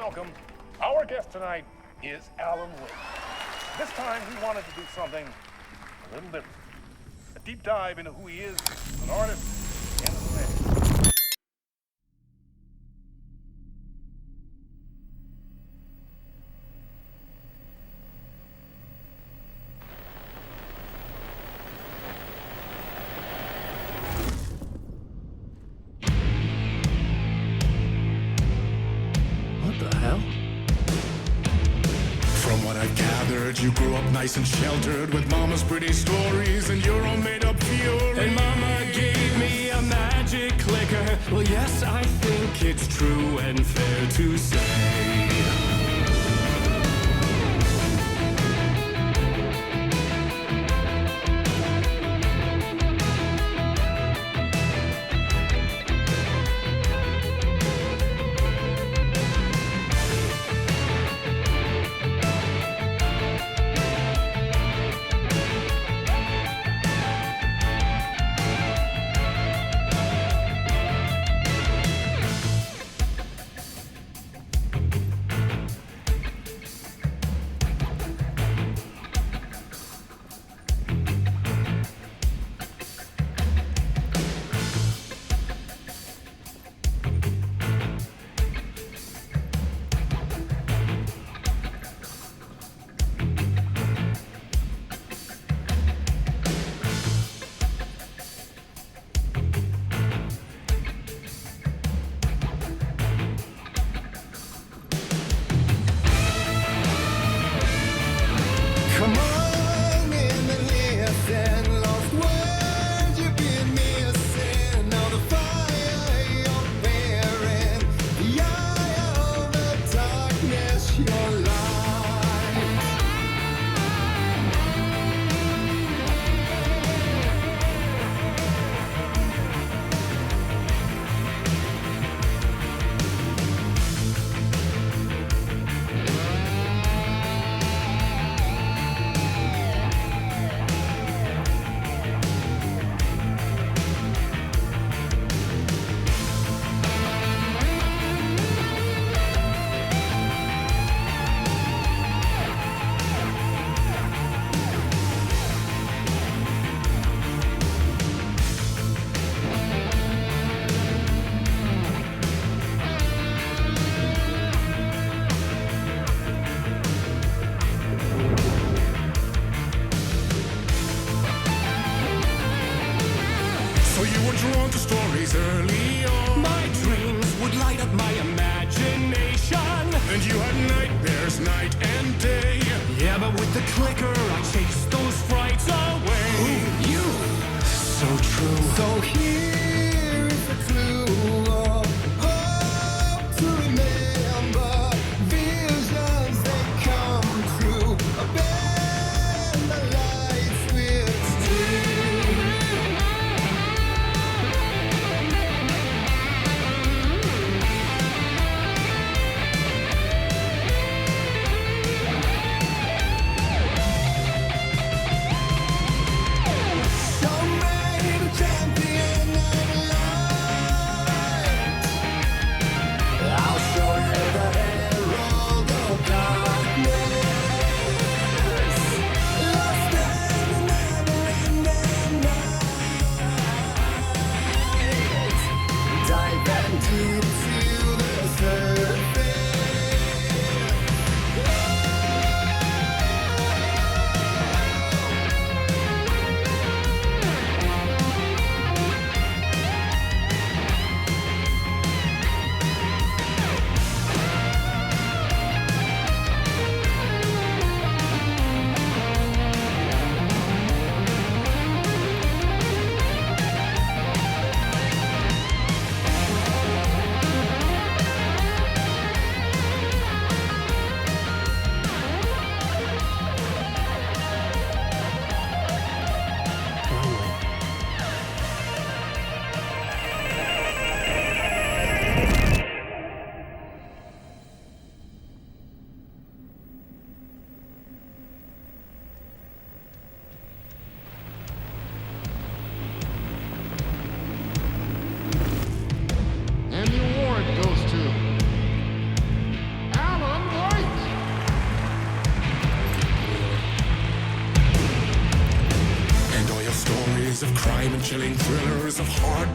welcome. Our guest tonight is Alan Wake. This time he wanted to do something a little different. A deep dive into who he is, an artist, and a man. You grew up nice and sheltered with mama's pretty stories and your own made-up fury. And mama gave me a magic clicker. Well, yes, I think it's true and fair to say.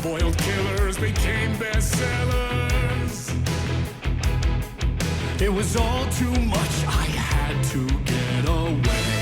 hard-boiled killers became bestsellers. It was all too much, I had to get away.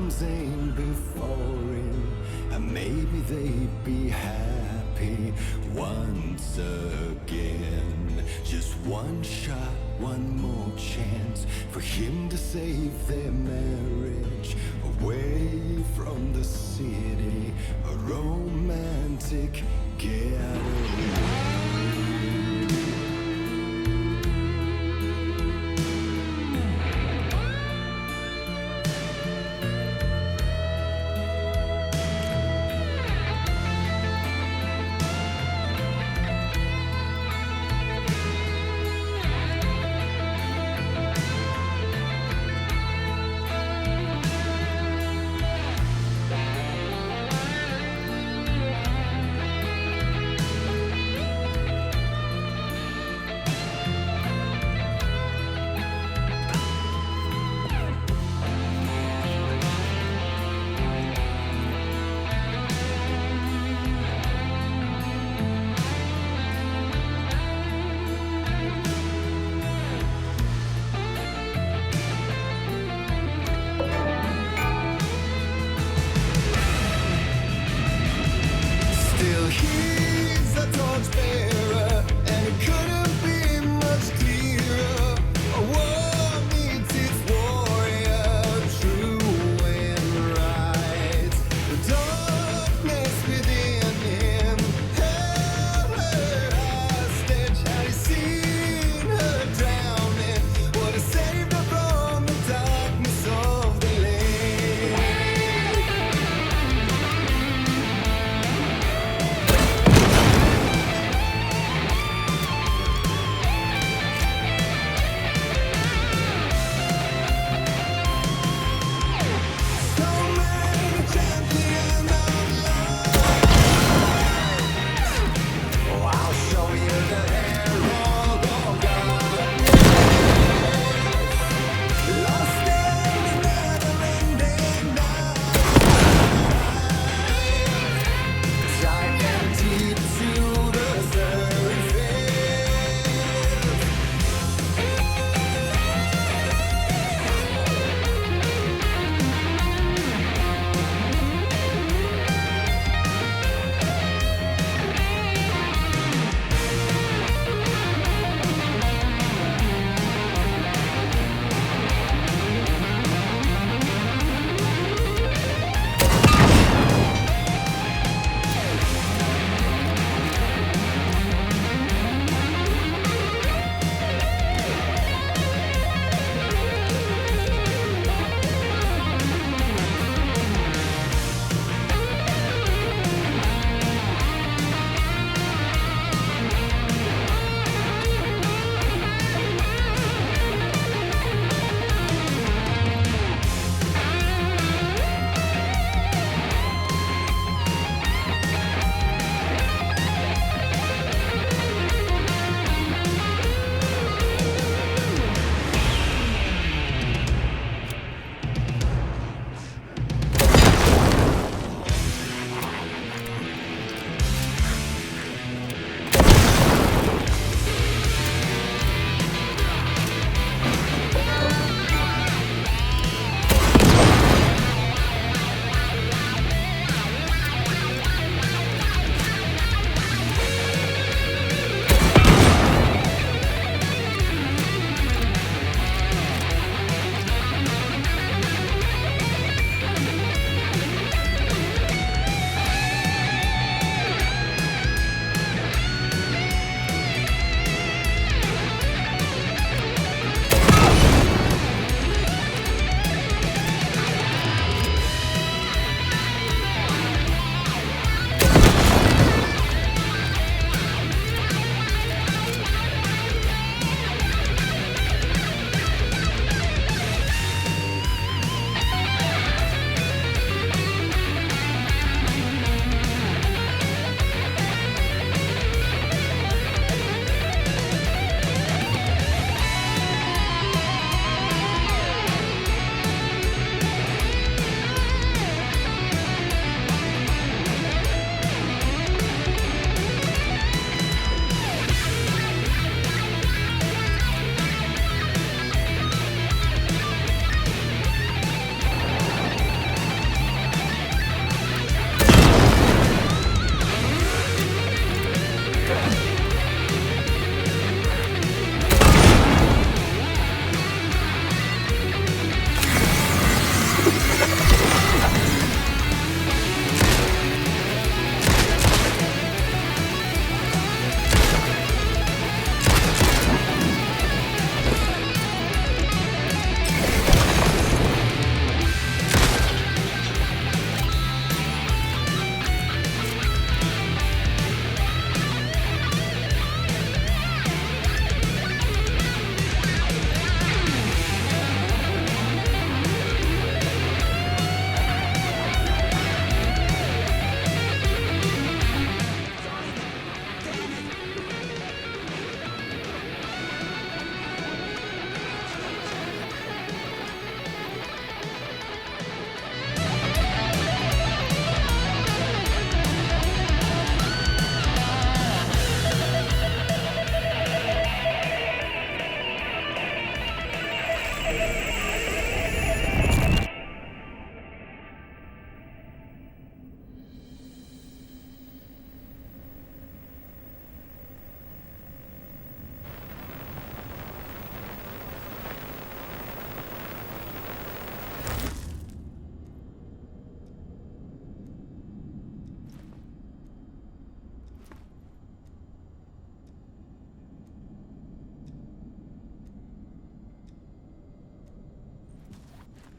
arms ain't before him, and maybe they'd be happy once again. Just one shot, one more chance for him to save their marriage. Away from the city, a romantic getaway.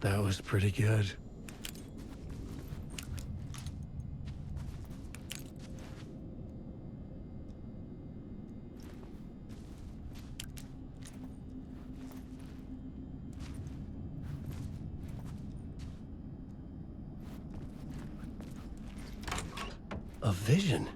That was pretty good. A vision?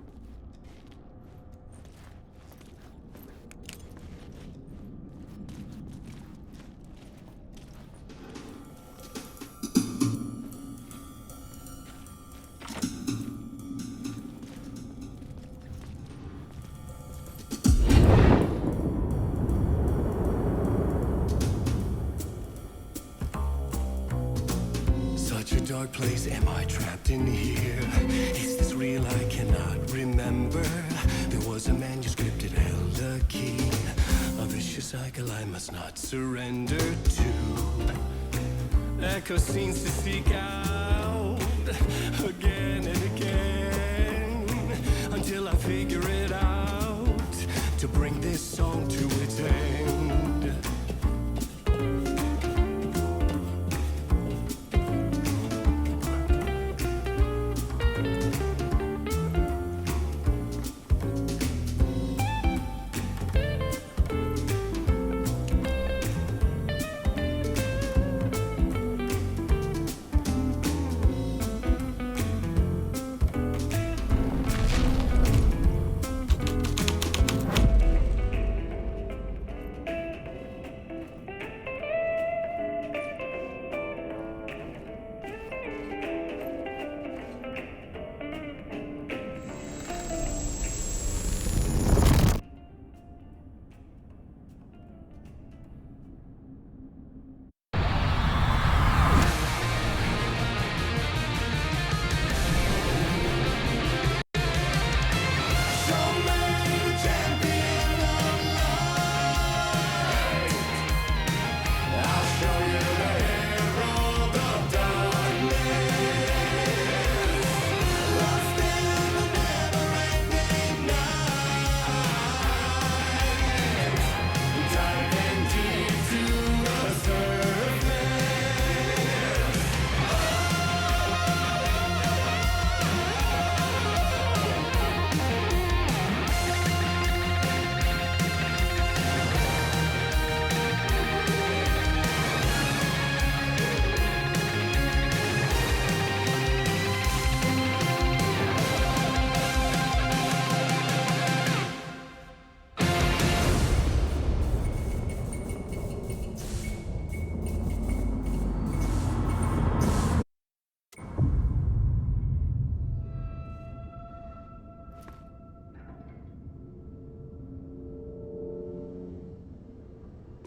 Such a dark place, am I trapped in here? Is this real? I cannot remember. There was a manuscript, it held a key. A vicious cycle I must not surrender to. Echo scenes to seek out again and again until I figure it out to bring this song to its end.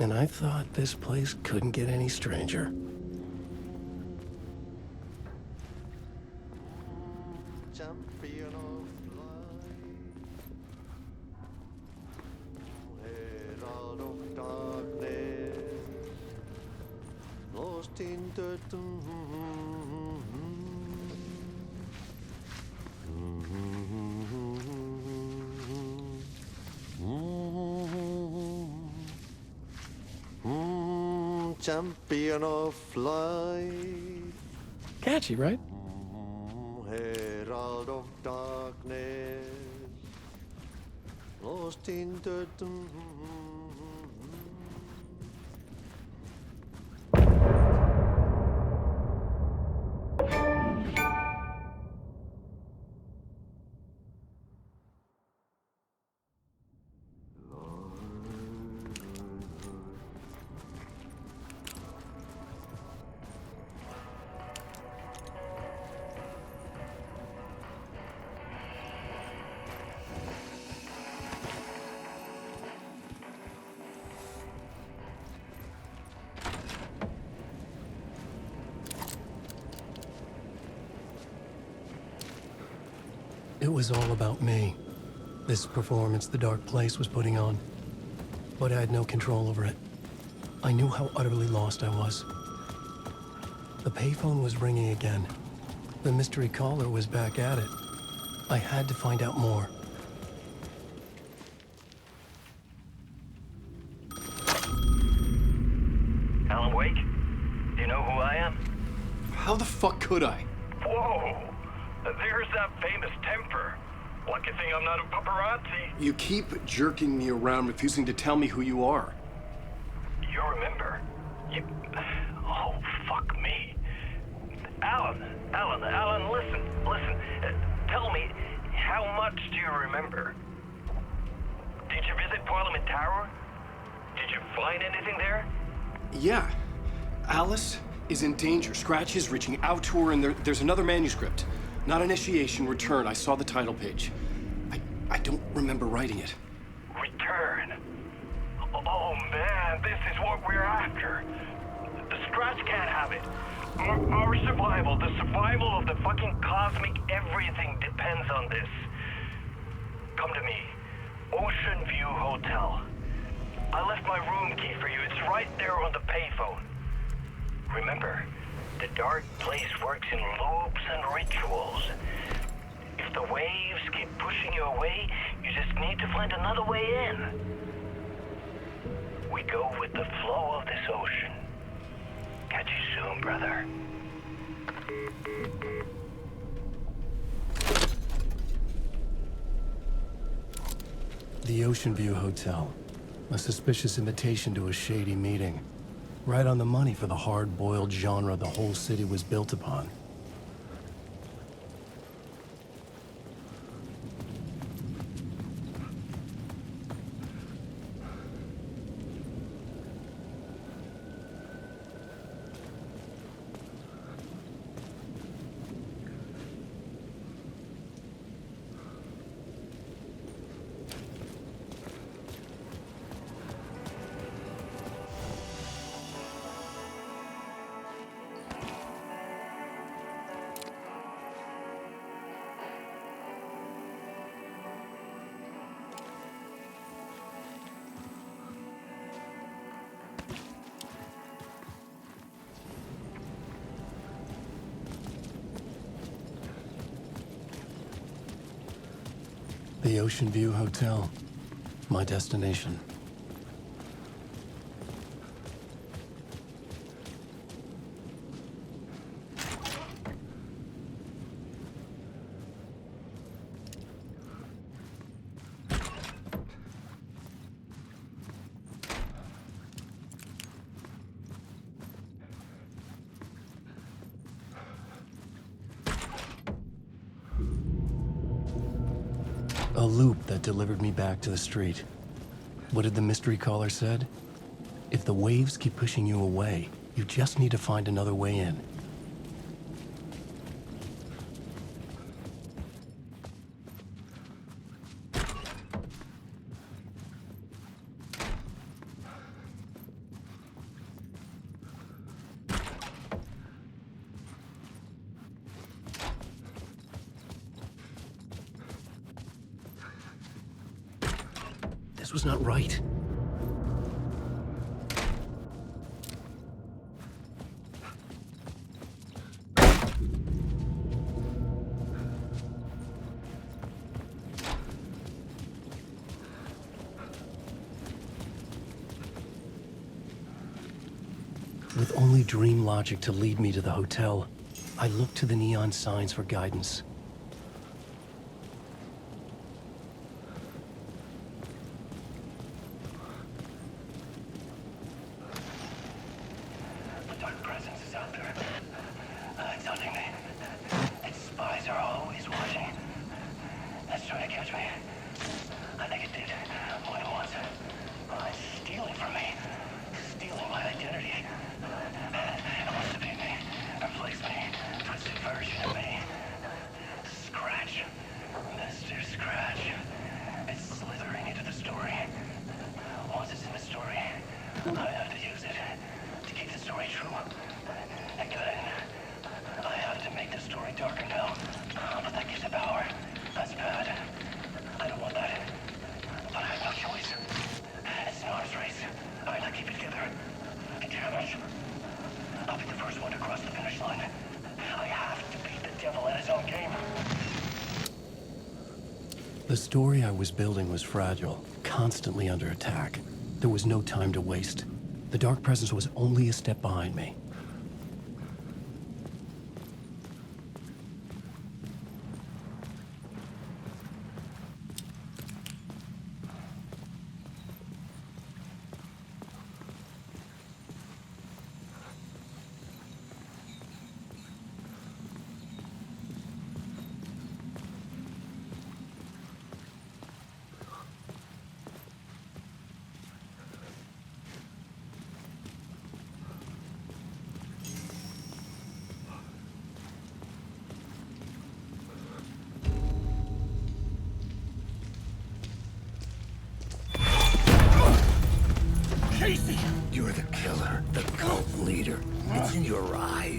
And I thought this place couldn't get any stranger. Champion of light, herald of darkness, lost in the champion of light, Catchy, right? herald of darkness, lost in the It was all about me. This performance the dark place was putting on. But I had no control over it. I knew how utterly lost I was. The payphone was ringing again. The mystery caller was back at it. I had to find out more. Alan Wake? Do you know who I am? How the fuck could I? Whoa! There's that famous temper. Lucky thing I'm not a paparazzi. You keep jerking me around, refusing to tell me who you are. You remember? Oh, fuck me. Alan, listen. Tell me, how much do you remember? Did you visit Parliament Tower? Did you find anything there? Yeah. Alice is in danger. Scratch is reaching out to her, and there's another manuscript. Not initiation, return. I saw the title page. I don't remember writing it. Return? Oh man, this is what we're after. The Scratch can't have it. Our survival, the survival of the fucking cosmic everything depends on this. Come to me. Ocean View Hotel. I left my room key for you. It's right there on the payphone. Remember, the dark place works in loops and rituals. If the waves keep pushing you away, you just need to find another way in. We go with the flow of this ocean. Catch you soon, brother. The Ocean View Hotel. A suspicious invitation to a shady meeting. Right on the money for the hard-boiled genre the whole city was built upon. The Ocean View Hotel. My destination. A loop that delivered me back to the street. What did the mystery caller said? If the waves keep pushing you away, you just need to find another way in. This was not right. With only dream logic to lead me to the hotel, I looked to the neon signs for guidance. I have to use it to keep the story true. And good. I have to make the story darker now. But that gives it power. That's bad. I don't want that. But I have no choice. It's an arms race. I gotta keep it together. Damn it. I'll be the first one to cross the finish line. I have to beat the devil at his own game. The story I was building was fragile, constantly under attack. There was no time to waste. The Dark Presence was only a step behind me.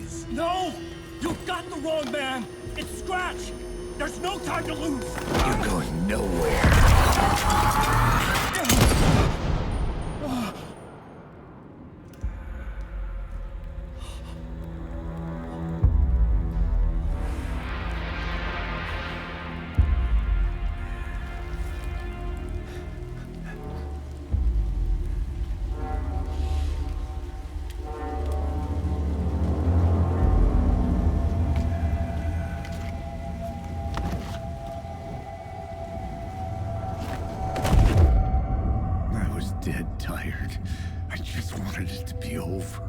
please. No! You've got the wrong man! It's Scratch! There's no time to lose! You're going nowhere. Dead tired. I just wanted it to be over.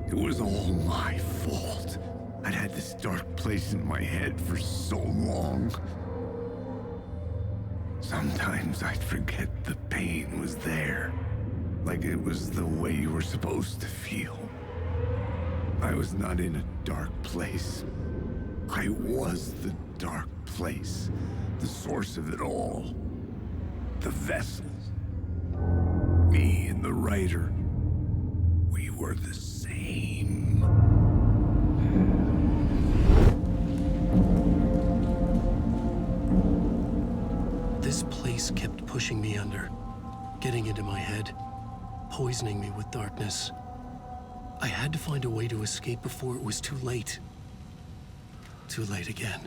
It was all my fault. I'd had this dark place in my head for so long. Sometimes I'd forget the pain was there. Like it was the way you were supposed to feel. I was not in a dark place. I was the dark place. The source of it all. The vessel. Me and the writer, we were the same. This place kept pushing me under, getting into my head, poisoning me with darkness. I had to find a way to escape before it was too late. Too late again.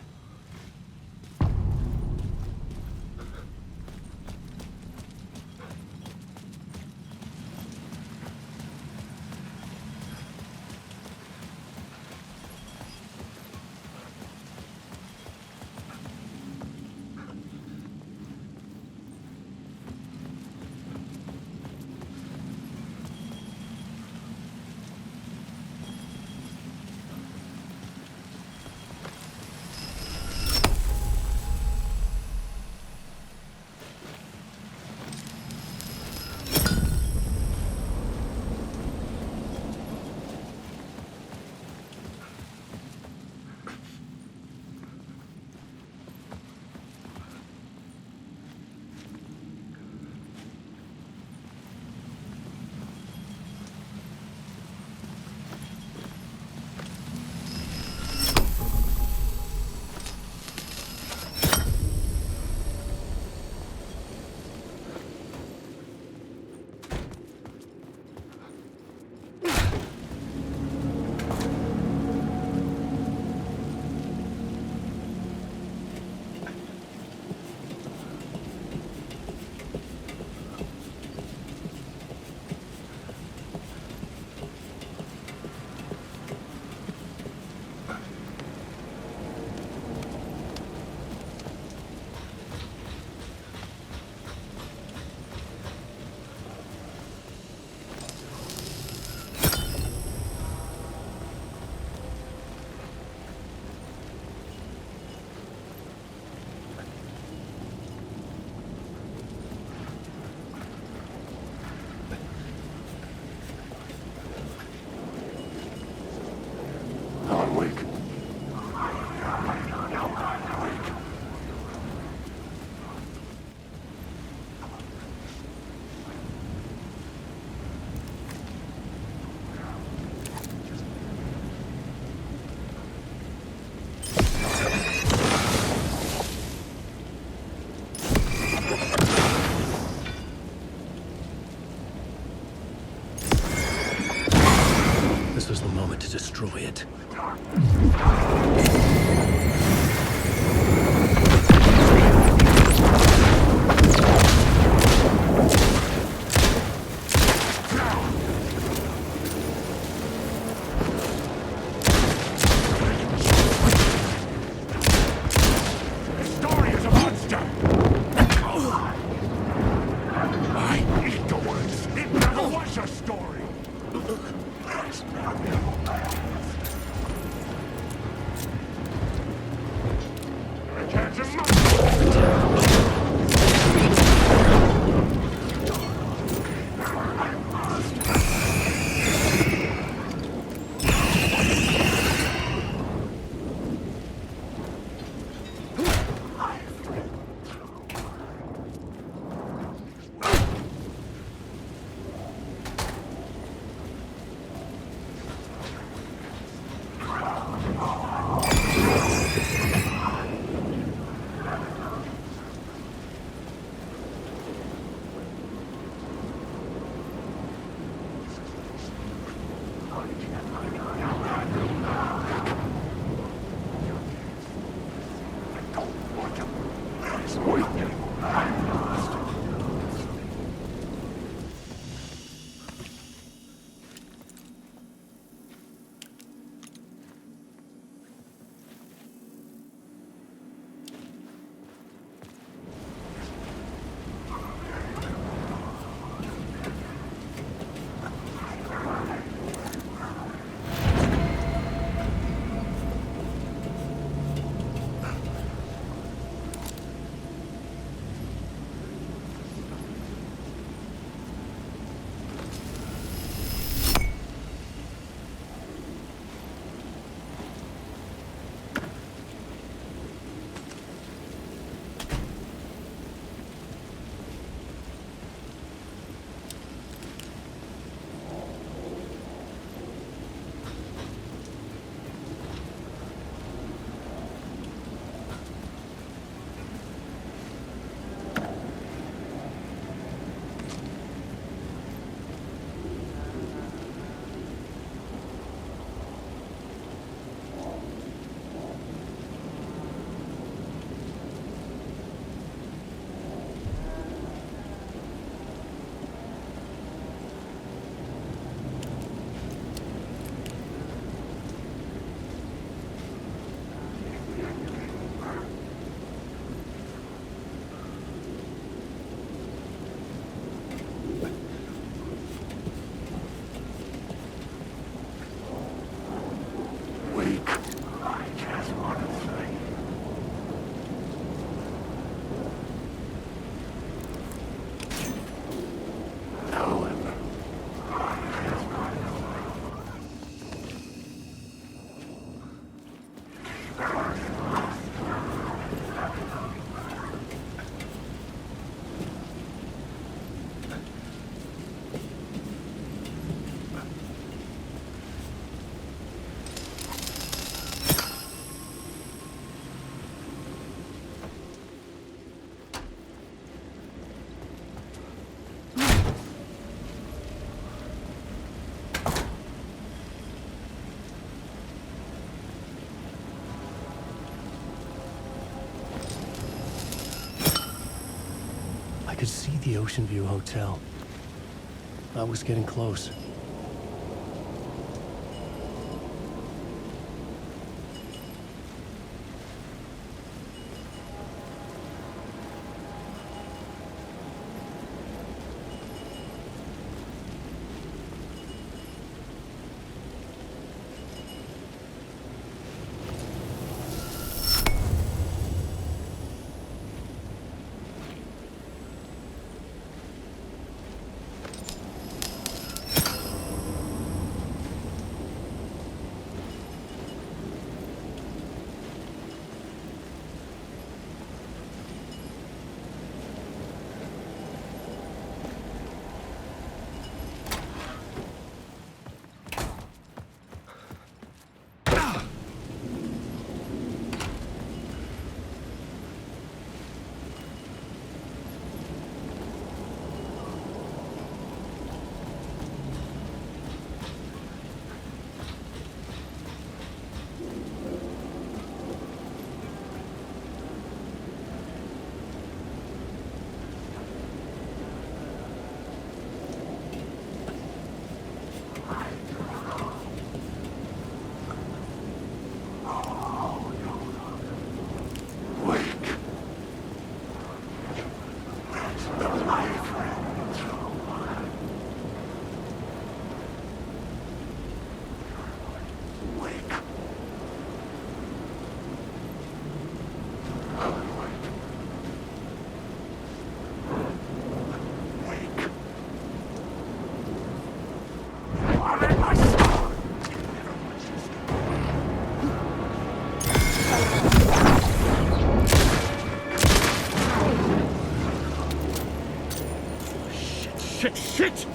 This was the moment to destroy it. could see the Ocean View Hotel. I was getting close. Shit!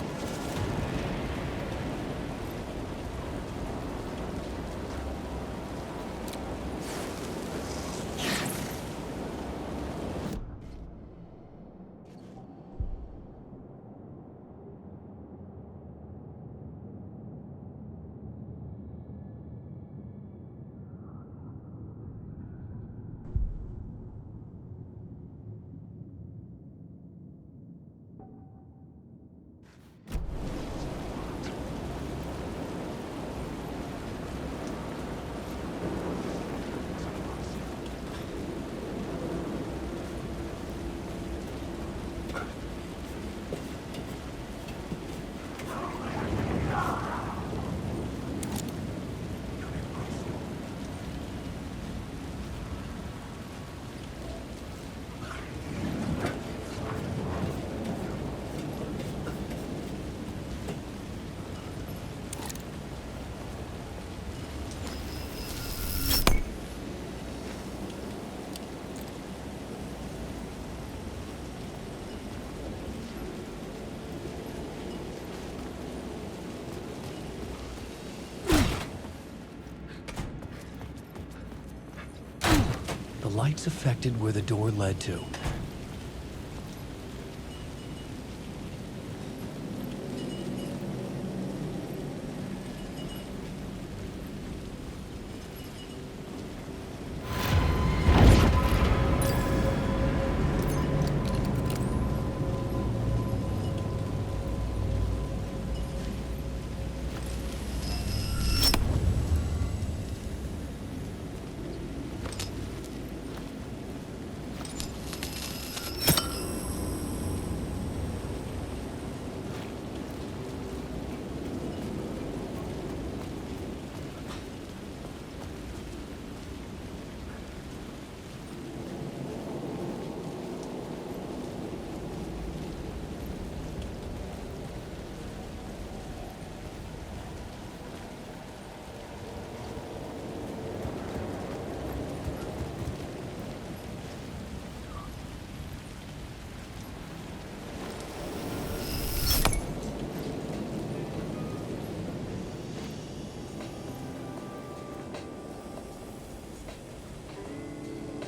The lights affected where the door led to.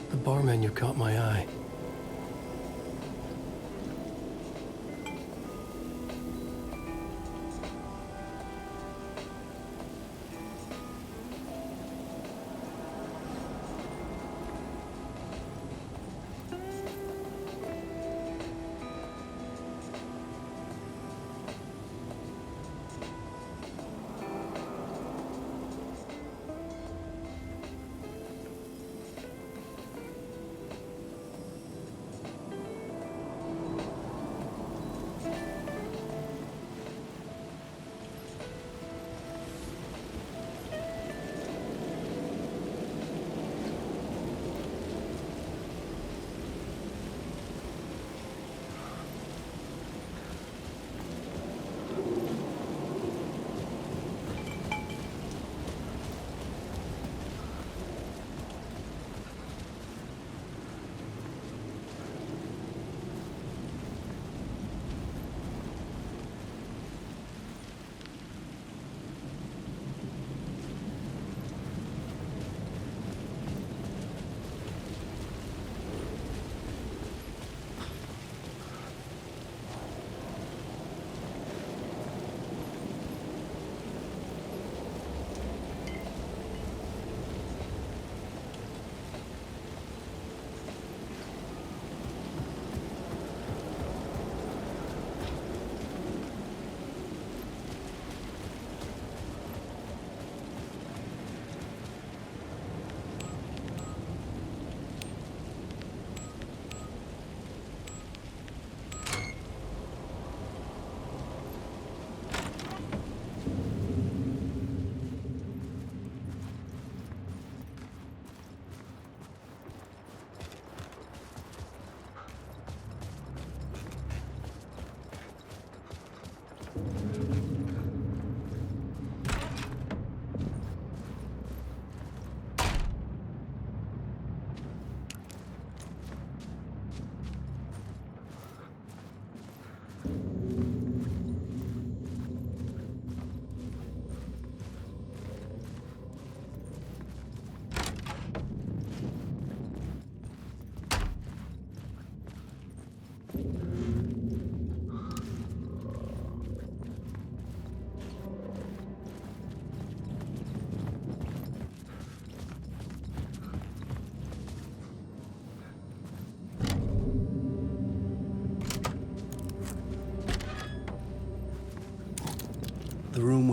The bar menu caught my eye.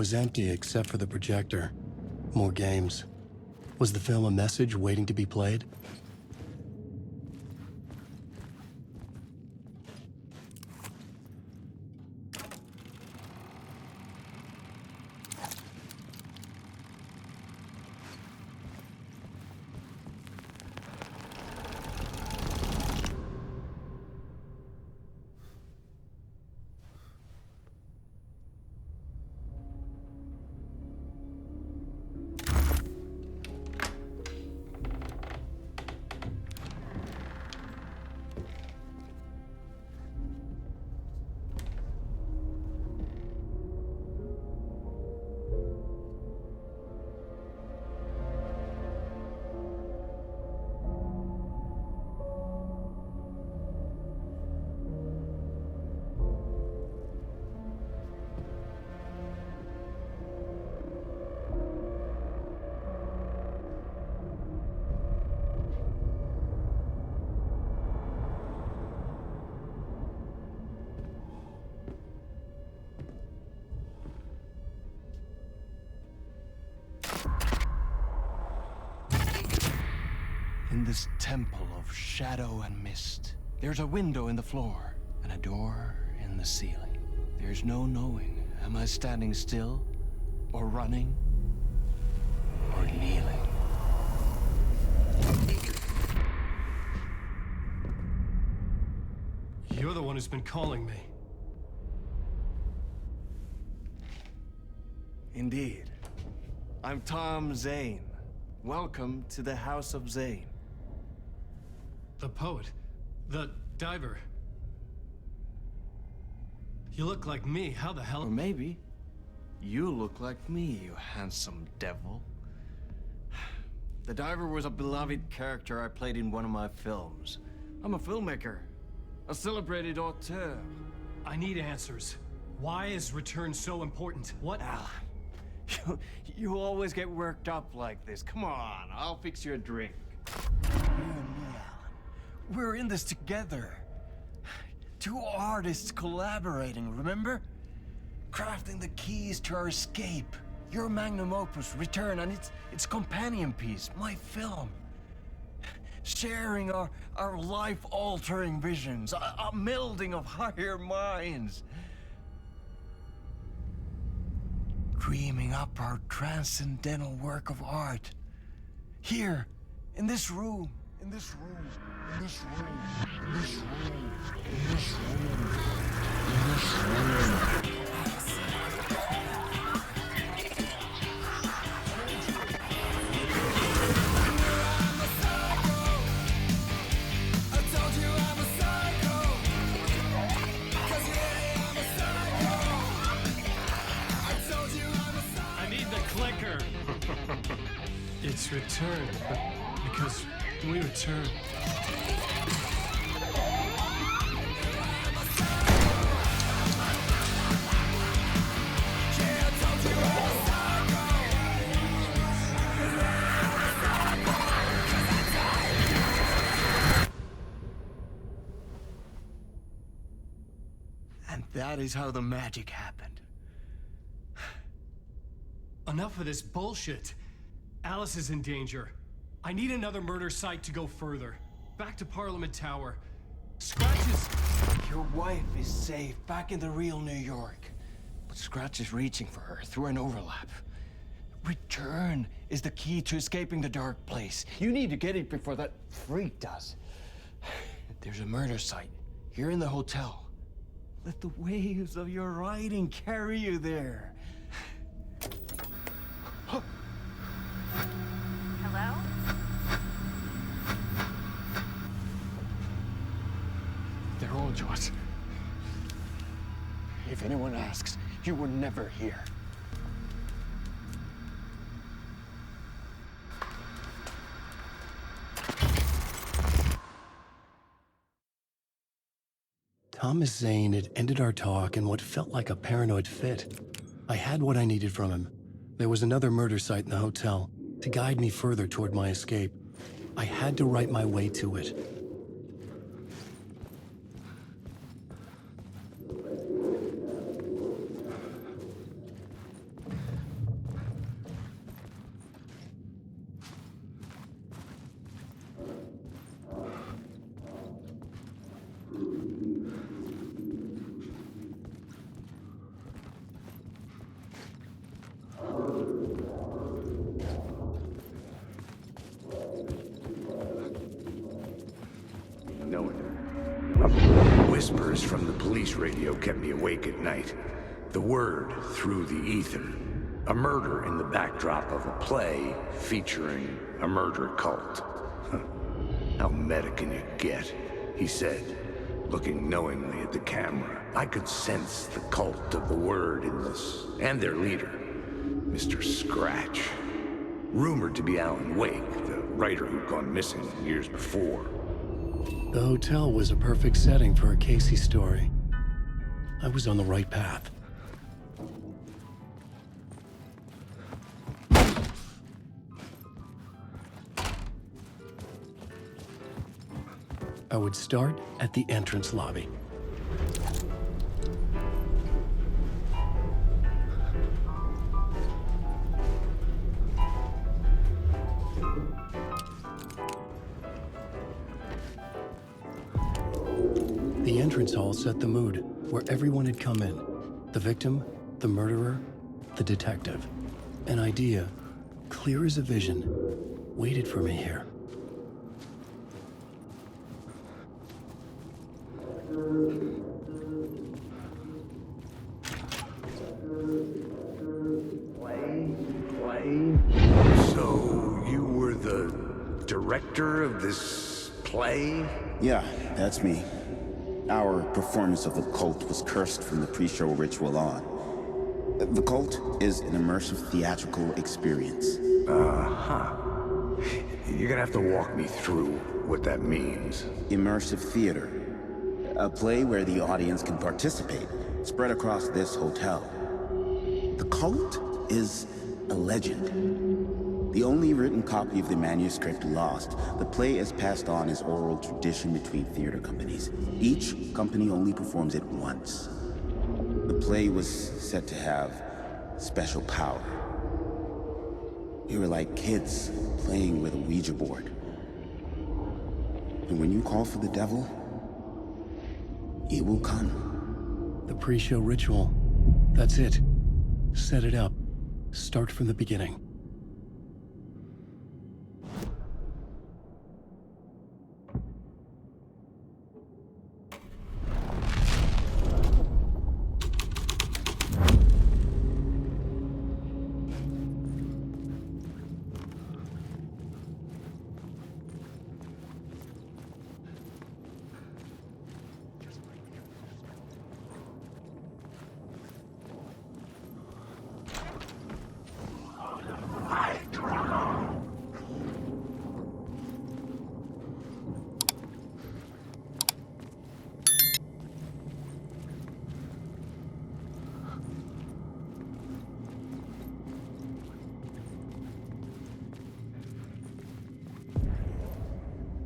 was empty except for the projector. More games. Was the film a message waiting to be played? In this temple of shadow and mist, there's a window in the floor and a door in the ceiling. There's no knowing, am I standing still, or running, or kneeling? You're the one who's been calling me. Indeed. I'm Tom Zane. Welcome to the House of Zane. The poet. The diver. You look like me. How the hell? Or maybe you look like me, you handsome devil. The diver was a beloved character I played in one of my films. I'm a filmmaker, a celebrated auteur. I need answers. Why is Return so important? What? Alan, you always get worked up like this. Come on, I'll fix you a drink. You and me, Alan. We're in this together. Two artists collaborating, remember? Crafting the keys to our escape. Your magnum opus, Return, and its companion piece, my film. Sharing our life-altering visions, a melding of higher minds. Dreaming up our transcendental work of art. Here, in this room, in this room, in this room, in this room, in this room, in this room. It's Return, but because we return. And that is how the magic happened. Enough of this bullshit. Alice is in danger. I need another murder site to go further. Back to Parliament Tower. Scratch is... Your wife is safe, back in the real New York. But Scratch is reaching for her through an overlap. Return is the key to escaping the dark place. You need to get it before that freak does. There's a murder site here in the hotel. Let the waves of your writing carry you there. Hello? They're all yours. If anyone asks, you were never here. Thomas Zane had ended our talk in what felt like a paranoid fit. I had what I needed from him. There was another murder site in the hotel to guide me further toward my escape. I had to write my way to it. whispers from the police radio kept me awake at night. The word through the ether. A murder in the backdrop of a play featuring a murder cult. How meta can you get? He said, looking knowingly at the camera. I could sense the cult of the word in this, and their leader, Mr. Scratch. Rumored to be Alan Wake, the writer who'd gone missing years before. The hotel was a perfect setting for a Casey story. I was on the right path. I would start at the entrance lobby. The entrance hall set the mood, where everyone had come in. The victim, the murderer, the detective. An idea, clear as a vision, waited for me here. So, you were the director of this play? Yeah, that's me. Our performance of the cult was cursed from the pre-show ritual on. The cult is an immersive theatrical experience. Uh-huh. You're gonna have to walk me through what that means. Immersive theater. A play where the audience can participate, spread across this hotel. The cult is a legend. The only written copy of the manuscript lost, the play is passed on as oral tradition between theater companies. Each company only performs it once. The play was said to have special power. We were like kids playing with a Ouija board. And when you call for the devil, he will come. The pre-show ritual. That's it. Set it up. Start from the beginning.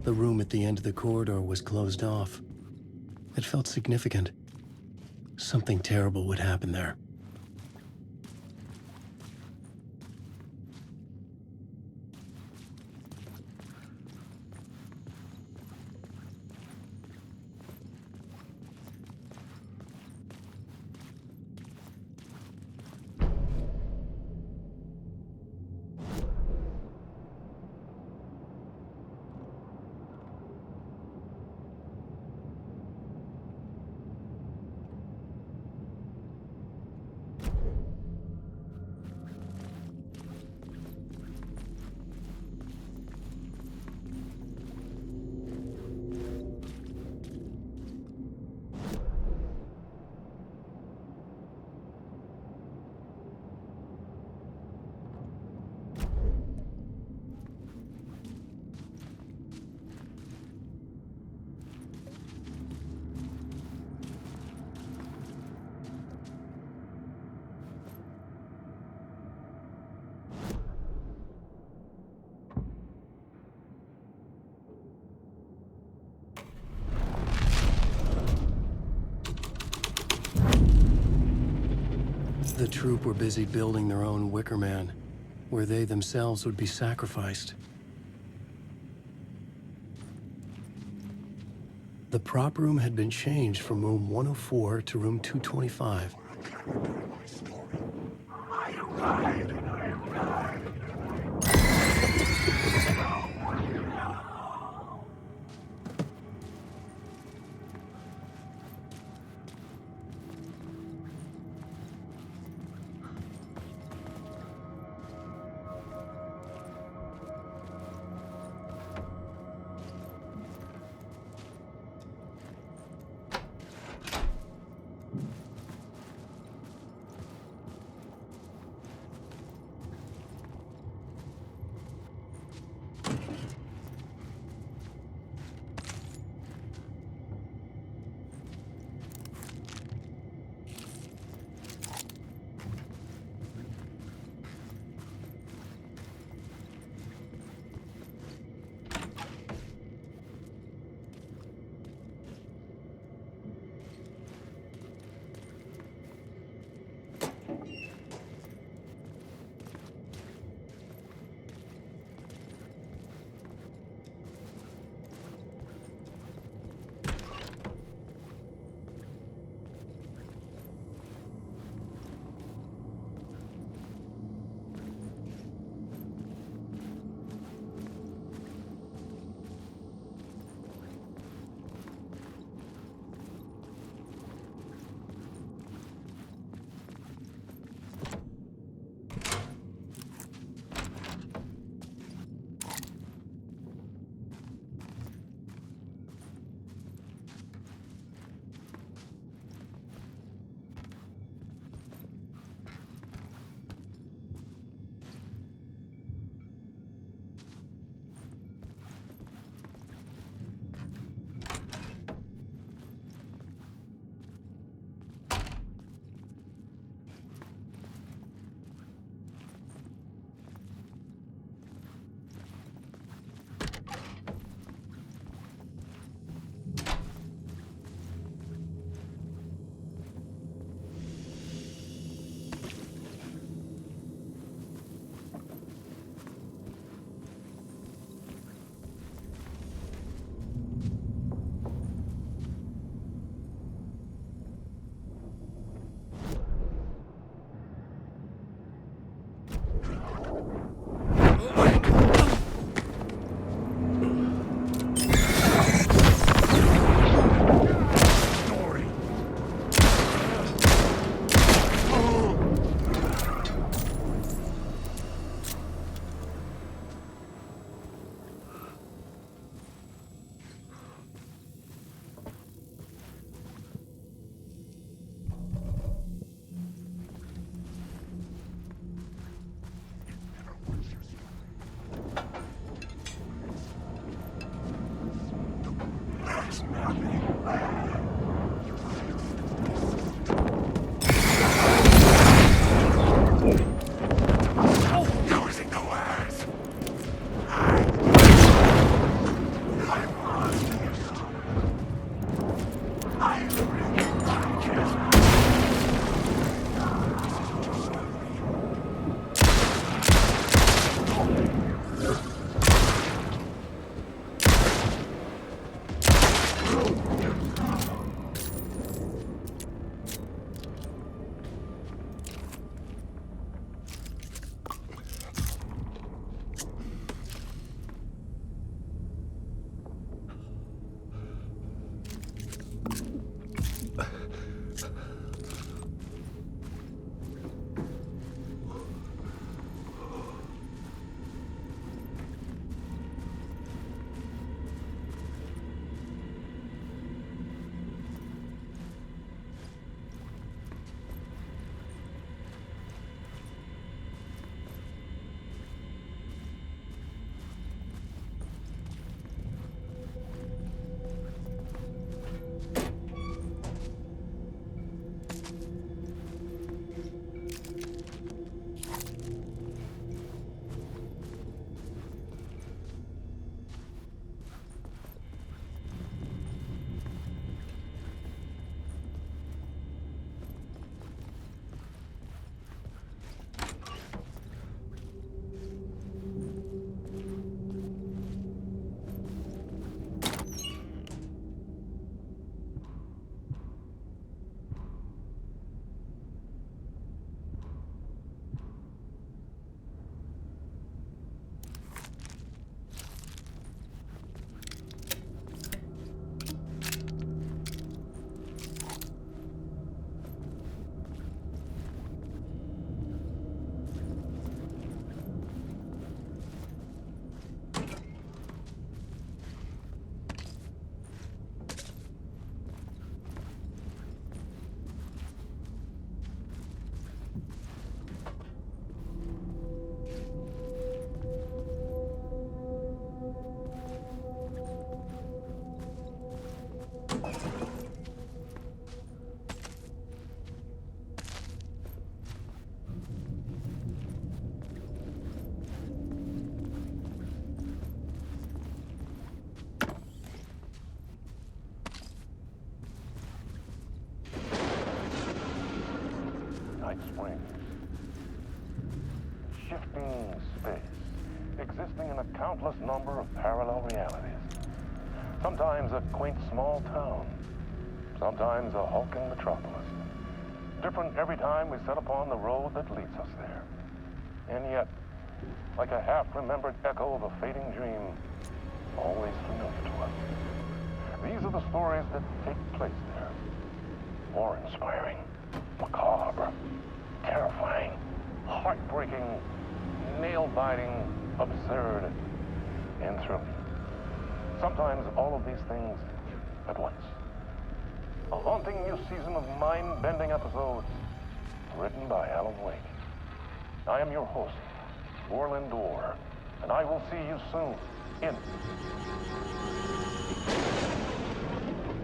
The room at the end of the corridor was closed off. It felt significant. Something terrible would happen there. The troupe were busy building their own Wicker Man, where they themselves would be sacrificed. The prop room had been changed from room 104 to room 225. Spring. Shifting space, existing in a countless number of parallel realities. Sometimes a quaint small town, sometimes a hulking metropolis. Different every time we set upon the road that leads us there. And yet, like a half-remembered echo of a fading dream, always familiar to us. These are the stories that take place there. Awe-inspiring, macabre, terrifying, heartbreaking, nail-biting, absurd, and thrilling. Sometimes all of these things at once. A haunting new season of mind-bending episodes written by Alan Wake. I am your host, Orland Orr, and I will see you soon in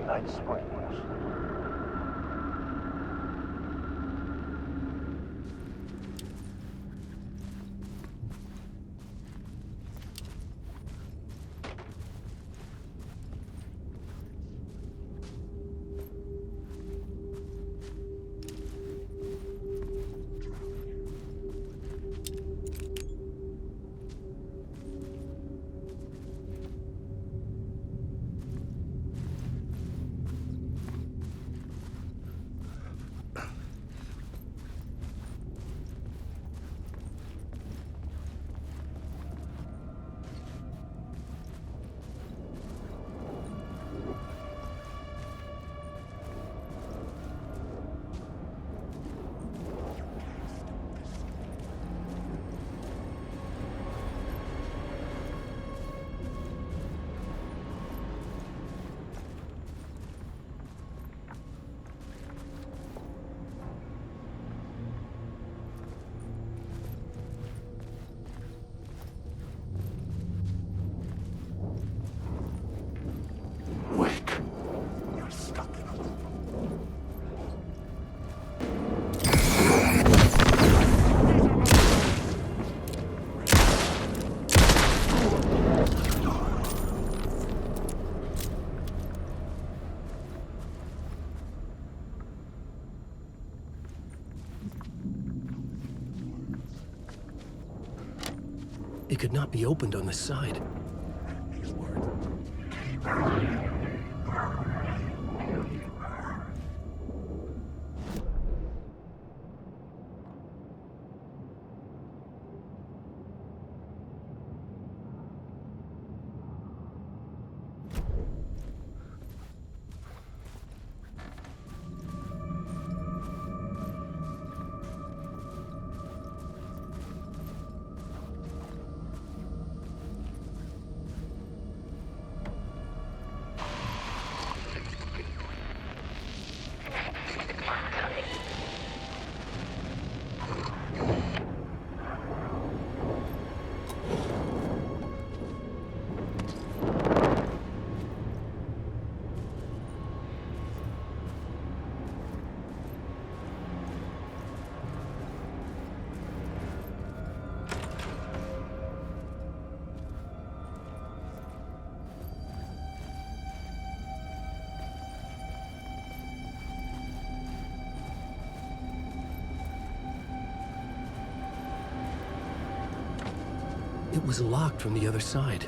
Night Springs. could not be opened on the side. It was locked from the other side.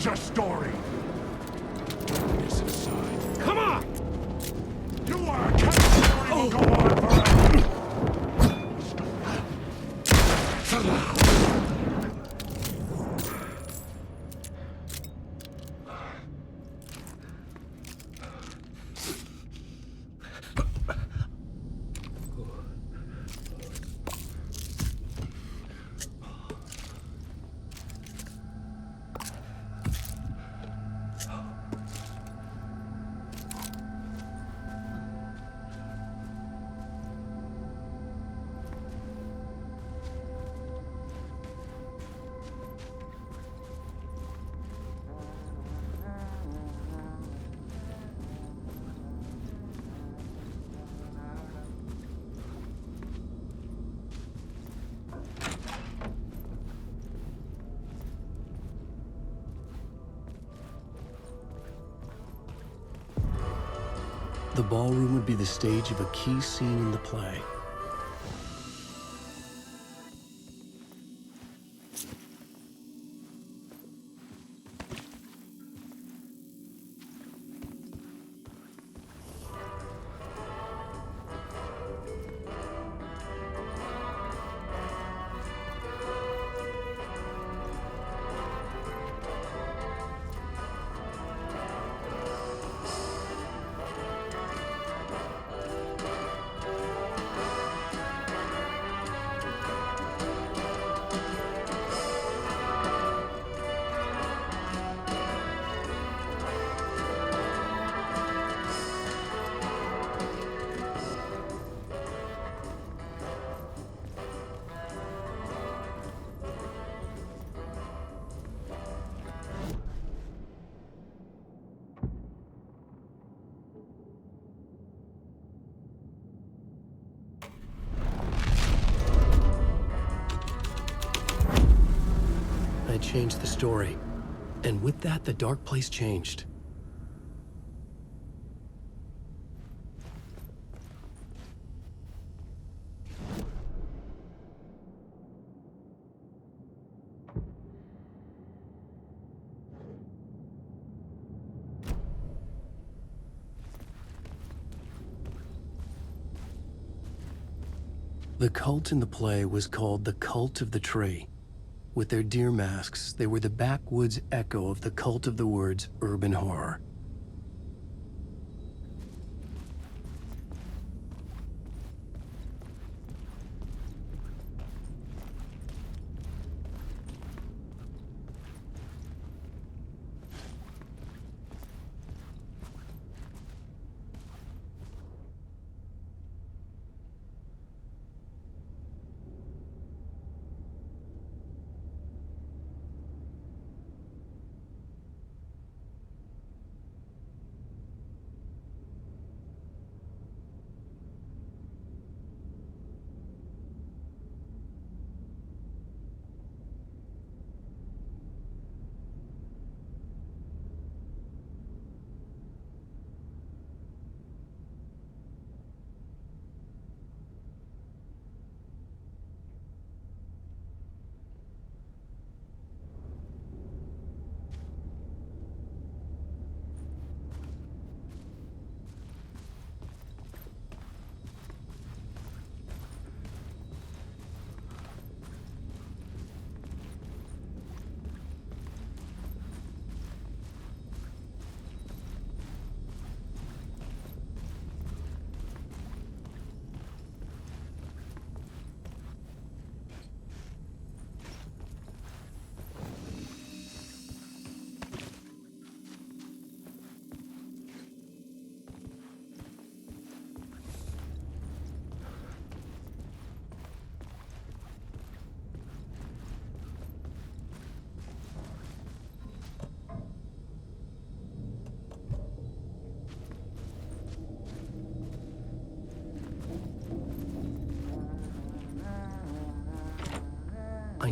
Your story. This aside. Come on! You are a story will go on forever. The ballroom would be the stage of a key scene in the play. I changed the story. And with that, the dark place changed. The cult in the play was called the Cult of the Tree. With their deer masks, they were the backwoods echo of the cult of the word's urban horror.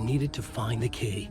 needed to find the key.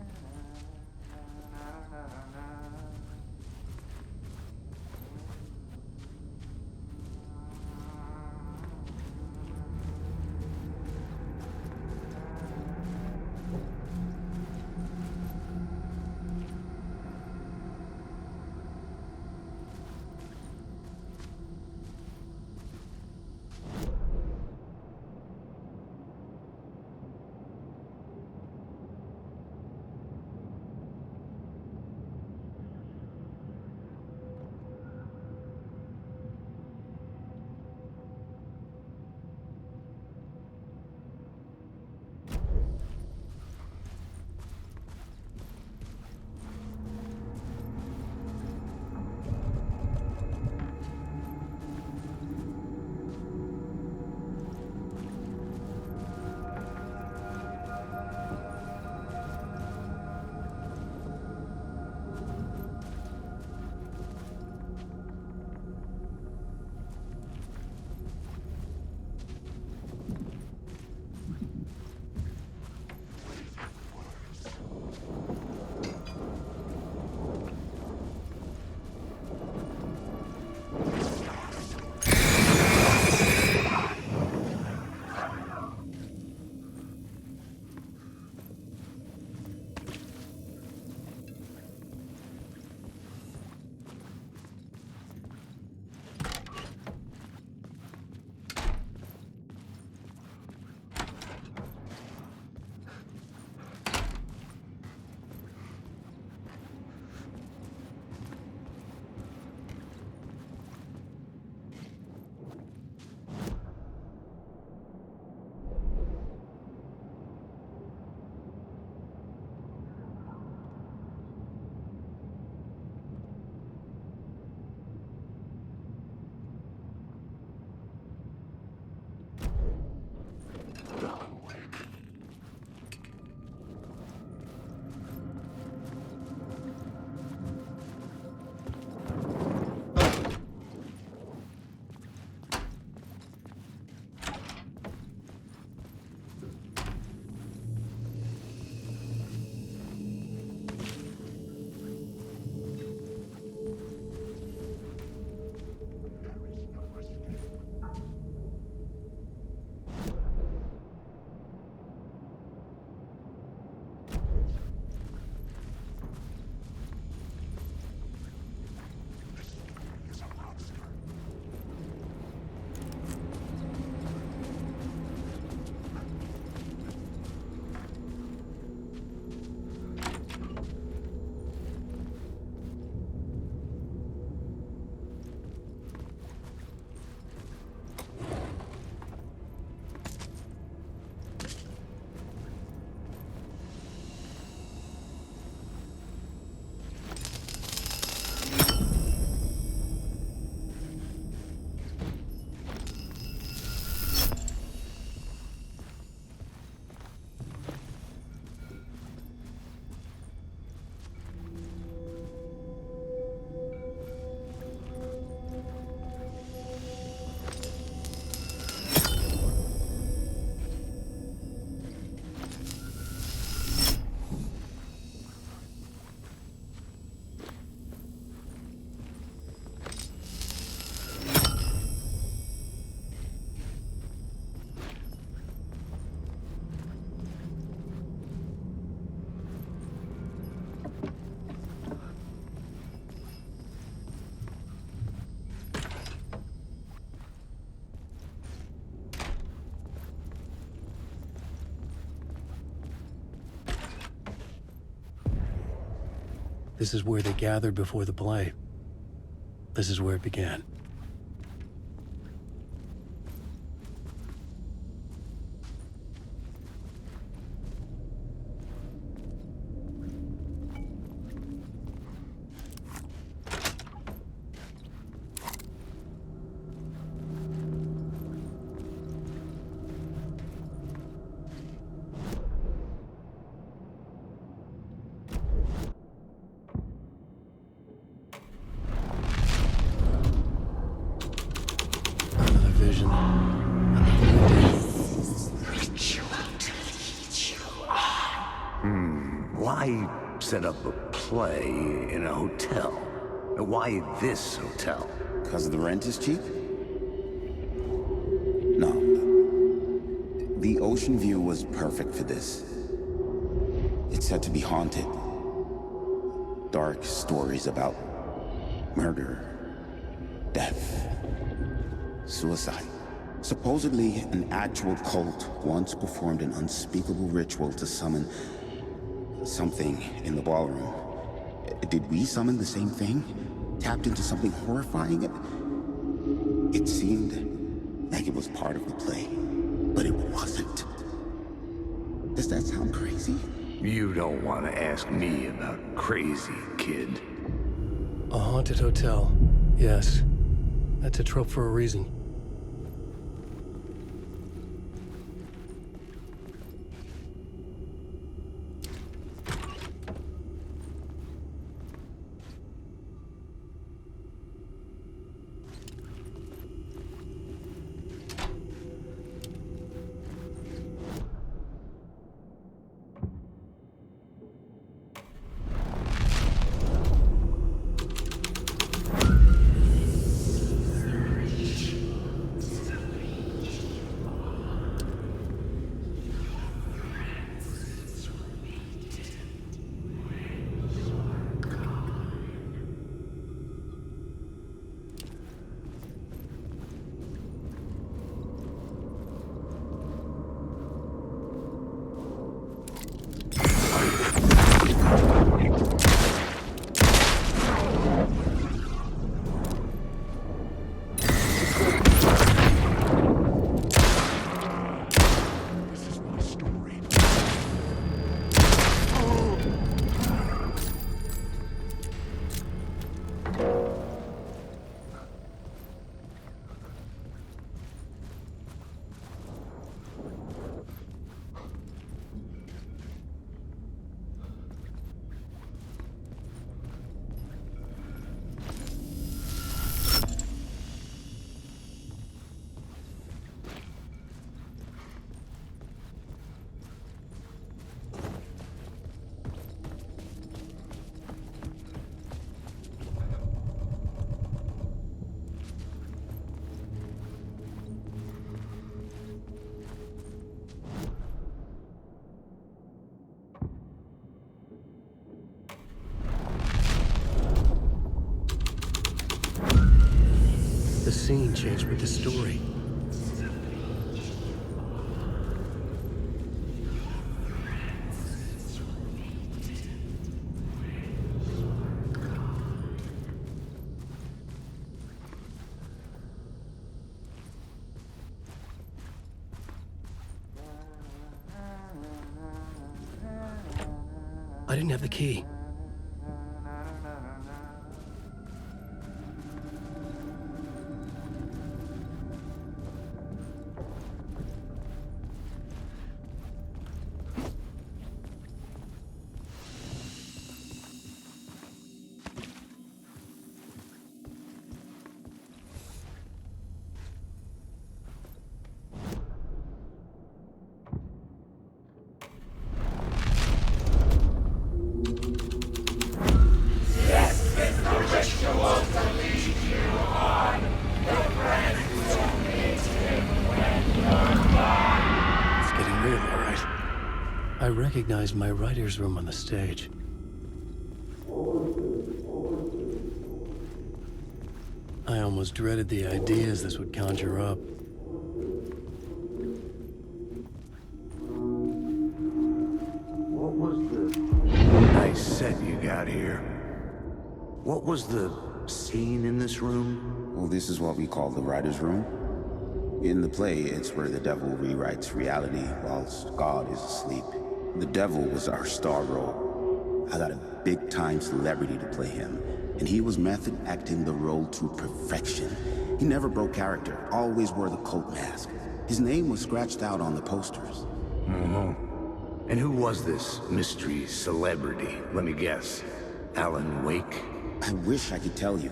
This is where they gathered before the play. This is where it began. Why set up a play in a hotel? Why this hotel? Because the rent is cheap? No. The ocean view was perfect for this. It's said to be haunted. Dark stories about murder, death, suicide. Supposedly, an actual cult once performed an unspeakable ritual to summon something in the ballroom. Did we summon the same thing? Tapped into something horrifying? It seemed like it was part of the play, but it wasn't. Does that sound crazy? You don't want to ask me about crazy, kid. A haunted hotel. Yes. That's a trope for a reason. The scene changed with the story. I didn't have the key. I recognized my writer's room on the stage. I almost dreaded the ideas this would conjure up. What was the nice set you got here? What was the scene in this room? Well, this is what we call the writer's room. In the play, it's where the devil rewrites reality whilst God is asleep. The devil was our star role. I got a big-time celebrity to play him, and he was method acting the role to perfection. He never broke character, always wore the cult mask. His name was scratched out on the posters. And who was this mystery celebrity? Let me guess. Alan Wake? I wish I could tell you,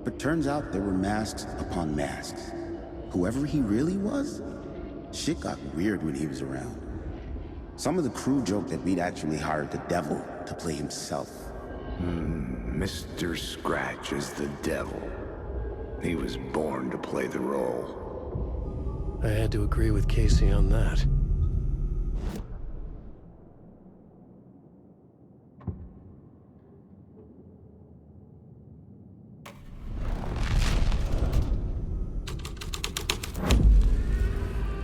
but turns out there were masks upon masks. Whoever he really was, shit got weird when he was around. Some of the crew joked that we'd actually hired the devil to play himself. Mr. Scratch is the devil. He was born to play the role. I had to agree with Casey on that.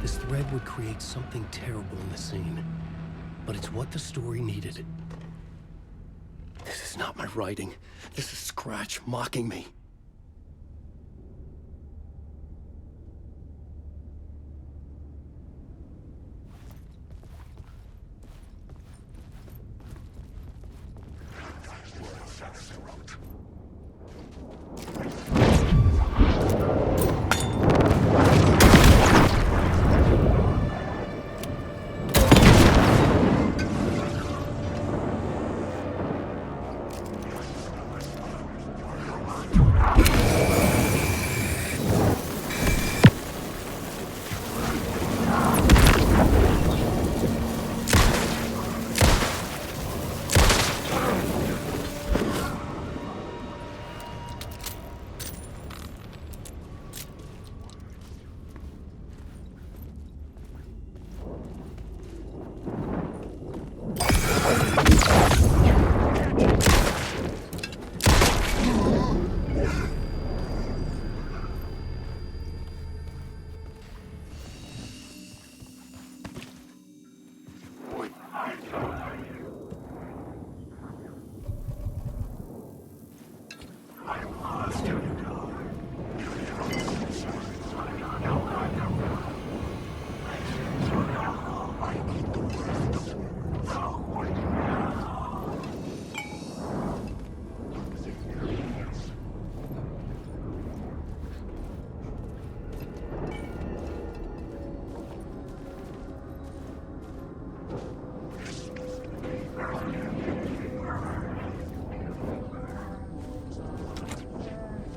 This thread would create something terrible in the scene, but it's what the story needed. This is not my writing. This is Scratch mocking me.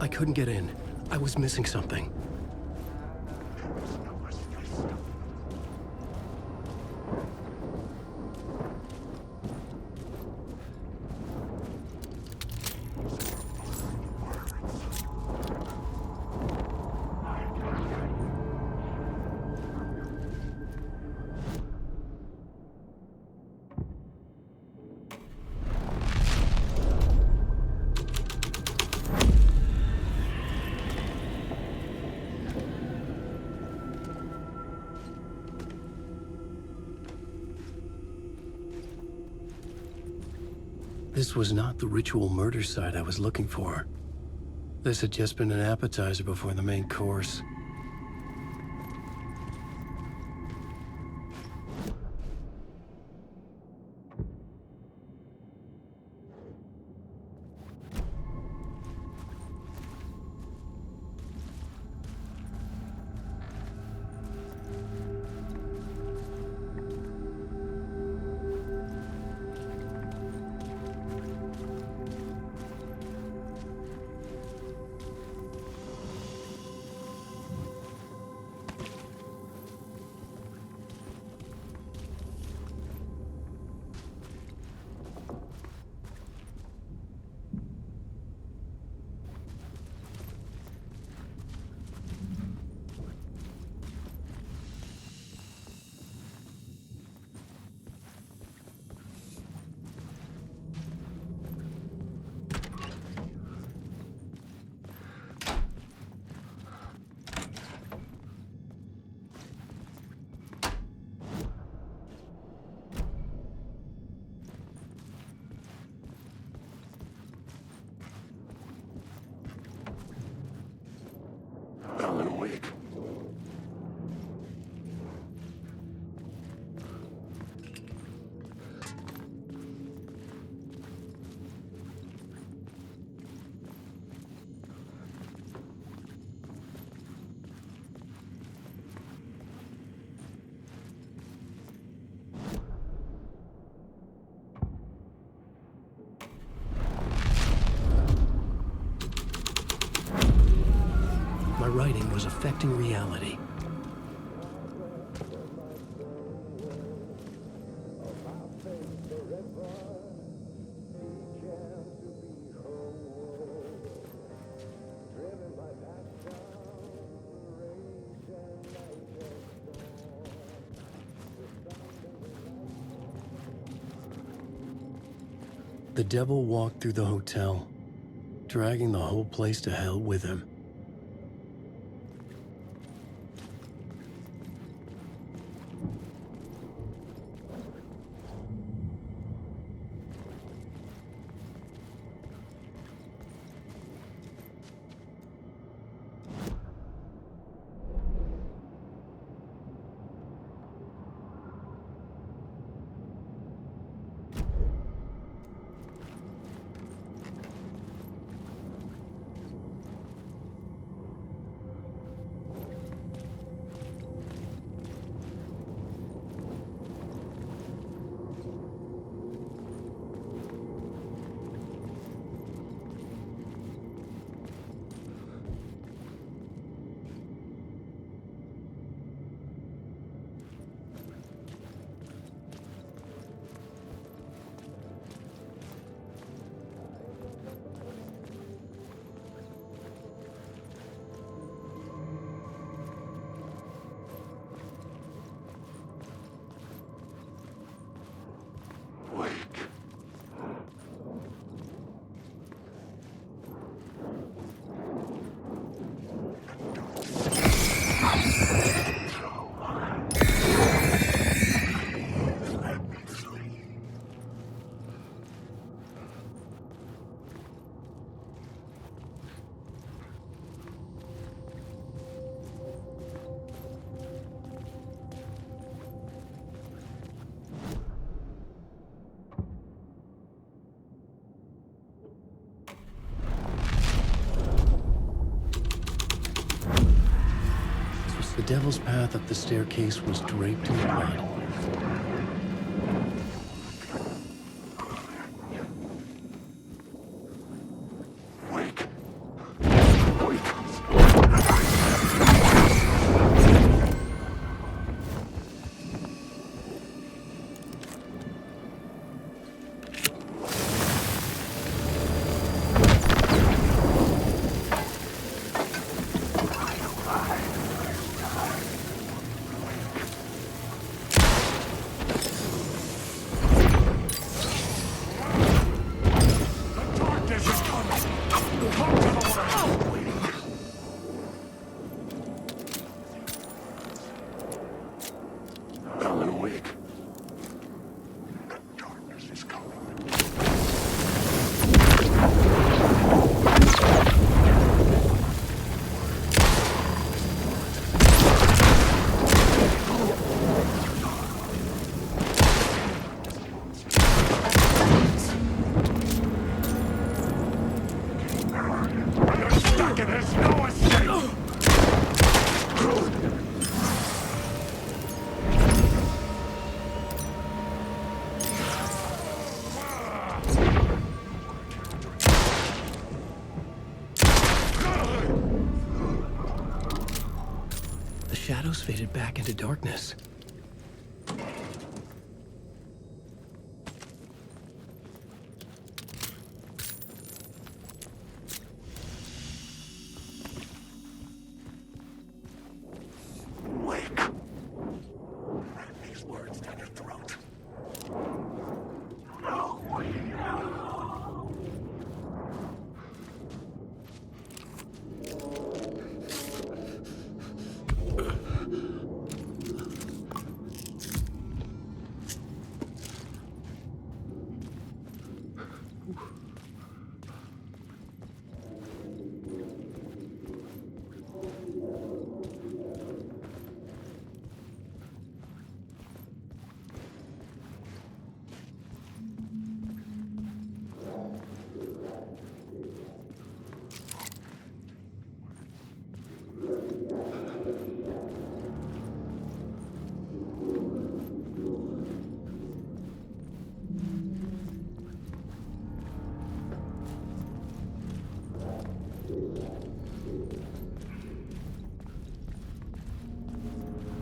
I couldn't get in. I was missing something. This was not the ritual murder site I was looking for. This had just been an appetizer before the main course. Alan Wake. My writing was affecting reality. The devil walked through the hotel, dragging the whole place to hell with him. The devil's path up the staircase was draped in blood. Shadows faded back into darkness. Wake. These words down your throat. No.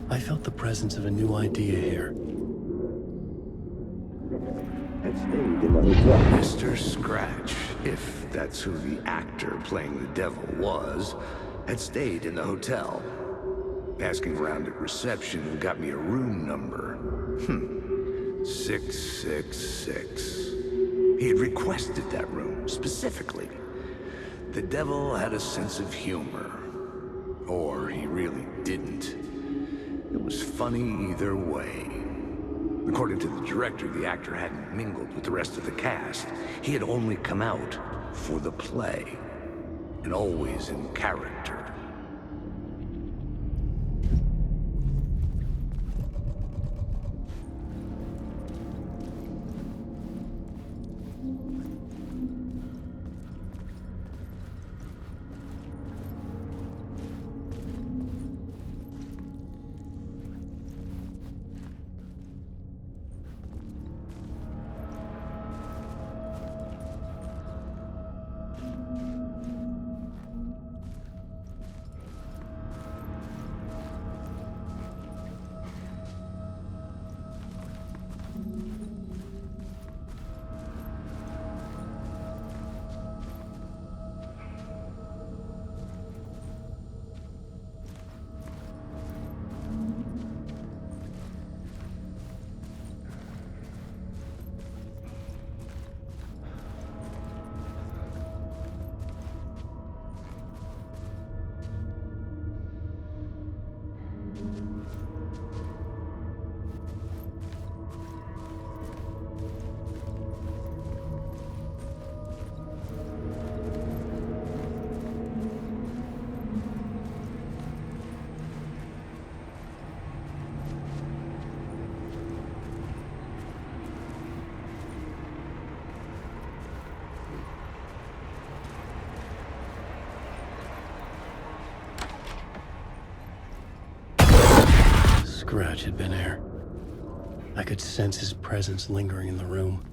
I felt the presence of a new idea here. Mr. Scratch, if that's who the actor playing the devil was, had stayed in the hotel. Asking around at reception got me a room number. 666. He had requested that room, specifically. The devil had a sense of humor. Or he really didn't. It was funny either way. According to the director, the actor hadn't mingled with the rest of the cast. He had only come out for the play. And always in character. Scratch had been here. I could sense his presence lingering in the room.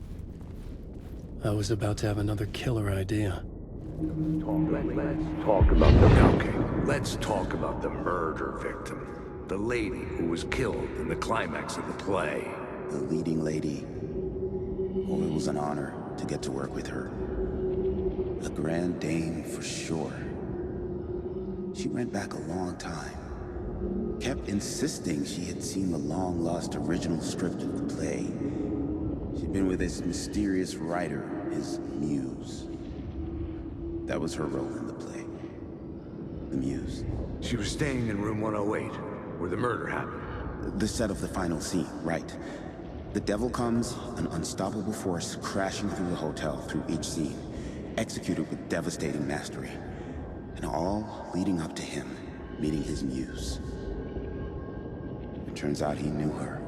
I was about to have another killer idea. Let's talk about the murder victim. The lady who was killed in the climax of the play. The leading lady. Oh, it was an honor to get to work with her. A grand dame for sure. She went back a long time. Kept insisting she had seen the long-lost original script of the play. She'd been with this mysterious writer, his muse. That was her role in the play. The muse. She was staying in room 108, where the murder happened. The set of the final scene, right. The devil comes, an unstoppable force crashing through the hotel through each scene, executed with devastating mastery. And all leading up to him meeting his muse. It turns out he knew her.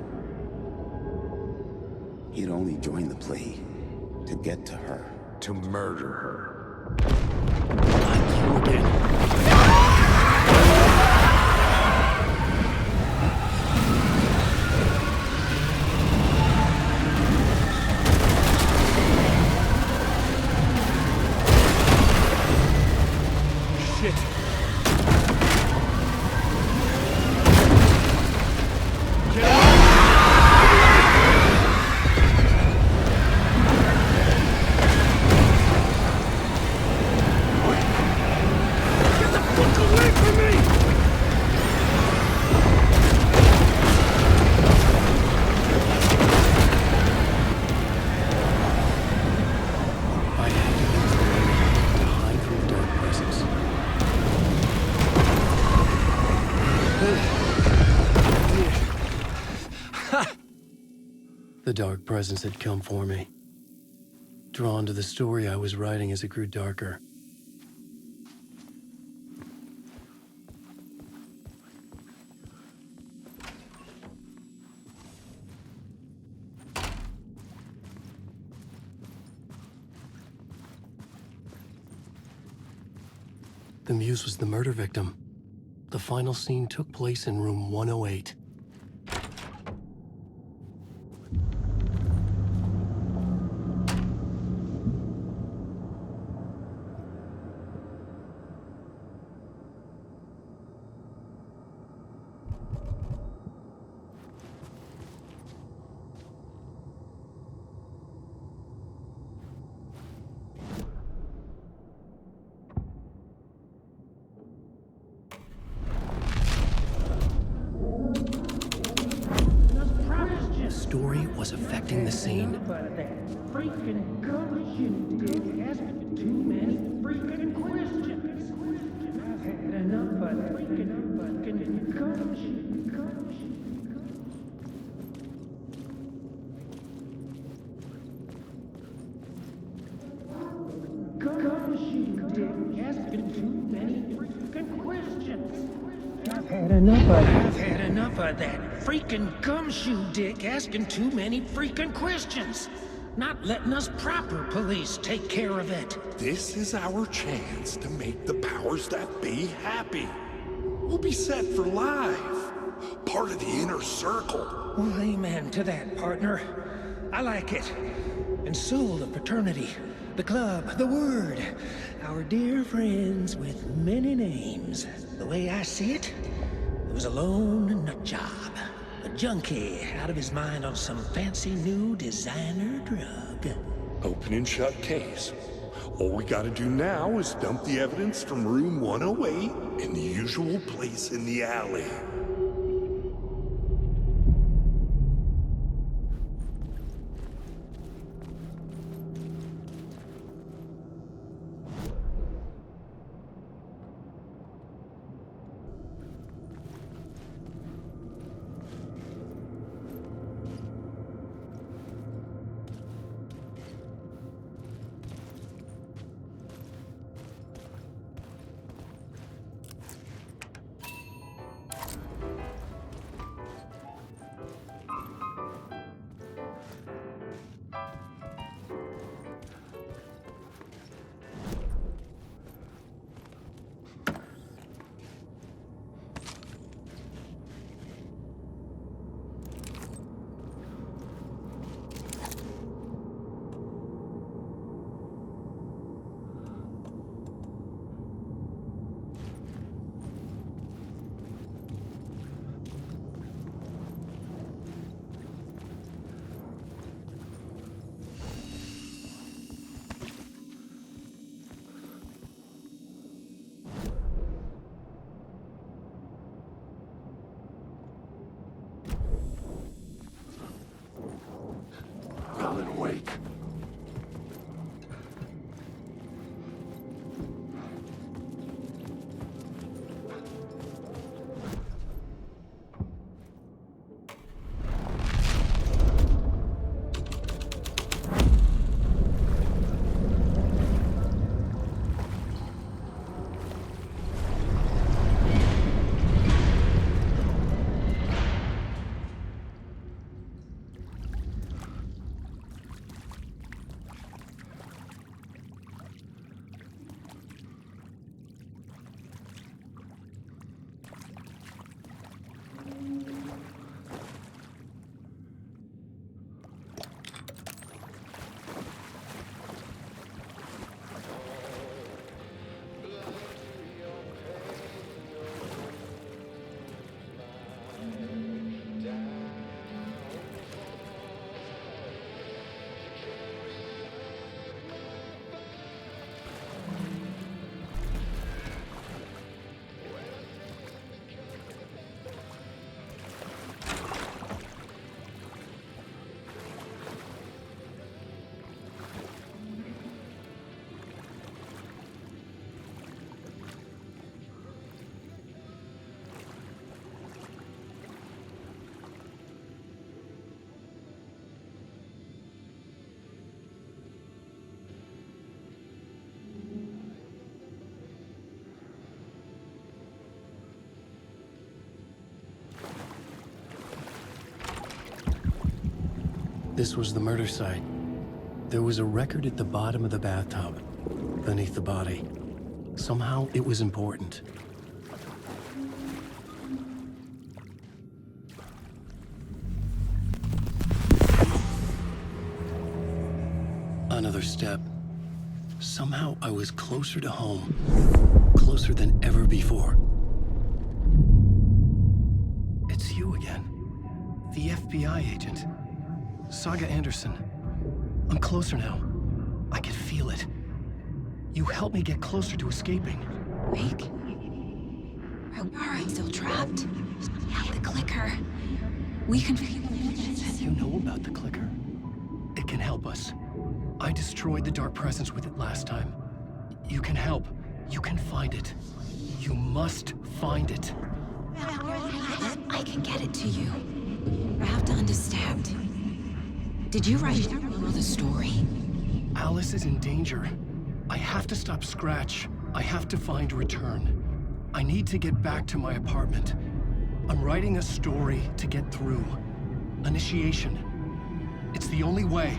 He had only joined the play to get to her. To murder her. Not you again. The dark presence had come for me, drawn to the story I was writing as it grew darker. The muse was the murder victim. The final scene took place in room 108. making the scene. Freaking garbage, you dick. Asking too many freaking questions. I've had enough of that freaking garbage. Garbage, you dick. Asking too many freaking questions. I've had enough of that freaking gumshoe dick asking too many freaking questions. Not letting us proper police take care of it. This is our chance to make the powers that be happy. We'll be set for life. Part of the inner circle. Well, amen to that, partner. I like it. And so the fraternity, the club, the word. Our dear friends with many names. The way I see it, it was a lone nut job. A junkie out of his mind on some fancy new designer drug. Open and shut case. All we gotta do now is dump the evidence from room 108 in the usual place in the alley. Alan, wake. This was the murder site. There was a record at the bottom of the bathtub, beneath the body. Somehow, it was important. Another step. Somehow, I was closer to home. Closer than ever before. It's you again. The FBI agent. Saga Anderson. I'm closer now. I can feel it. You helped me get closer to escaping. Wake? Are I still trapped? The clicker. We can... You know about the clicker? can help us. I destroyed the dark presence with it last time. You can help. You can find it. You must find it. I can get it to you. I have to understand. Did you write the story? Alice is in danger. I have to stop Scratch. I have to find Return. I need to get back to my apartment. I'm writing a story to get through. Initiation. It's the only way.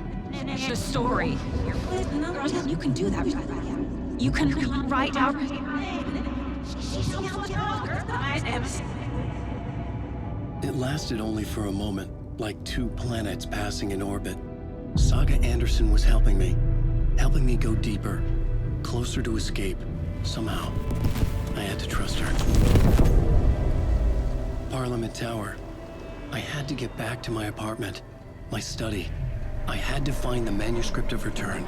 The story. You can do that. You can write out. It lasted only for a moment, like two planets passing in orbit. Saga Anderson was helping me go deeper, closer to escape. Somehow, I had to trust her. Parliament Tower. I had to get back to my apartment, my study. I had to find the manuscript of Return.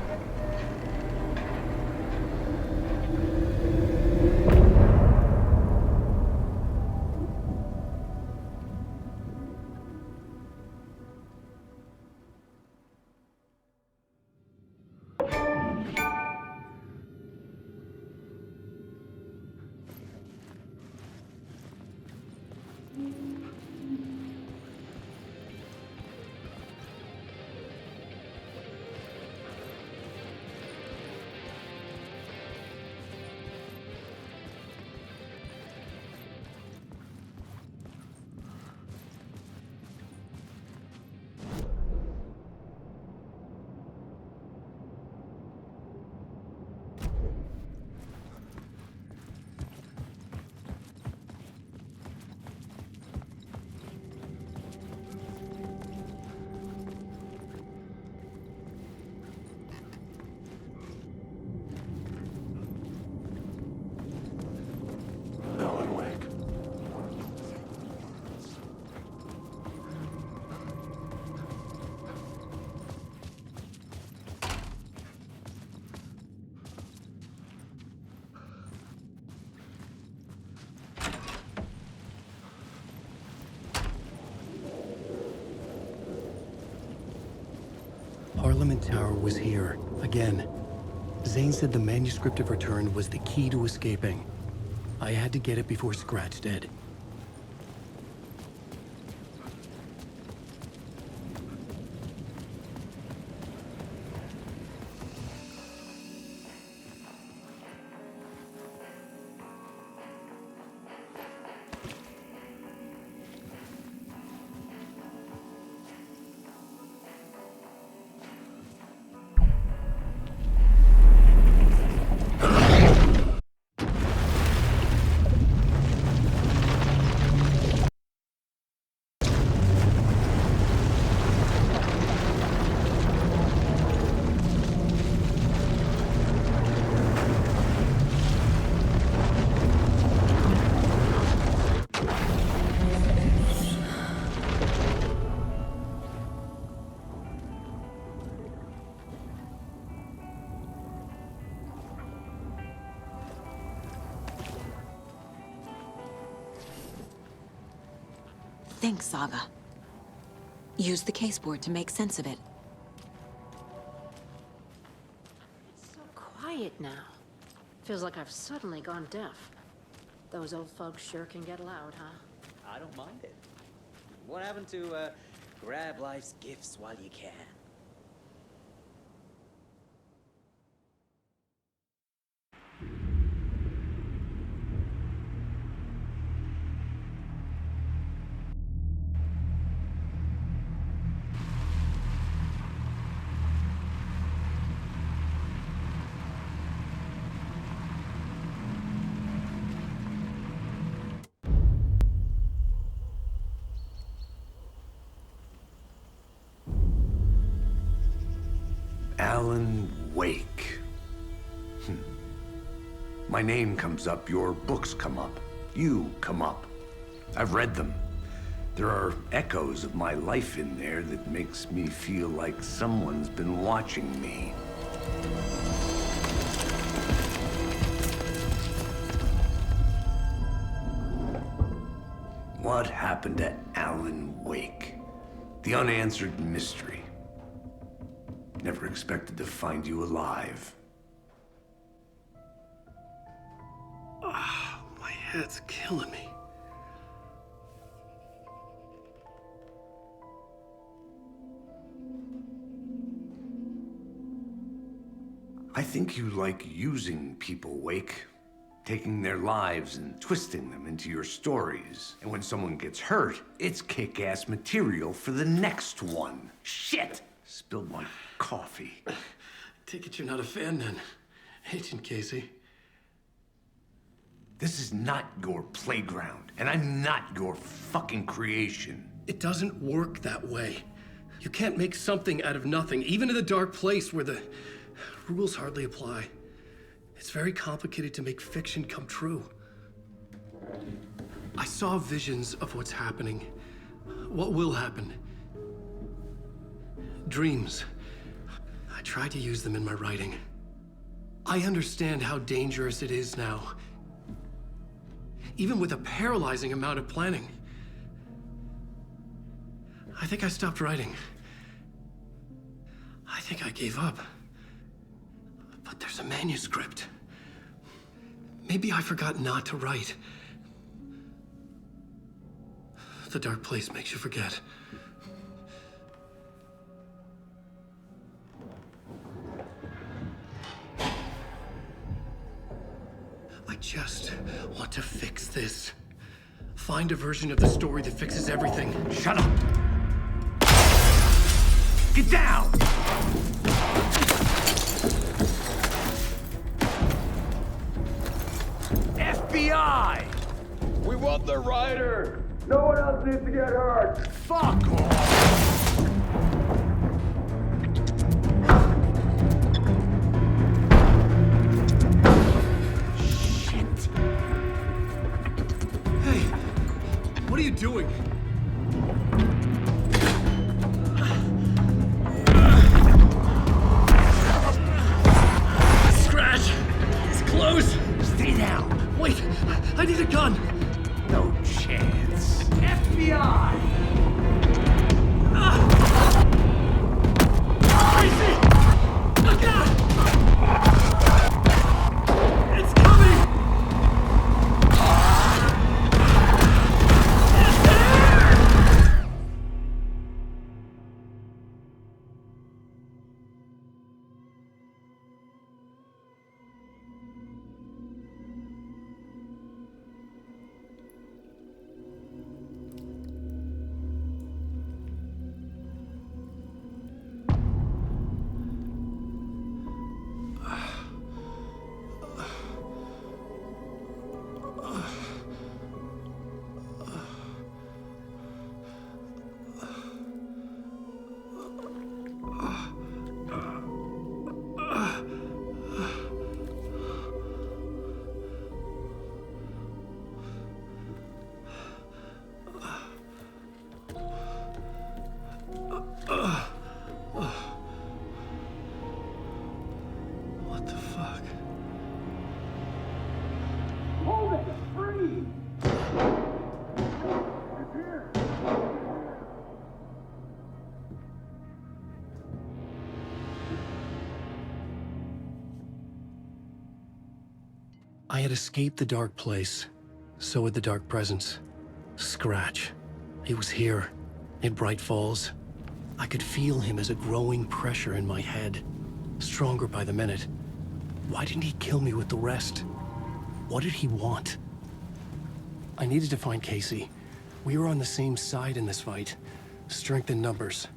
Alan Wake. Parliament Tower was here, again. Zane said the manuscript of Return was the key to escaping. I had to get it before Scratch did. Think, Saga. Use the caseboard to make sense of it. It's so quiet now. Feels like I've suddenly gone deaf. Those old folks sure can get loud, huh? I don't mind it. What happened to, grab life's gifts while you can? Alan Wake. My name comes up, your books come up, you come up. I've read them. There are echoes of my life in there that makes me feel like someone's been watching me. What happened to Alan Wake? The unanswered mystery. Never expected to find you alive. My head's killing me. I think you like using people, Wake. Taking their lives and twisting them into your stories. And when someone gets hurt, it's kick-ass material for the next one. Shit! Spilled my coffee. Take it you're not a fan then, Agent Casey. This is not your playground, and I'm not your fucking creation. It doesn't work that way. You can't make something out of nothing, even in the dark place where the rules hardly apply. It's very complicated to make fiction come true. I saw visions of what's happening, what will happen. Dreams. I tried to use them in my writing. I understand how dangerous it is now, even with a paralyzing amount of planning. I think I stopped writing. I think I gave up. But there's a manuscript. Maybe I forgot not to write. The dark place makes you forget. I just want to fix this. Find a version of the story that fixes everything. Shut up! Get down! FBI! We want the rider! No one else needs to get hurt! Fuck off! Shit! Hey, what are you doing? Scratch! It's close! Stay down! Wait, I need a gun! No chance. FBI! Crazy! Look out! It's coming! It's there! What the fuck? Hold it! Free! It's here! I had escaped the dark place. So had the dark presence. Scratch. He was here, in Bright Falls. I could feel him as a growing pressure in my head. Stronger by the minute. Why didn't he kill me with the rest? What did he want? I needed to find Casey. We were on the same side in this fight. Strength in numbers.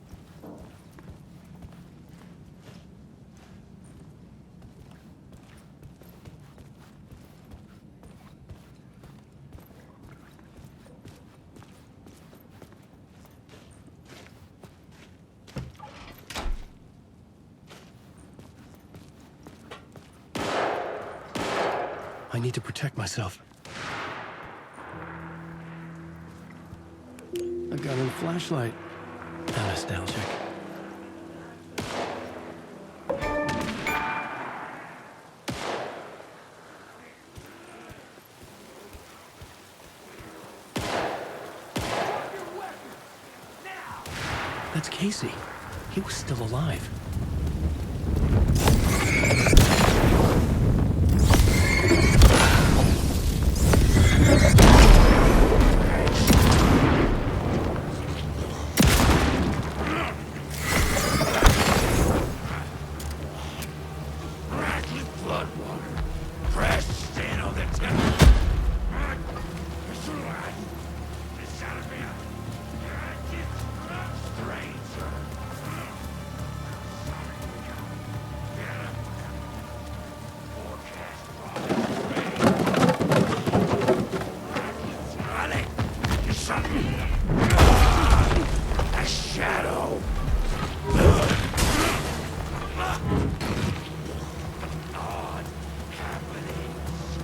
I need to protect myself. A gun and flashlight. How nostalgic. That's Casey. He was still alive. blood water. Pressed in on the temple. Stranger. A shadow. Odd happenings.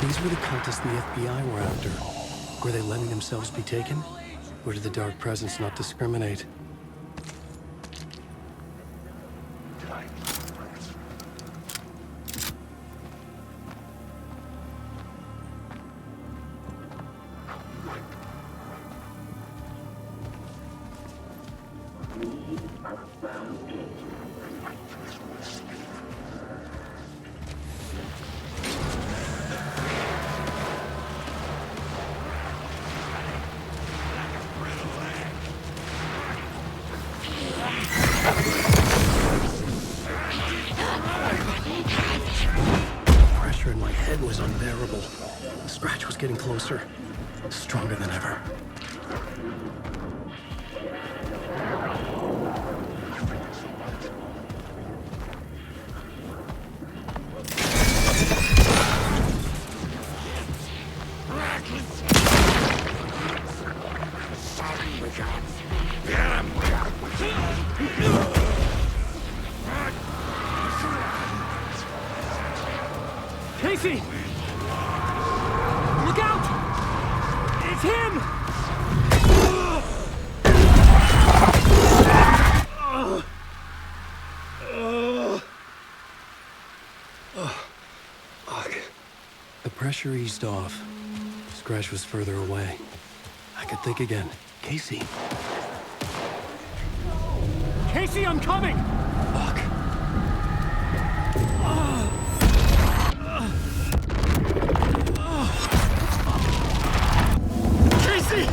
These were the cultists the FBI were after. Were they letting themselves be taken? Or did the Dark Presence not discriminate? Pressure in my head was unbearable. The scratch was getting closer, stronger than ever. Casey! Look out! It's him! The pressure eased off. Scratch was further away. I could think again. Casey. Casey, I'm coming! Fuck. Casey!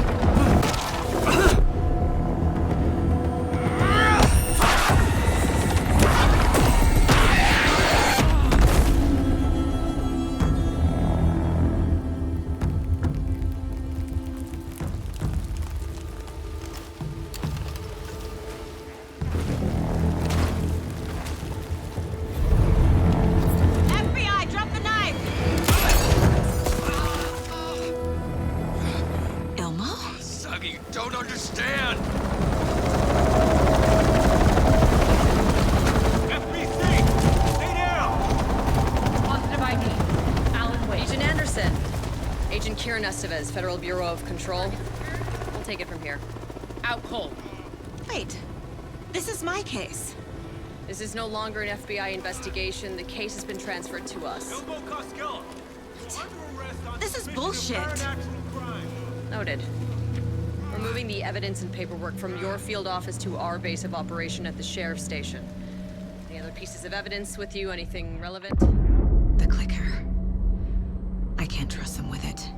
FBI, drop the knife! Elmo? Saga, you don't understand. FBC! Stay down! Positive ID. Alan Wade. Agent Anderson. Agent Kieran Estevez, Federal Bureau of Control. We'll take it from here. Out cold. Wait, this is my case. This is no longer an FBI investigation. The case has been transferred to us. This is bullshit. Noted. We're moving the evidence and paperwork from your field office to our base of operation at the sheriff's station. Any other pieces of evidence with you? Anything relevant? The clicker. I can't trust them with it.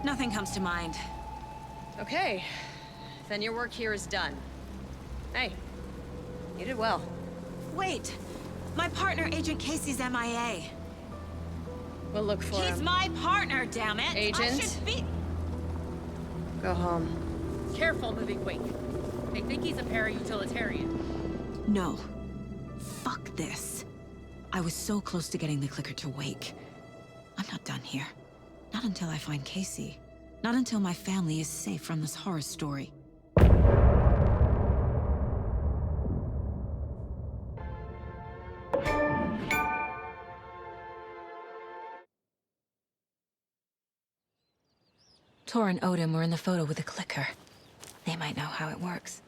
Nothing comes to mind. Okay. Then your work here is done. Hey, you did well. Wait, my partner, Agent Casey's MIA. We'll look for him. He's my partner, damn it! Agent? I should be... Go home. Careful moving quick. They think he's a para-utilitarian. No. Fuck this. I was so close to getting the clicker to wake. I'm not done here. Not until I find Casey. Not until my family is safe from this horror story. Tor and Odin were in the photo with the clicker. They might know how it works.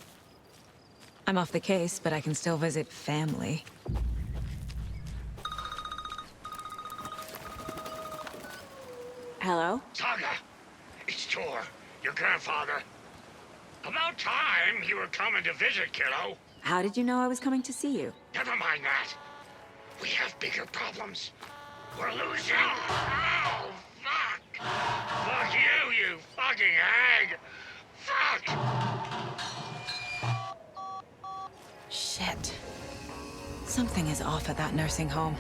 I'm off the case, but I can still visit family. Hello? Saga! It's Tor, your grandfather. About time you were coming to visit, kiddo. How did you know I was coming to see you? Never mind that. We have bigger problems. We're losing. Oh, fuck! Fuck you, you fucking hag! Fuck! Shit. Something is off at that nursing home.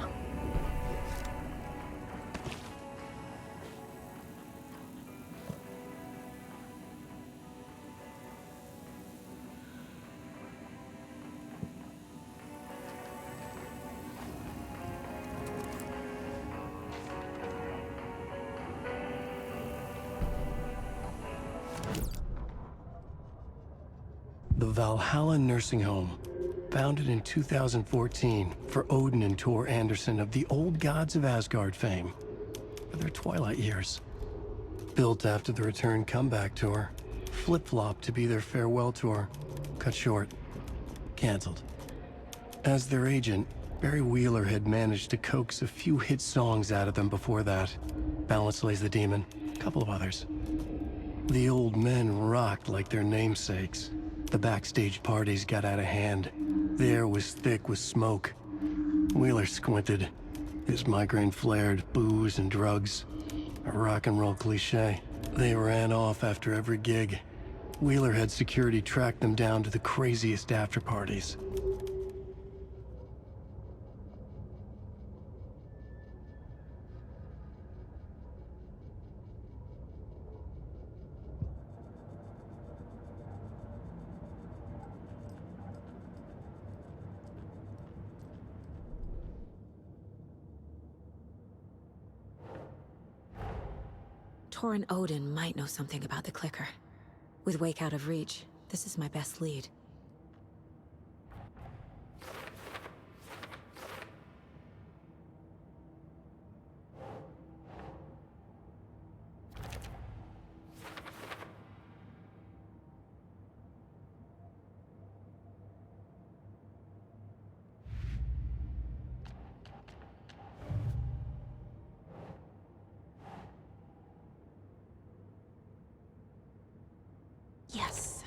The Valhalla Nursing Home, founded in 2014 for Odin and Tor Anderson of the Old Gods of Asgard fame for their twilight years. Built after the return comeback tour, flip-flopped to be their farewell tour, cut short, canceled. As their agent, Barry Wheeler had managed to coax a few hit songs out of them before that. Balance Lays the Demon, a couple of others. The old men rocked like their namesakes. The backstage parties got out of hand. The air was thick with smoke. Wheeler squinted. His migraine flared, booze and drugs. A rock and roll cliche. They ran off after every gig. Wheeler had security track them down to the craziest after parties. Tor and Odin might know something about the clicker. With Wake out of reach, this is my best lead. Yes.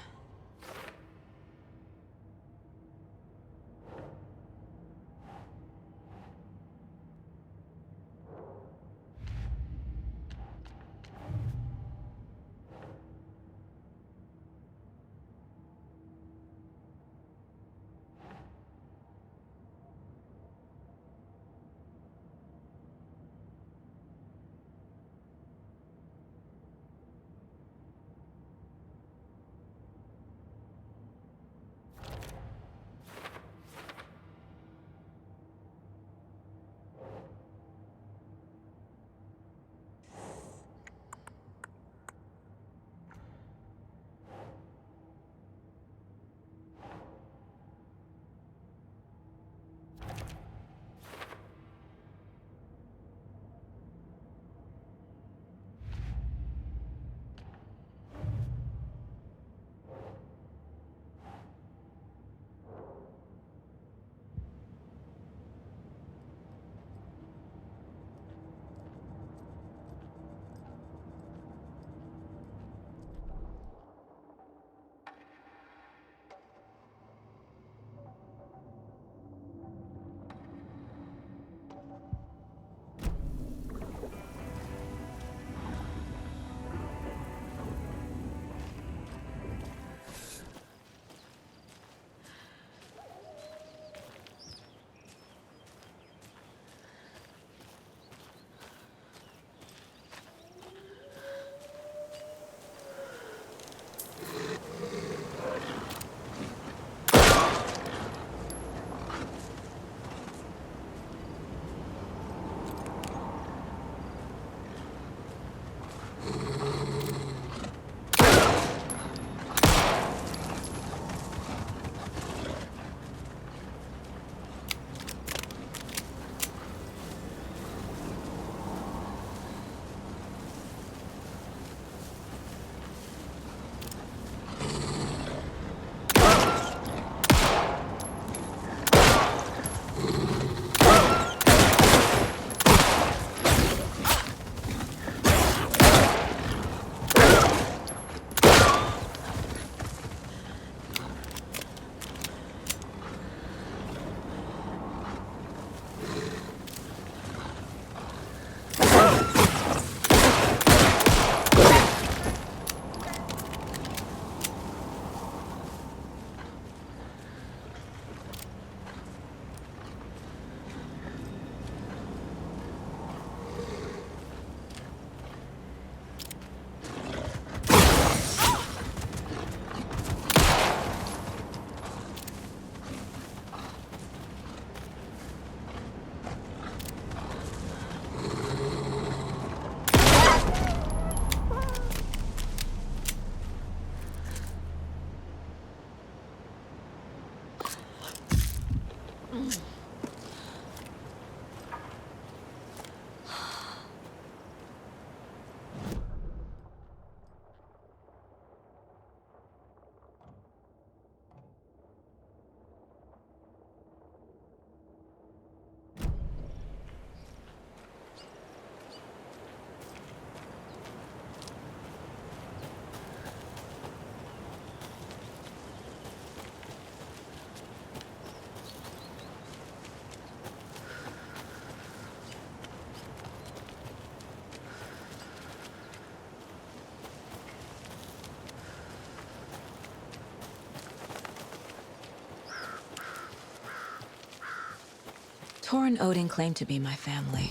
Tor and Odin claim to be my family.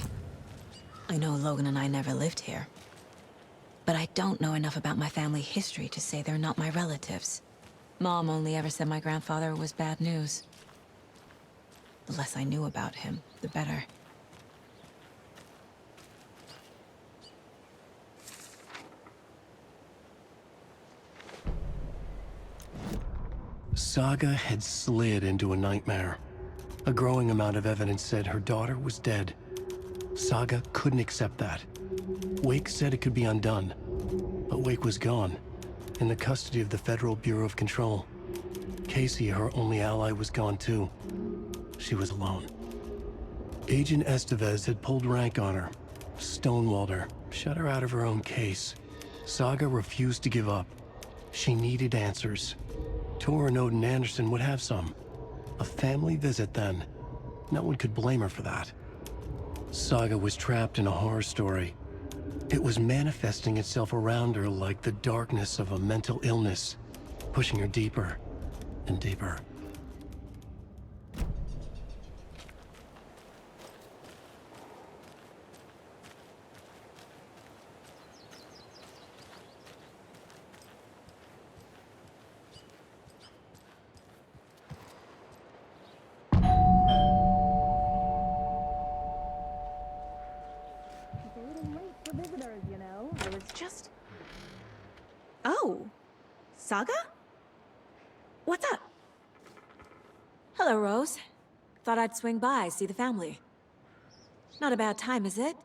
I know Logan and I never lived here. But I don't know enough about my family history to say they're not my relatives. Mom only ever said my grandfather was bad news. The less I knew about him, the better. Saga had slid into a nightmare. A growing amount of evidence said her daughter was dead. Saga couldn't accept that. Wake said it could be undone. But Wake was gone, in the custody of the Federal Bureau of Control. Casey, her only ally, was gone too. She was alone. Agent Estevez had pulled rank on her, stonewalled her, shut her out of her own case. Saga refused to give up. She needed answers. Tor and Odin Anderson would have some. A family visit, then. No one could blame her for that. Saga was trapped in a horror story. It was manifesting itself around her like the darkness of a mental illness, pushing her deeper and deeper. Oh, Saga? What's up? Hello, Rose. Thought I'd swing by, see the family. Not a bad time, is it?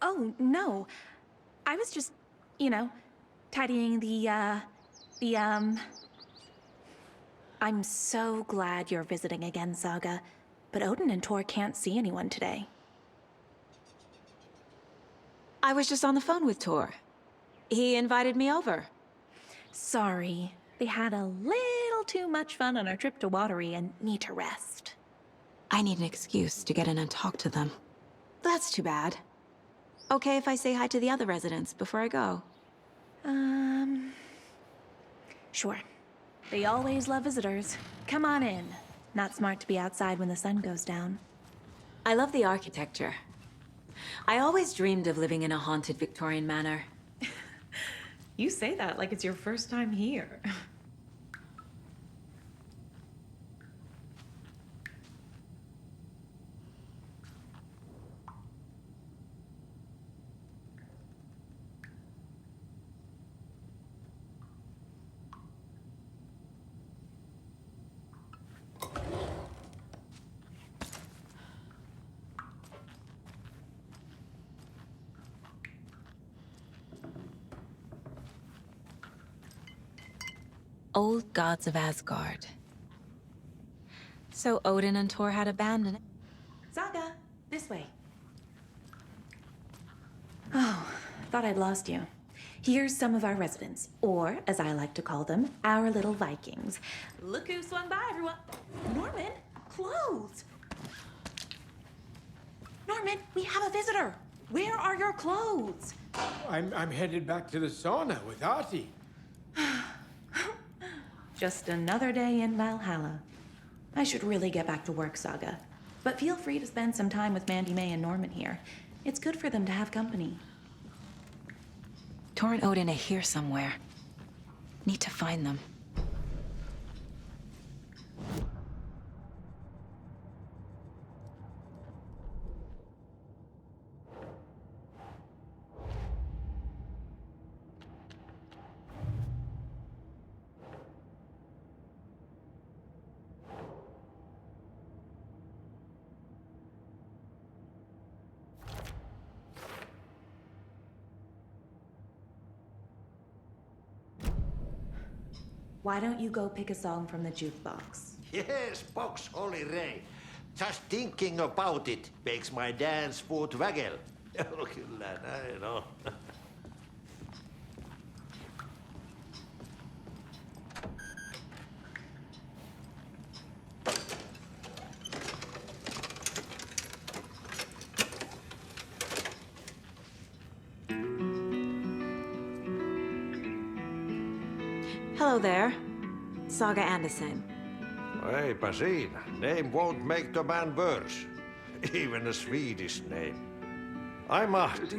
Oh, no. I was just, you know, tidying I'm so glad you're visiting again, Saga. But Odin and Tor can't see anyone today. I was just on the phone with Tor. He invited me over. Sorry. They had a little too much fun on our trip to Watery and need to rest. I need an excuse to get in and talk to them. That's too bad. Okay if I say hi to the other residents before I go? Sure. They always love visitors. Come on in. Not smart to be outside when the sun goes down. I love the architecture. I always dreamed of living in a haunted Victorian manor. You say that like it's your first time here. Old gods of Asgard. So Odin and Tor had abandoned it. Saga, this way. Oh, thought I'd lost you. Here's some of our residents, or as I like to call them, our little Vikings. Look who swung by, everyone. Norman, clothes. Norman, we have a visitor. Where are your clothes? I'm headed back to the sauna with Artie. Just another day in Valhalla. I should really get back to work, Saga. But feel free to spend some time with Mandy May and Norman here. It's good for them to have company. Tor and Odin are here somewhere. Need to find them. Why don't you go pick a song from the jukebox? Yes, box Holy Ray. Just thinking about it makes my dance foot waggle. Kyllä näin on. Hello there. Saga Anderson. Eipä siinä. Name won't make the man worse. Even a Swedish name. I'm Ahti.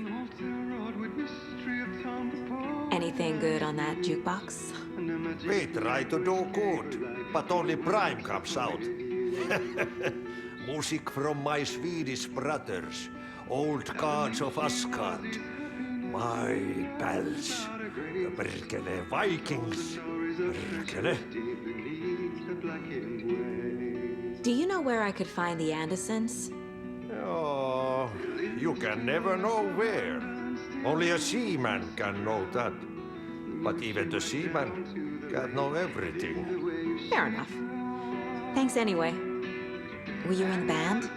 Anything good on that jukebox? We try to do good, but only Prime comes out. Music from my Swedish brothers, old gods of Asgard. My pals, the Berkele Vikings. Berkele. Do you know where I could find the Andersons? Oh, you can never know where. Only a seaman can know that. But even the seaman can't know everything. Fair enough. Thanks anyway. Were you in the band?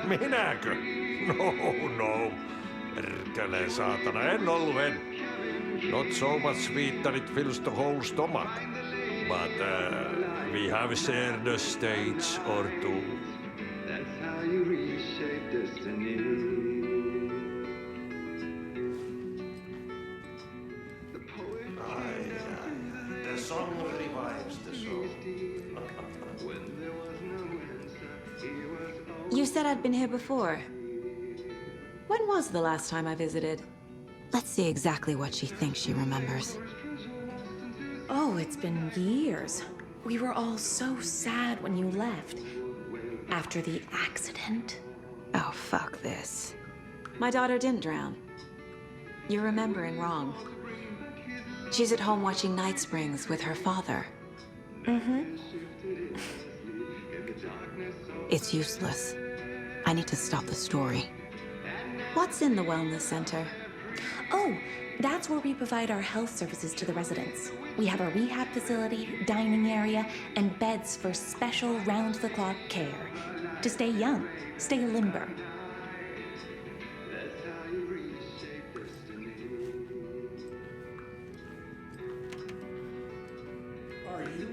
Minäkö? No. Perkele saatana, en ollut en. Not so much sweet that it fills the whole stomach. But we have shared a stage or two. That's how you reshape destiny. The poet. The song revives the soul. When there was no answer, he was. You said I'd been here before. When was the last time I visited? Let's see exactly what she thinks she remembers. Oh, it's been years. We were all so sad when you left. After the accident. Oh, fuck this. My daughter didn't drown. You're remembering wrong. She's at home watching Night Springs with her father. Mm-hmm. It's useless. I need to stop the story. What's in the wellness center? Oh, that's where we provide our health services to the residents. We have a rehab facility, dining area, and beds for special round-the-clock care. To stay young, stay limber. That's how you reshape destiny. Are you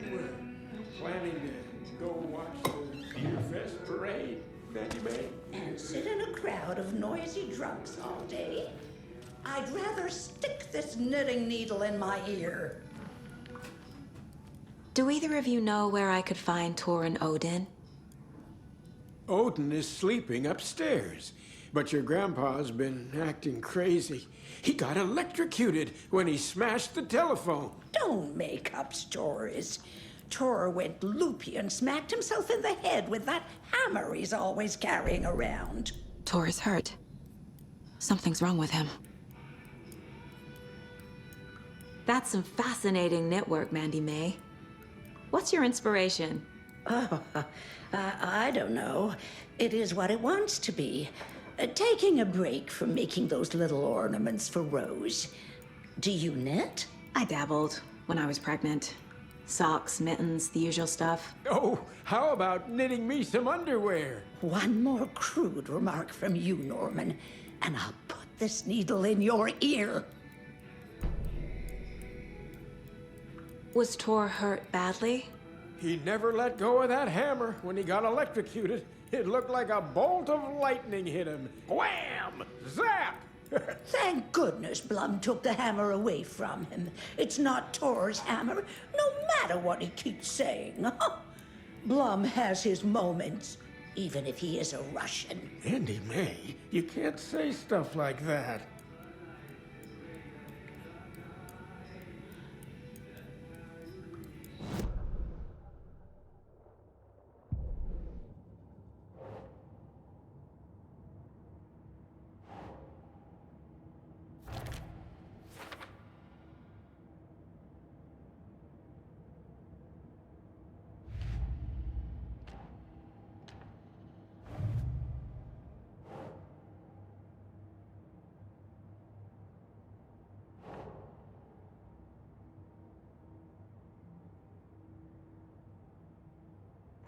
planning to go watch the Beer Fest parade, Mandy May? And sit in a crowd of noisy drunks all day? I'd rather stick this knitting needle in my ear. Do either of you know where I could find Tor and Odin? Odin is sleeping upstairs, but your grandpa's been acting crazy. He got electrocuted when he smashed the telephone. Don't make up stories. Tor went loopy and smacked himself in the head with that hammer he's always carrying around. Tor is hurt. Something's wrong with him. That's some fascinating knitwork, Mandy May. What's your inspiration? Oh, I don't know. It is what it wants to be. Taking a break from making those little ornaments for Rose. Do you knit? I dabbled when I was pregnant. Socks, mittens, the usual stuff. Oh, how about knitting me some underwear? One more crude remark from you, Norman, and I'll put this needle in your ear. Was Tor hurt badly? He never let go of that hammer when he got electrocuted. It looked like a bolt of lightning hit him. Wham! Zap! Thank goodness Blum took the hammer away from him. It's not Tor's hammer, no matter what he keeps saying. Blum has his moments, even if he is a Russian. Andy May, you can't say stuff like that.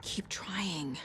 Keep trying.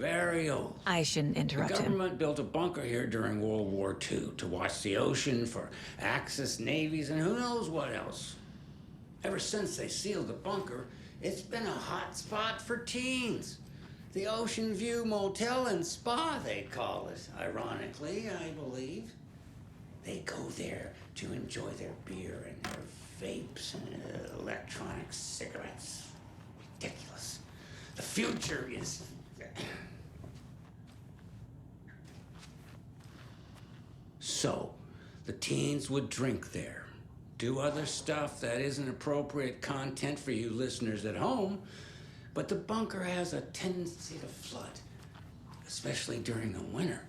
very old. I shouldn't interrupt The him. government built a bunker here during World War II to watch the ocean for Axis navies and who knows what else. Ever since they sealed the bunker, it's been a hot spot for teens. The Ocean View Motel and Spa, they call it. Ironically, I believe. They go there to enjoy their beer and their vapes and electronic cigarettes. Ridiculous. The future is... So, the teens would drink there, do other stuff that isn't appropriate content for you listeners at home, but the bunker has a tendency to flood, especially during the winter.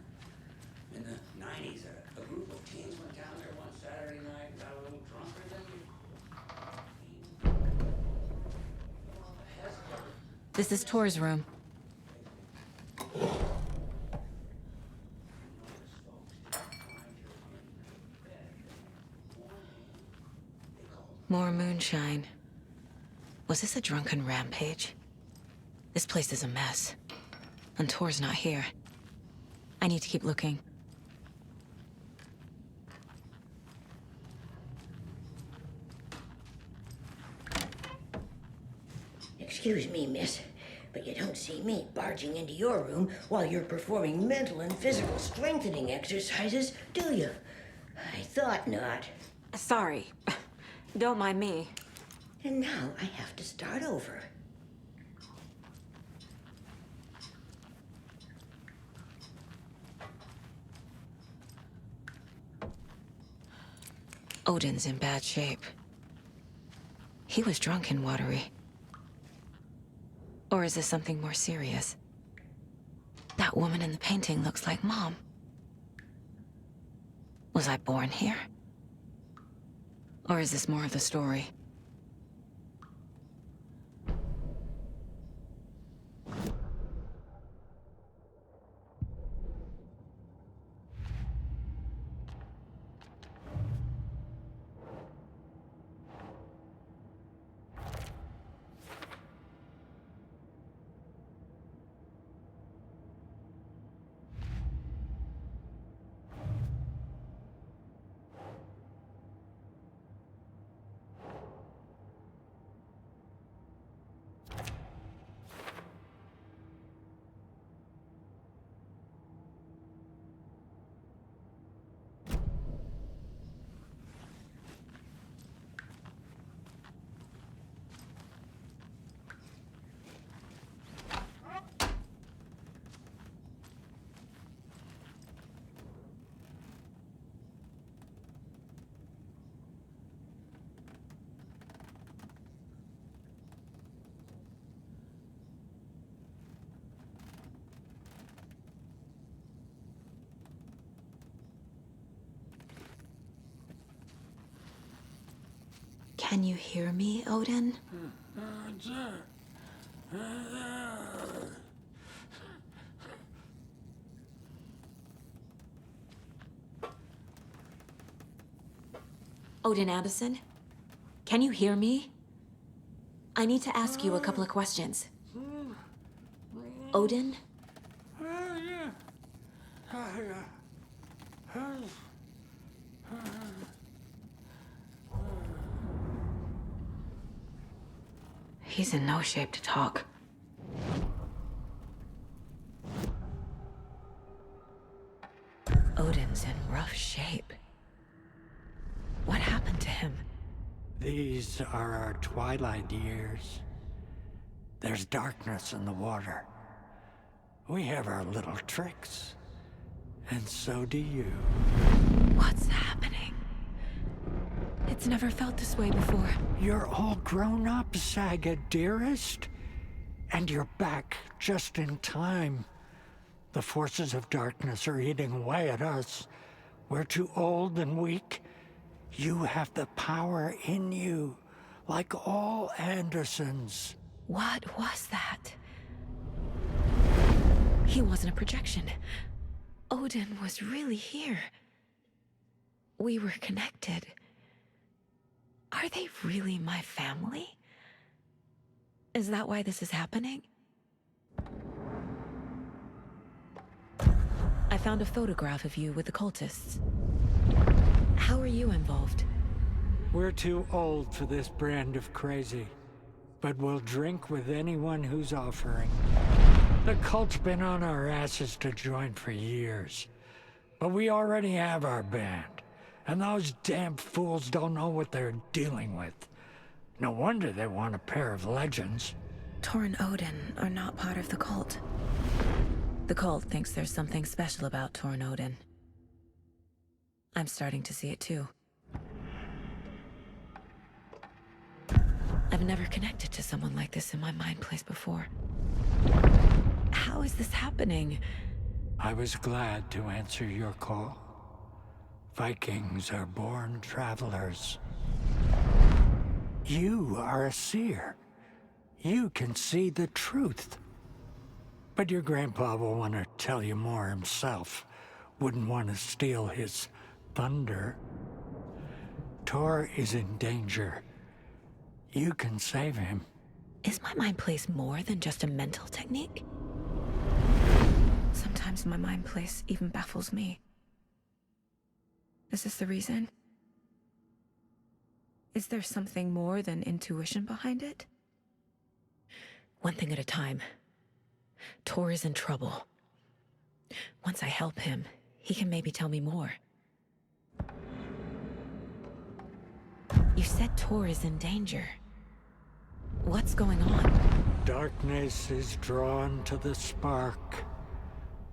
In the 90s, a group of teens went down there one Saturday night and got a little drunker than This is Tor's room. More moonshine. Was this a drunken rampage? This place is a mess. And Tor's not here. I need to keep looking. Excuse me, miss, but you don't see me barging into your room while you're performing mental and physical strengthening exercises, do you? I thought not. Sorry. Don't mind me. And now I have to start over. Odin's in bad shape. He was drunk and watery. Or is this something more serious? That woman in the painting looks like Mom. Was I born here? Or is this more of the story? Can you hear me, Odin? Odin Anderson? Can you hear me? I need to ask you a couple of questions. Odin? He's in no shape to talk. Odin's in rough shape. What happened to him? These are our twilight years. There's darkness in the water. We have our little tricks. And so do you. What's happening? It's never felt this way before. You're all grown up, Saga, dearest. And you're back just in time. The forces of darkness are eating away at us. We're too old and weak. You have the power in you, like all Andersons. What was that? He wasn't a projection. Odin was really here. We were connected. Are they really my family? Is that why this is happening? found a photograph of you with the cultists. How are you involved? We're too old for this brand of crazy, but we'll drink with anyone who's offering. The cult's been on our asses to join for years, but we already have our band, and those damn fools don't know what they're dealing with. No wonder they want a pair of legends. Tor and Odin are not part of the cult. The cult thinks there's something special about Tor and Odin. I'm starting to see it too. I've never connected to someone like this in my mind place before. How is this happening? I was glad to answer your call. Vikings are born travelers. You are a seer. You can see the truth. But your grandpa will want to tell you more himself. Wouldn't want to steal his thunder. Tor is in danger. You can save him. Is my mind place more than just a mental technique? Sometimes my mind place even baffles me. Is this the reason? Is there something more than intuition behind it? One thing at a time. Tor is in trouble. Once I help him, he can maybe tell me more. You said Tor is in danger. What's going on? Darkness is drawn to the spark.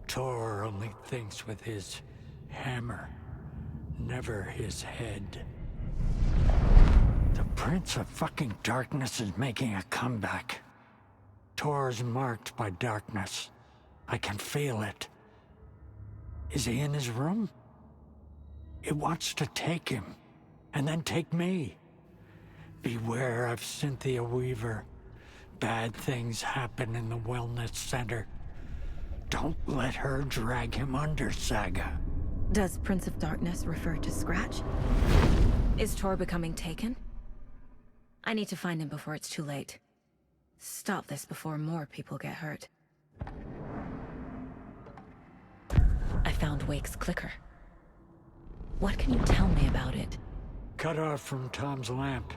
Tor only thinks with his hammer, never his head. The Prince of fucking Darkness is making a comeback. Tor's marked by darkness. I can feel it. Is he in his room? It wants to take him, and then take me. Beware of Cynthia Weaver. Bad things happen in the wellness center. Don't let her drag him under, Saga. Does Prince of Darkness refer to Scratch? Is Tor becoming taken? I need to find him before it's too late. Stop this before more people get hurt. I found Wake's clicker. What can you tell me about it? Cut off from Tom's lamp.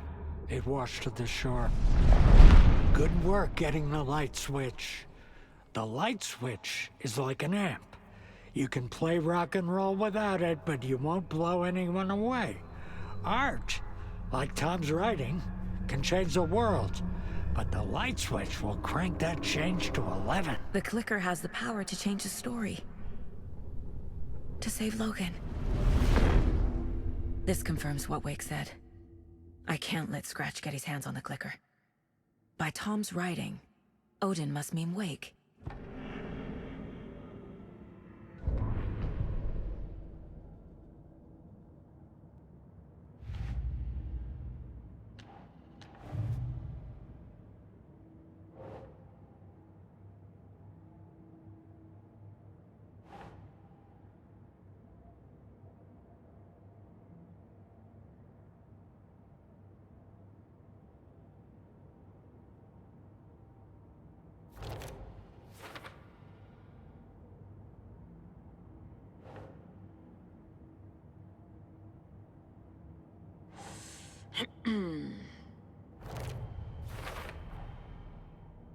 It washed to the shore. Good work getting the light switch. The light switch is like an amp. You can play rock and roll without it, but you won't blow anyone away. Art, like Tom's writing, can change the world, but the light switch will crank that change to 11. The clicker has the power to change the story. To save Logan. This confirms what Wake said. I can't let Scratch get his hands on the clicker. By Tom's writing, Odin must mean Wake.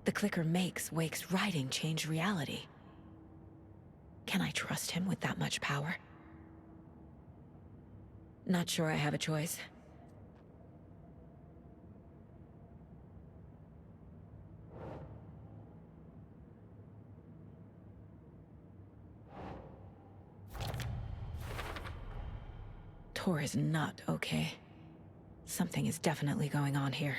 The clicker makes Wake's writing change reality. Can I trust him with that much power? Not sure I have a choice. Tor is not okay. Something is definitely going on here.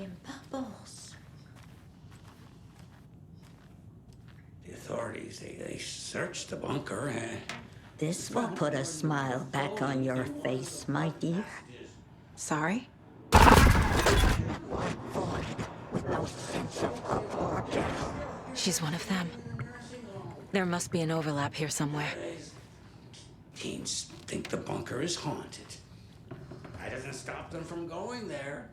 Them bubbles. The authorities, they searched the bunker and... This will put a smile back on your face, my dear. Sorry? She's one of them. There must be an overlap here somewhere. Teens think the bunker is haunted. That doesn't stop them from going there.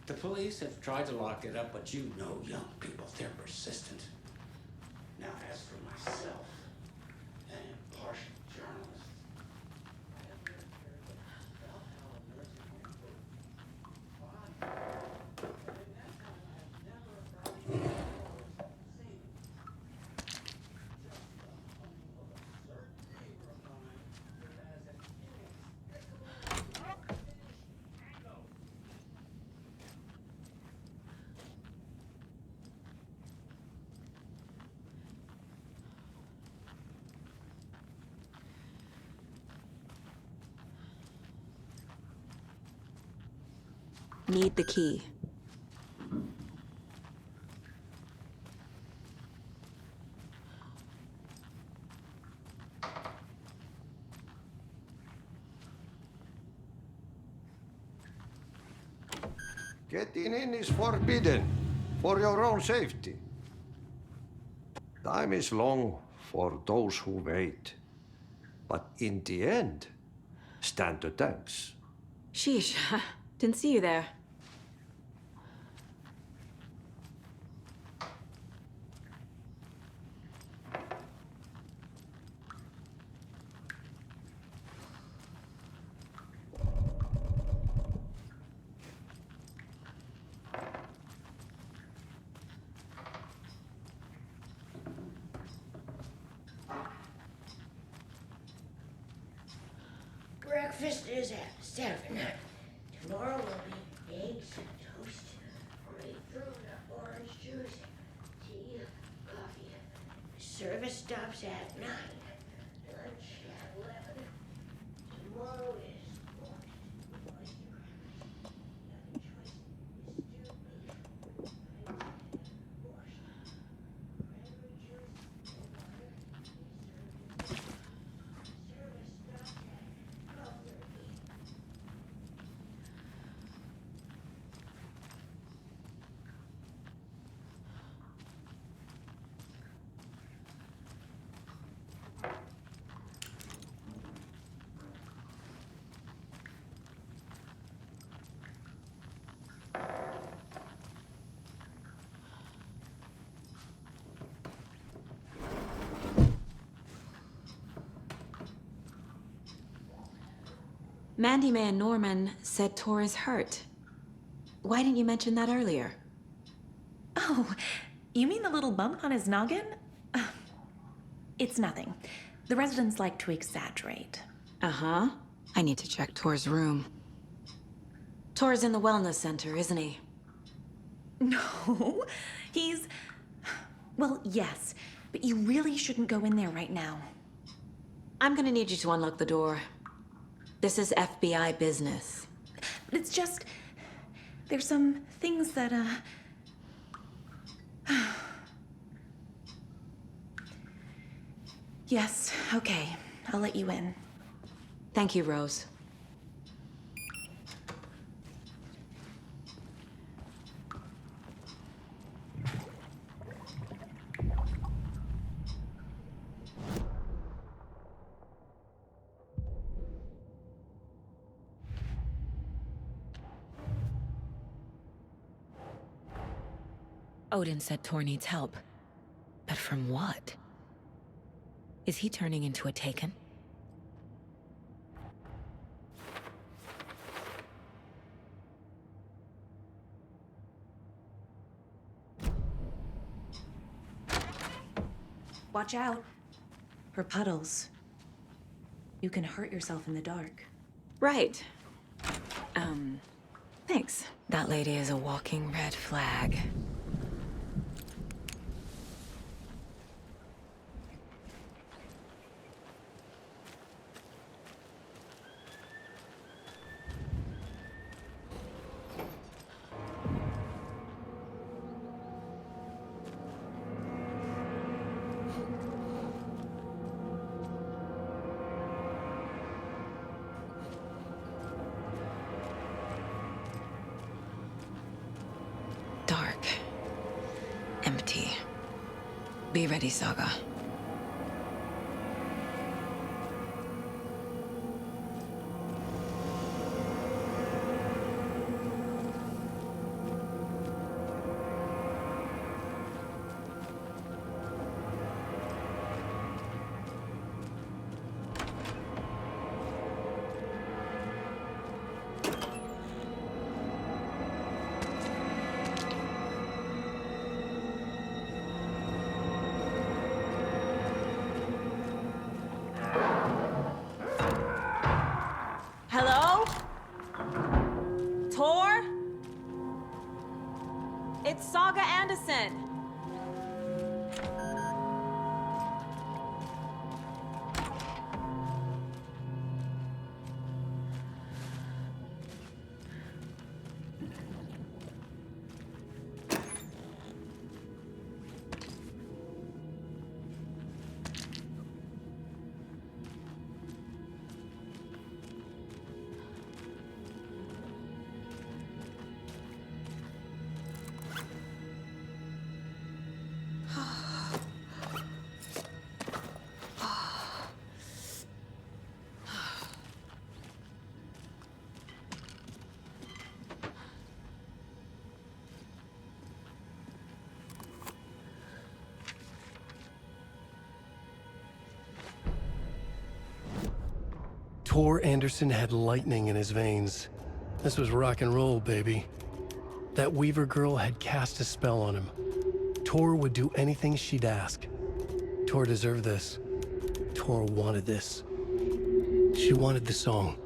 The police have tried to lock it up, but you know young people, they're persistent. Now, as for myself, an impartial journalist, Need the key. Getting in is forbidden, for your own safety. Time is long for those who wait. But in the end, stand the thanks. Sheesh, didn't see you there. Breakfast is at 7. Tomorrow will be eggs and toast, grapefruit, orange juice, tea, coffee. Service stops at 9. Lunch at 11. Tomorrow is Mandy Man Norman said Tor is hurt. Why didn't you mention that earlier? Oh, you mean the little bump on his noggin? It's nothing. The residents like to exaggerate. Uh-huh. I need to check Tor's room. Tor's in the wellness center, isn't he? No, he's... Well, yes, but you really shouldn't go in there right now. I'm gonna need you to unlock the door. This is FBI business. It's just... There's some things that, Yes, okay. I'll let you in. Thank you, Rose. Odin said Tor needs help. But from what? Is he turning into a Taken? Watch out. For puddles. You can hurt yourself in the dark. Right. Thanks. That lady is a walking red flag. Be ready, Saga. Hello? Tor? It's Saga Anderson. Tor Anderson had lightning in his veins. This was rock and roll, baby. That Weaver girl had cast a spell on him. Tor would do anything she'd ask. Tor deserved this. Tor wanted this. She wanted the song,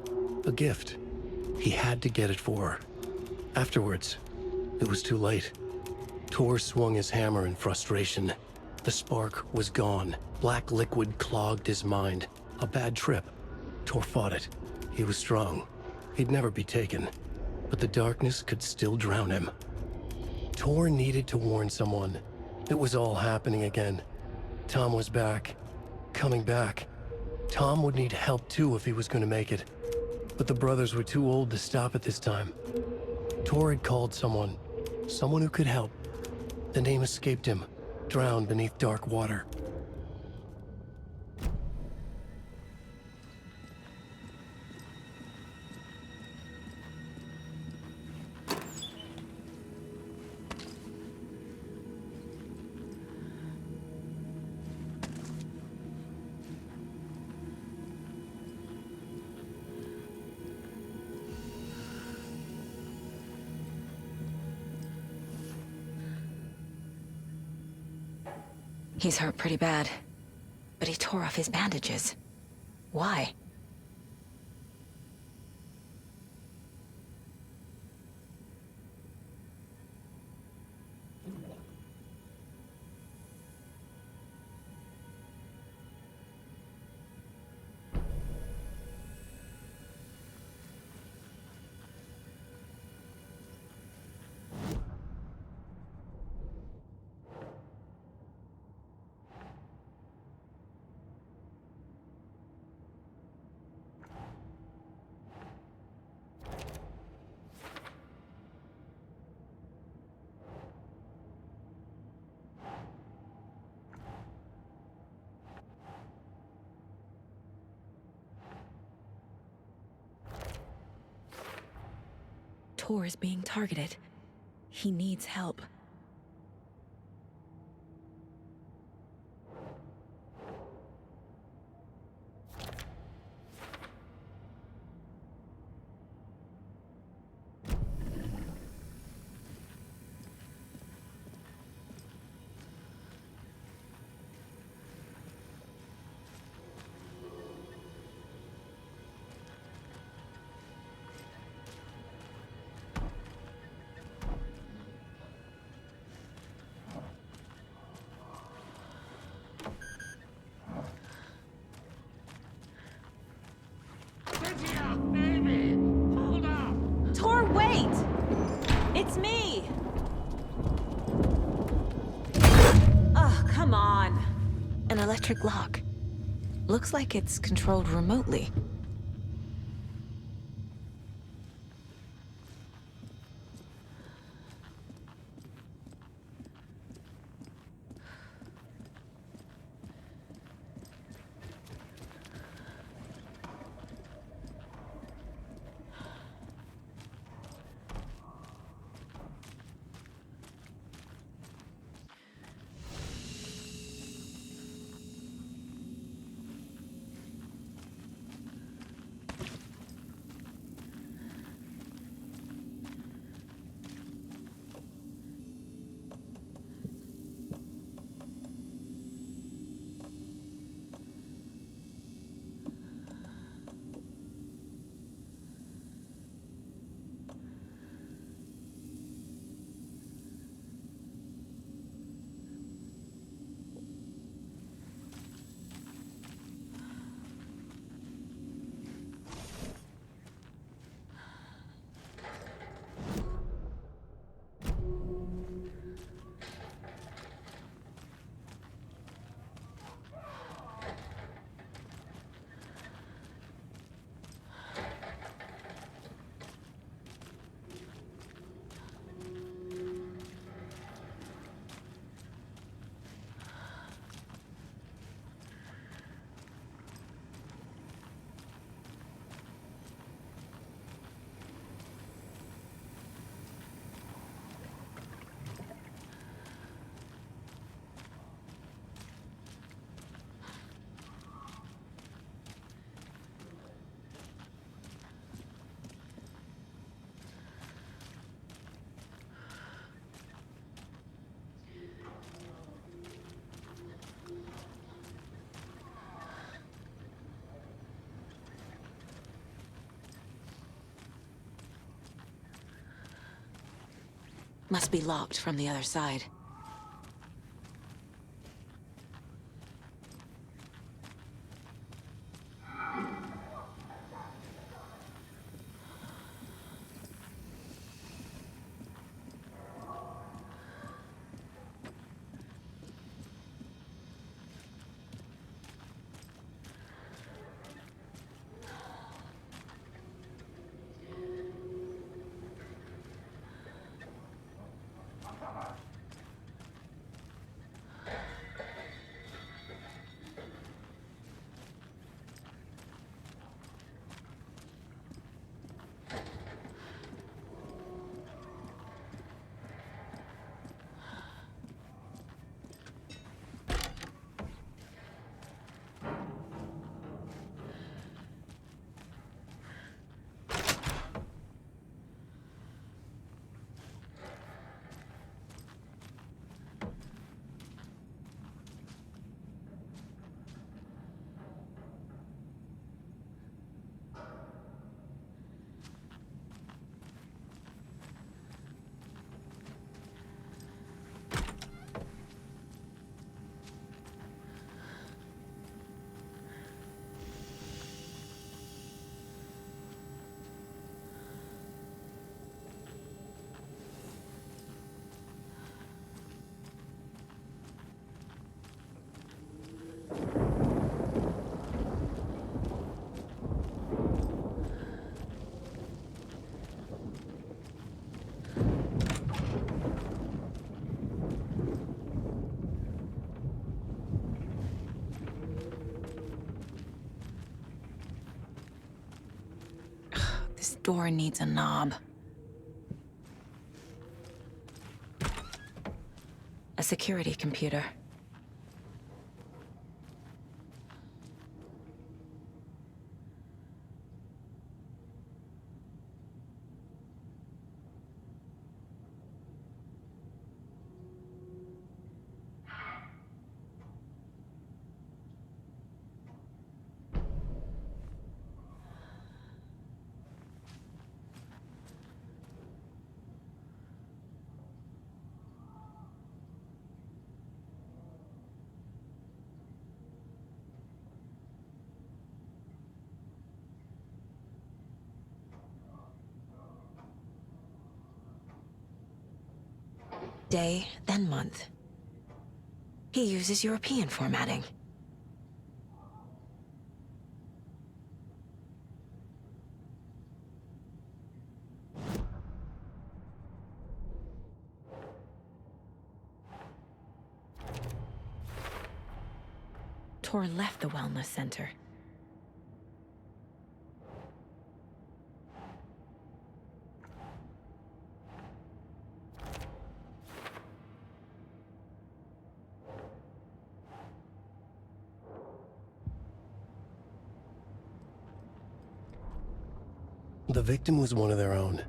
a gift. He had to get it for her. Afterwards, it was too late. Tor swung his hammer in frustration. The spark was gone. Black liquid clogged his mind. A bad trip. Tor fought it. He was strong. He'd never be taken. But the darkness could still drown him. Tor needed to warn someone. It was all happening again. Tom was back. Coming back. Tom would need help too if he was going to make it. But the brothers were too old to stop at this time. Tor had called someone. Someone who could help. The name escaped him. Drowned beneath dark water. He's hurt pretty bad, but he tore off his bandages. Why? Tor is being targeted. He needs help. Tor, wait! It's me! Ugh, come on. An electric lock. Looks like it's controlled remotely. Must be locked from the other side. This door needs a knob. A security computer. Day, then month. He uses European formatting. Tor left the wellness center. The victim was one of their own.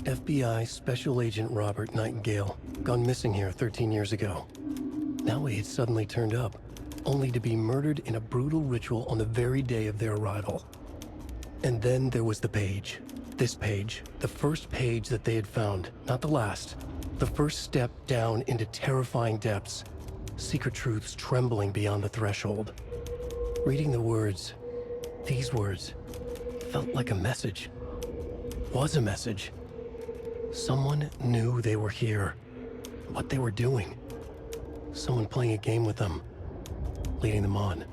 FBI Special Agent Robert Nightingale, gone missing here 13 years ago. Now he had suddenly turned up, only to be murdered in a brutal ritual on the very day of their arrival. And then there was the page. This page, the first page that they had found, not the last. The first step down into terrifying depths. Secret truths trembling beyond the threshold. Reading the words, these words, felt like a message. Was a message. Someone knew they were here, what they were doing. Someone playing a game with them, leading them on.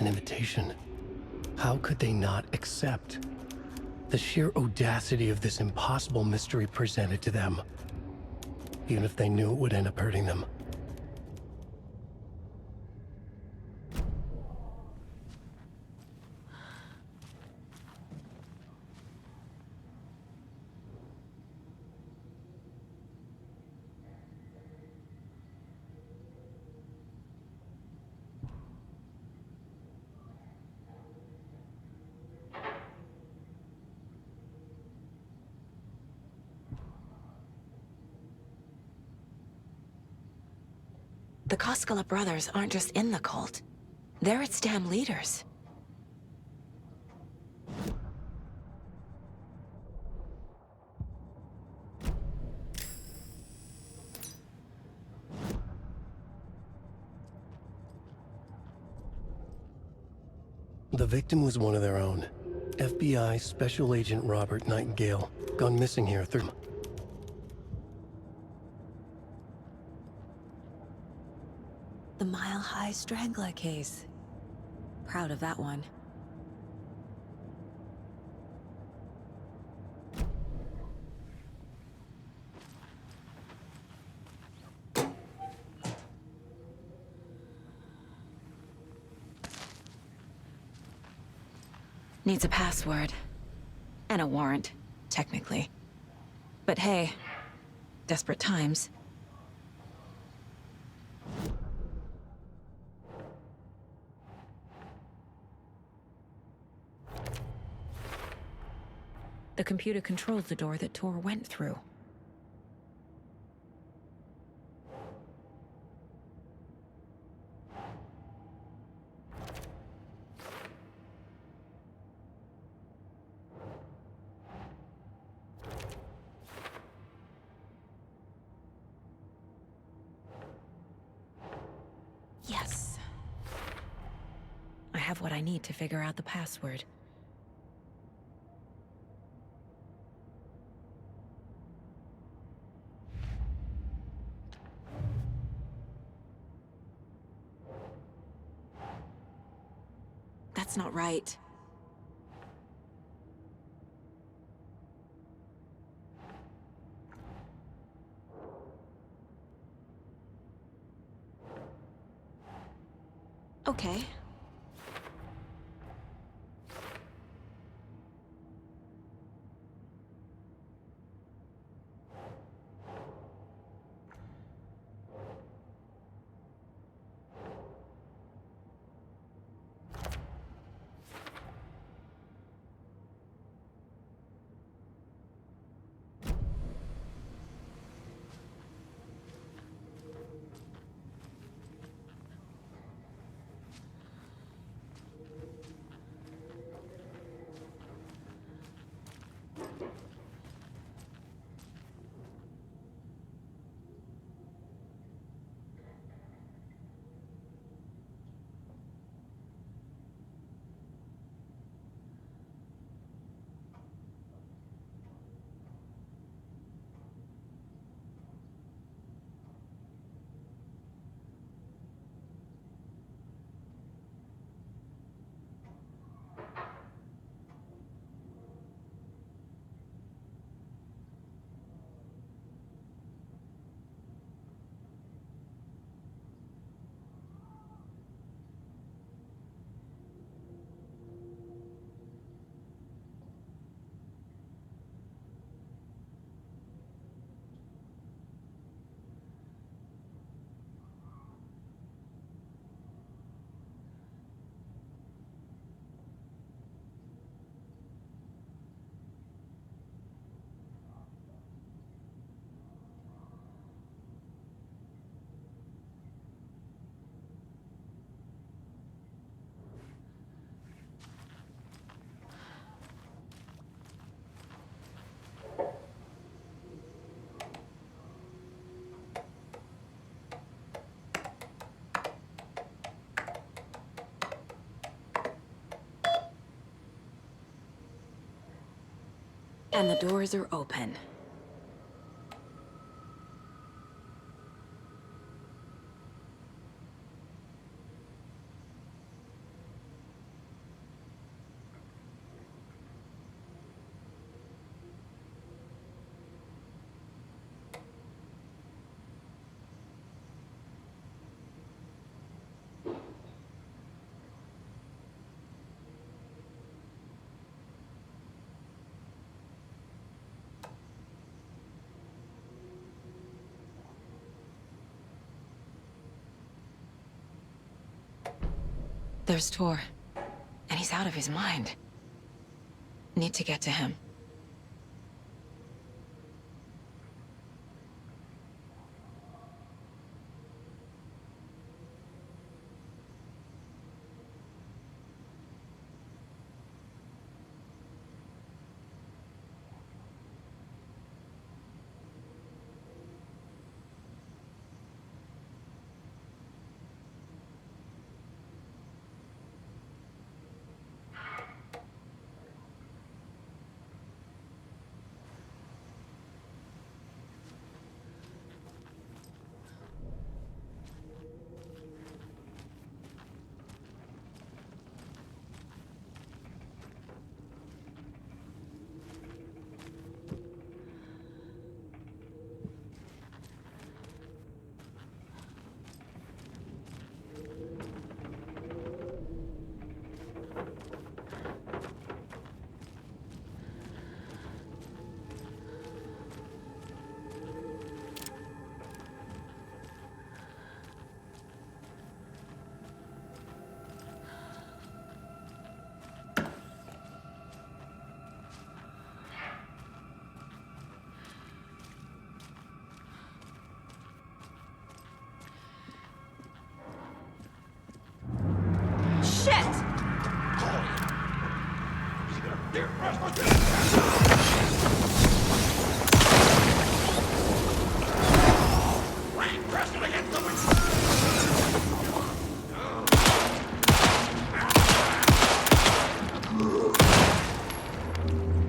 An invitation. How could they not accept? The sheer audacity of this impossible mystery presented to them, even if they knew it would end up hurting them. The Koskela brothers aren't just in the cult. They're its damn leaders. The victim was one of their own. FBI Special Agent Robert Nightingale, gone missing here through... The Mile High Strangler case. Proud of that one. Needs a password. And a warrant, technically. But hey, desperate times. The computer controls the door that Tor went through. Yes. I have what I need to figure out the password. That's not right. Okay. And the doors are open. There's Tor. And he's out of his mind. Need to get to him.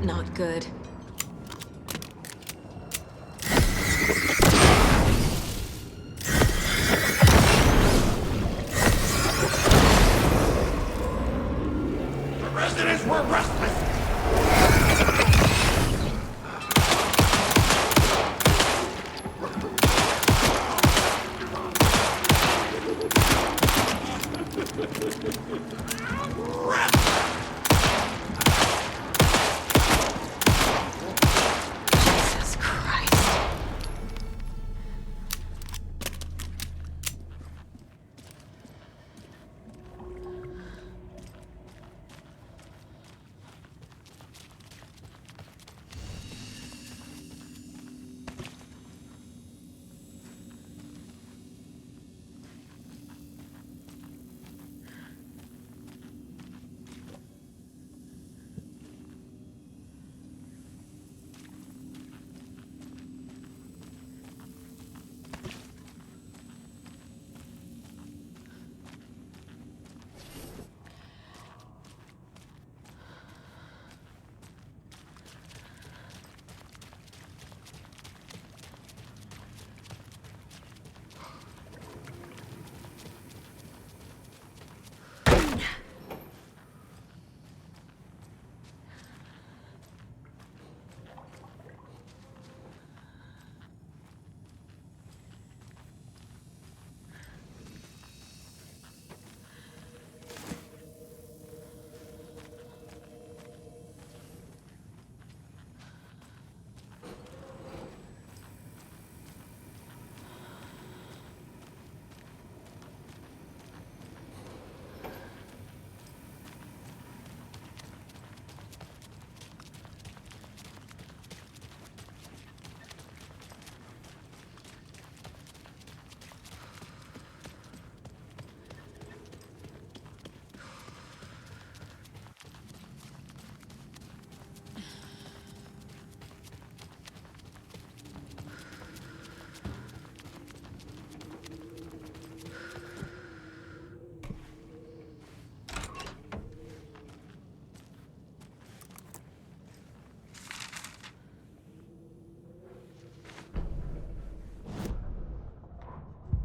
Not good. The residents were restless. Jesus Christ.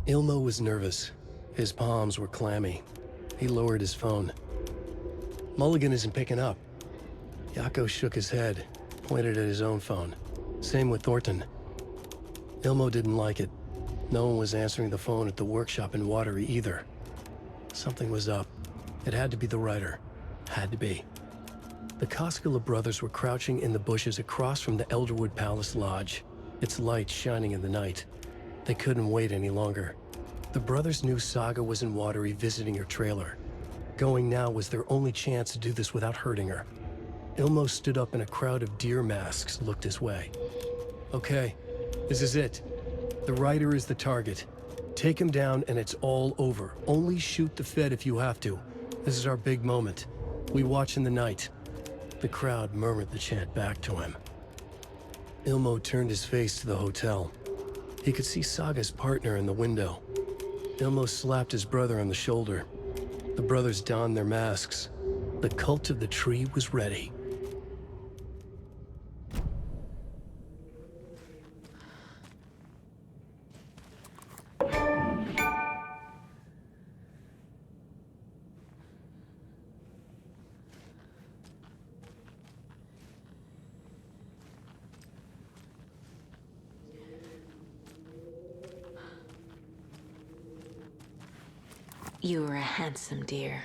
Ilmo was nervous. His palms were clammy. He lowered his phone. Mulligan isn't picking up. Yako shook his head, pointed at his own phone. Same with Thornton. Ilmo didn't like it. No one was answering the phone at the workshop in Watery either. Something was up. It had to be the writer. Had to be. The Koskela brothers were crouching in the bushes across from the Elderwood Palace Lodge, its light shining in the night. They couldn't wait any longer. The brothers knew Saga was in Watery visiting her trailer. Going now was their only chance to do this without hurting her. Ilmo stood up and a crowd of deer masks looked his way. Okay, this is it. The writer is the target. Take him down and it's all over. Only shoot the Fed if you have to. This is our big moment. We watch in the night. The crowd murmured the chant back to him. Ilmo turned his face to the hotel. He could see Saga's partner in the window. Ilmo slapped his brother on the shoulder. The brothers donned their masks. The cult of the tree was ready. You were a handsome deer.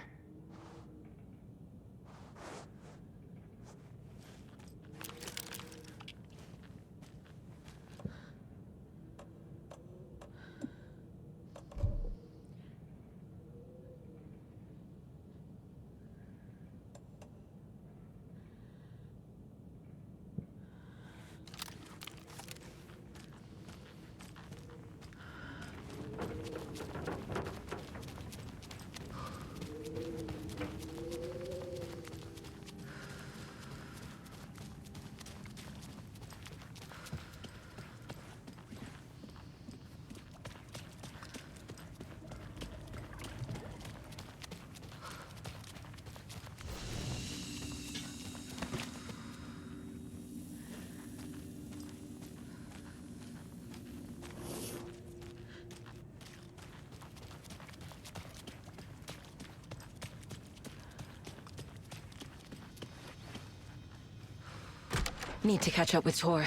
Need to catch up with Tor.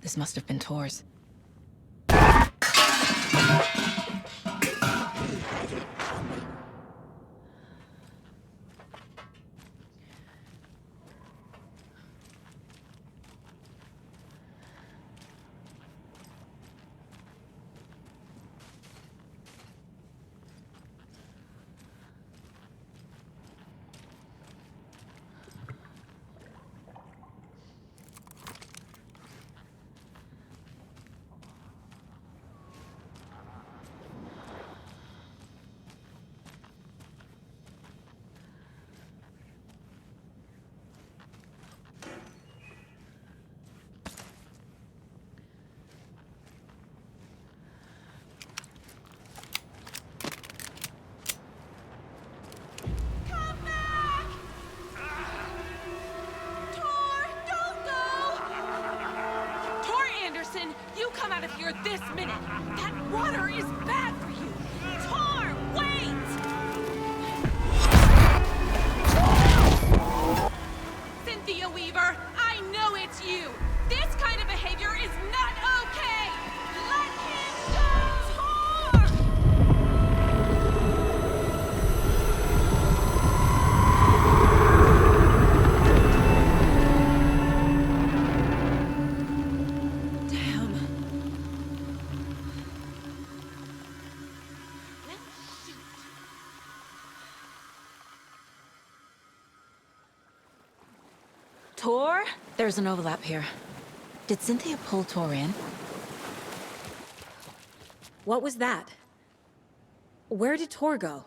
This must have been Tor's. You come out of here this minute! That water is bad for you! Tor, wait! Cynthia Weaver, I know it's you! This kind of behavior is not okay! Let him go! Tor! Tor? There's an overlap here. Did Cynthia pull Tor in? What was that? Where did Tor go?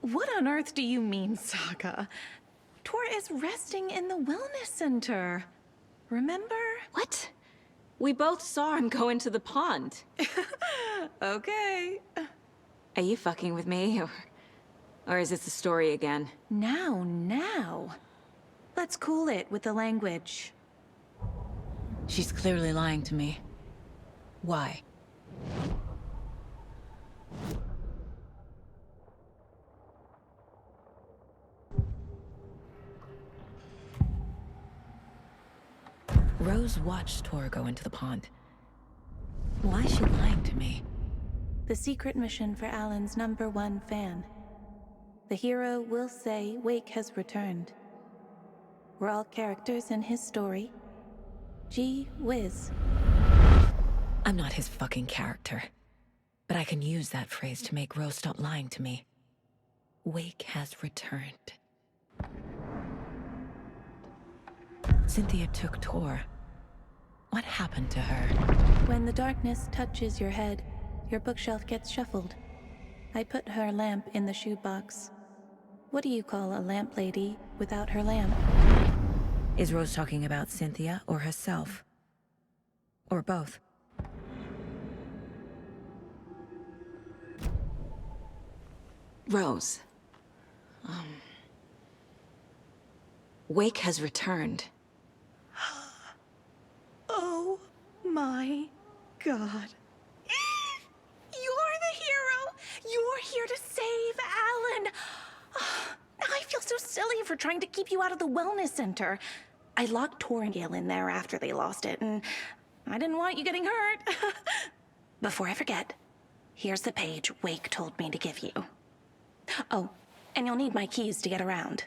What on earth do you mean, Saga? Tor is resting in the wellness center. Remember? What? We both saw him go into the pond. Okay. Are you fucking with me, or is this a story again? Now. Let's cool it with the language. She's clearly lying to me. Why? Rose watched Tor go into the pond. Why is she lying to me? The secret mission for Alan's #1 fan. The hero will say Wake has returned. We're all characters in his story. Gee whiz. I'm not his fucking character. But I can use that phrase to make Rose stop lying to me. Wake has returned. Cynthia took Tor. What happened to her? When the darkness touches your head, your bookshelf gets shuffled. I put her lamp in the shoebox. What do you call a lamp lady without her lamp? Is Rose talking about Cynthia or herself? Or both? Rose. Wake has returned. Oh my God. You're the hero! You're here to save Alan! I feel so silly for trying to keep you out of the wellness center. I locked Tor and Gale in there after they lost it, and I didn't want you getting hurt. Before I forget, here's the page Wake told me to give you. Oh, and you'll need my keys to get around.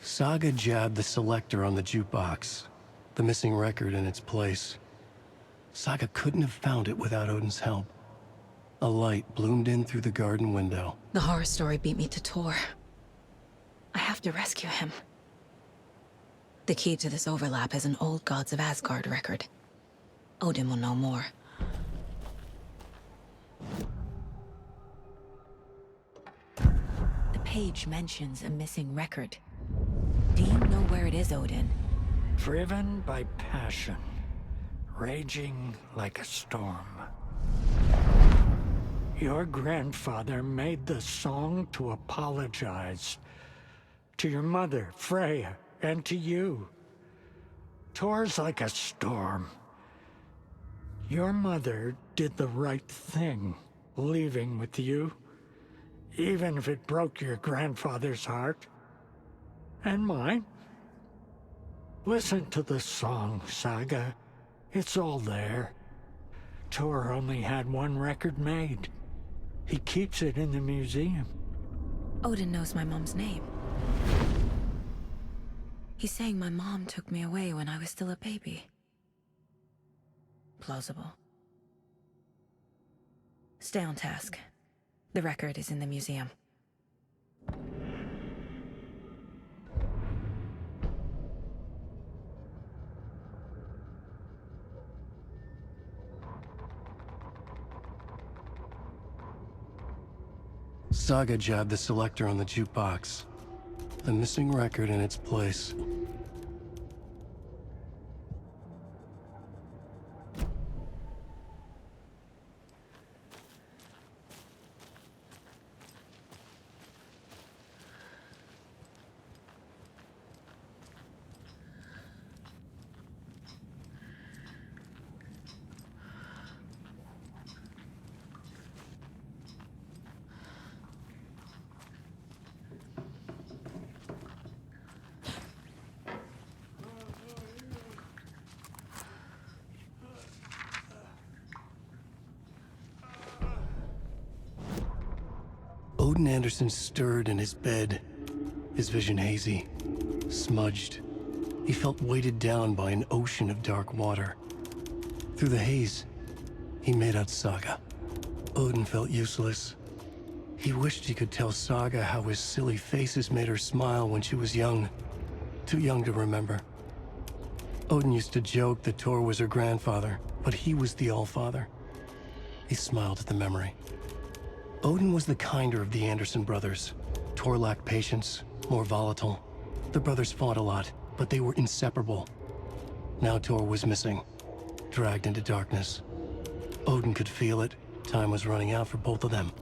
Saga jabbed the selector on the jukebox, the missing record in its place. Saga couldn't have found it without Odin's help. A light bloomed in through the garden window. The horror story beat me to Tor. I have to rescue him. The key to this overlap is an old Gods of Asgard record. Odin will know more. The page mentions a missing record. Do you know where it is, Odin? Driven by passion, raging like a storm. Your grandfather made the song to apologize. To your mother, Freya, and to you. Tor's like a storm. Your mother did the right thing, leaving with you, even if it broke your grandfather's heart. And mine. Listen to the song, Saga. It's all there. Tor only had one record made. He keeps it in the museum. Odin knows my mom's name. He's saying my mom took me away when I was still a baby. Plausible. Stay on task. The record is in the museum. Saga jabbed the selector on the jukebox. The missing record in its place. Odin Anderson stirred in his bed, his vision hazy, smudged. He felt weighted down by an ocean of dark water. Through the haze, he made out Saga. Odin felt useless. He wished he could tell Saga how his silly faces made her smile when she was young. Too young to remember. Odin used to joke that Tor was her grandfather, but he was the Allfather. He smiled at the memory. Odin was the kinder of the Anderson brothers. Tor lacked patience, more volatile. The brothers fought a lot, but they were inseparable. Now Tor was missing, dragged into darkness. Odin could feel it. Time was running out for both of them.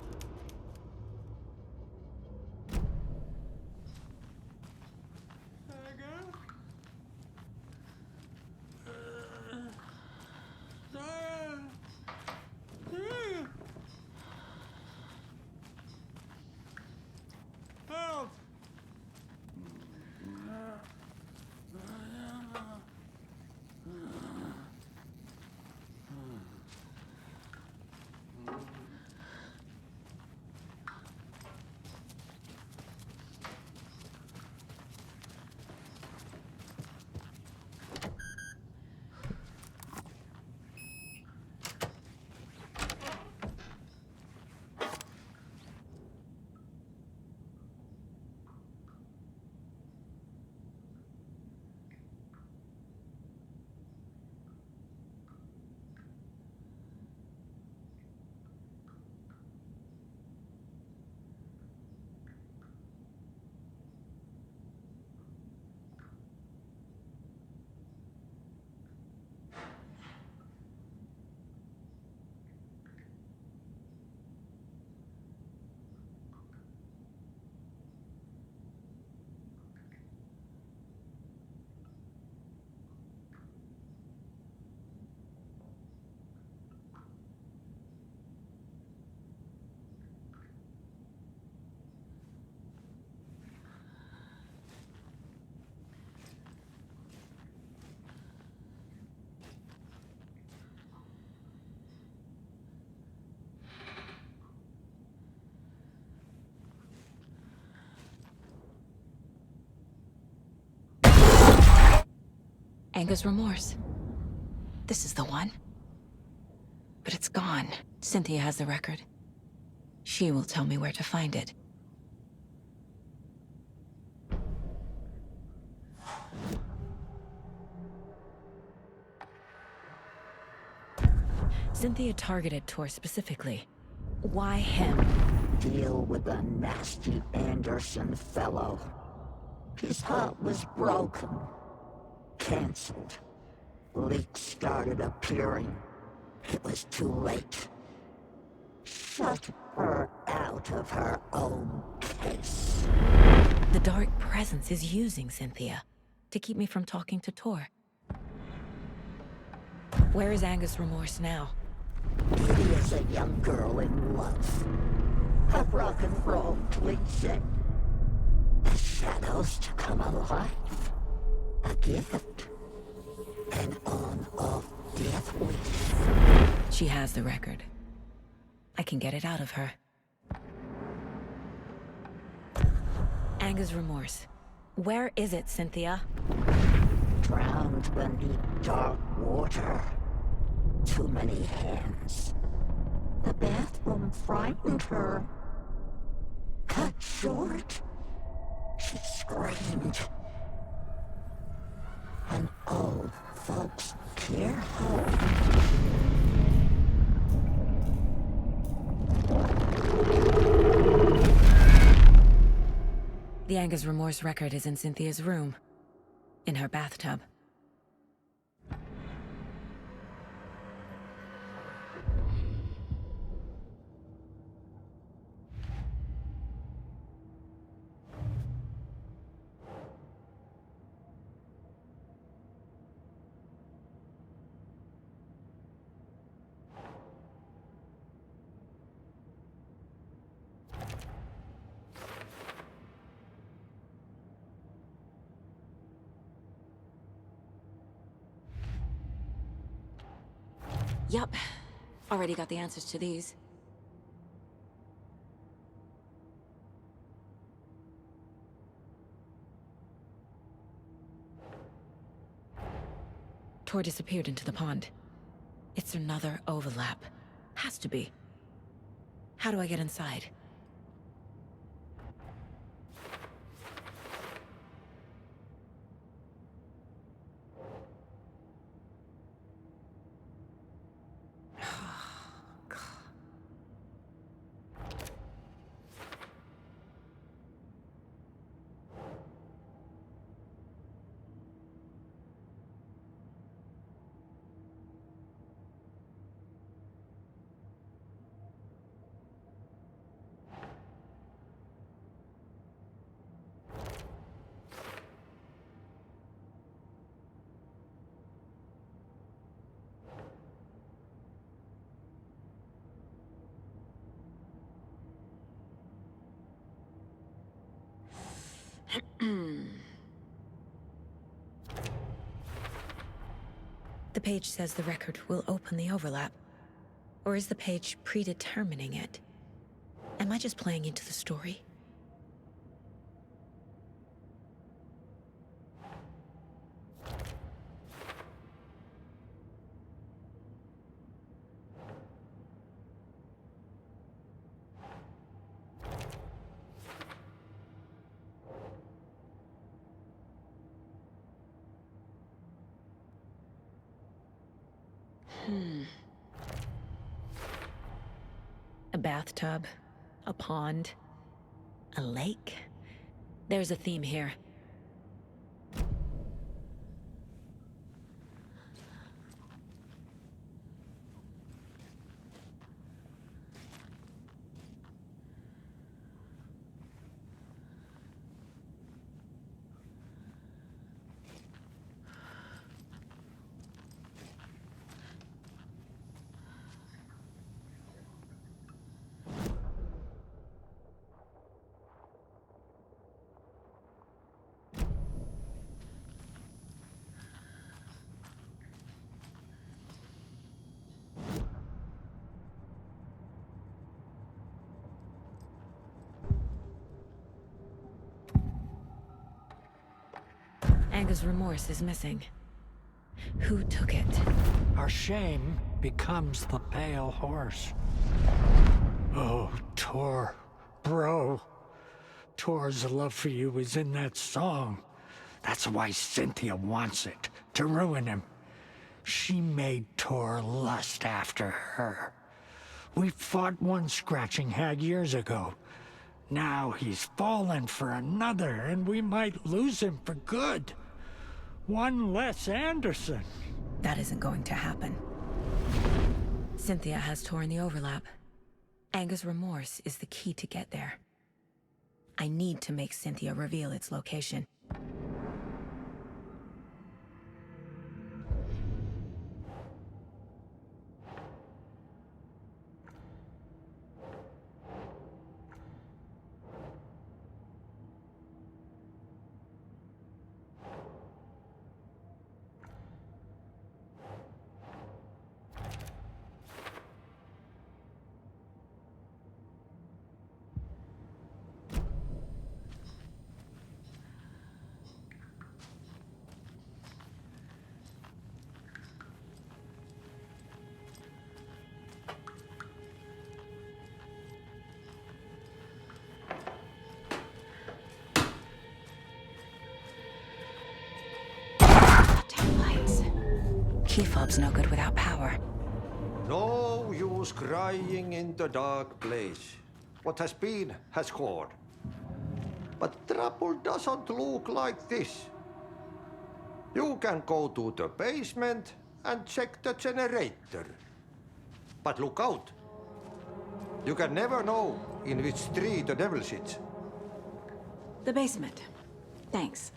Anger's remorse. This is the one. But it's gone. Cynthia has the record. She will tell me where to find it. Cynthia targeted Tor specifically. Why him? Deal with the nasty Anderson fellow. His heart was broken. Cancelled. Leaks started appearing. It was too late. shut her out of her own case. The dark presence is using Cynthia to keep me from talking to Tor. Where is Angus Remorse now? Kitty is a young girl in love. A rock and roll cliche. The shadows to come alive. A gift. An on-off death wish. She has the record. I can get it out of her. Angus Remorse. Where is it, Cynthia? Drowned beneath dark water. Too many hands. The bathroom frightened her. Cut short. She screamed. An old folks care home. The Angus Remorse record is in Cynthia's room. In her bathtub. Yup. Already got the answers to these. Tor disappeared into the pond. It's another overlap. Has to be. How do I get inside? The page says the record will open the overlap. Or is the page predetermining it? Am I just playing into the story? A bathtub, a pond, a lake. There's a theme here. Angus Remorse is missing. Who took it? Our shame becomes the pale horse. Oh, Tor. Bro. Tor's love for you is in that song. That's why Cynthia wants it, to ruin him. She made Tor lust after her. We fought one scratching hag years ago. Now he's fallen for another, and we might lose him for good. One less Anderson. That isn't going to happen. Cynthia has Tor in the overlap. Anger's remorse is the key to get there. I need to make Cynthia reveal its location. Key fob's no good without power. No use crying in the dark place. What has been has gone. But trouble doesn't look like this. You can go to the basement and check the generator. But look out. You can never know in which tree the devil sits. The basement. Thanks.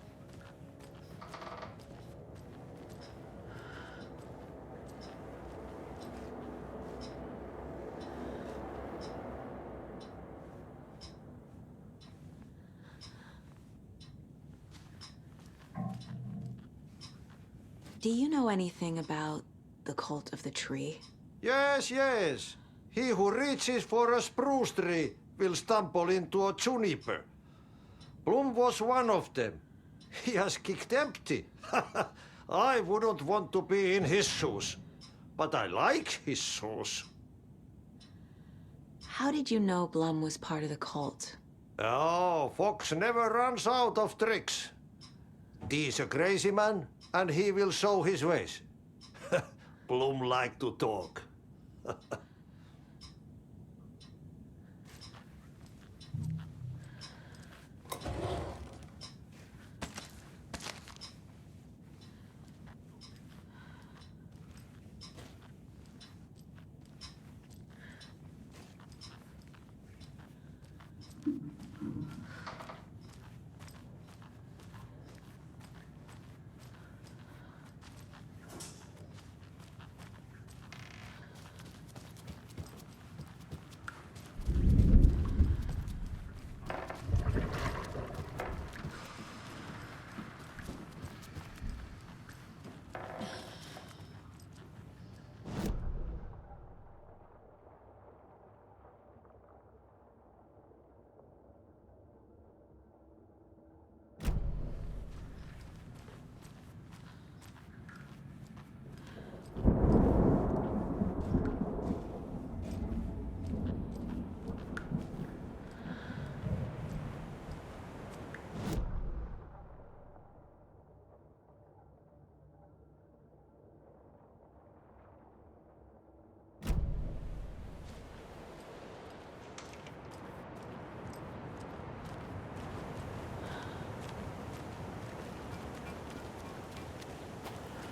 Do you know anything about the cult of the tree? Yes, yes. He who reaches for a spruce tree will stumble into a juniper. Bloom was one of them. He has kicked empty. I wouldn't want to be in his shoes, but I like his shoes. How did you know Blum was part of the cult? Oh, Fox never runs out of tricks. He's a crazy man, and he will show his ways. Bloom like to talk.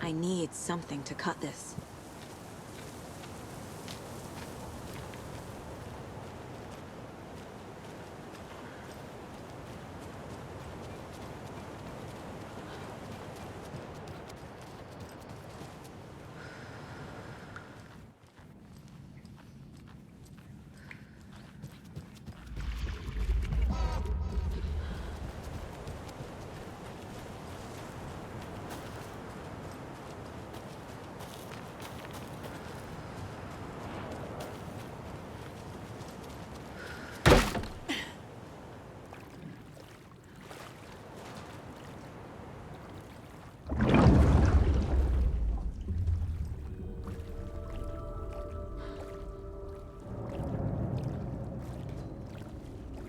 I need something to cut this.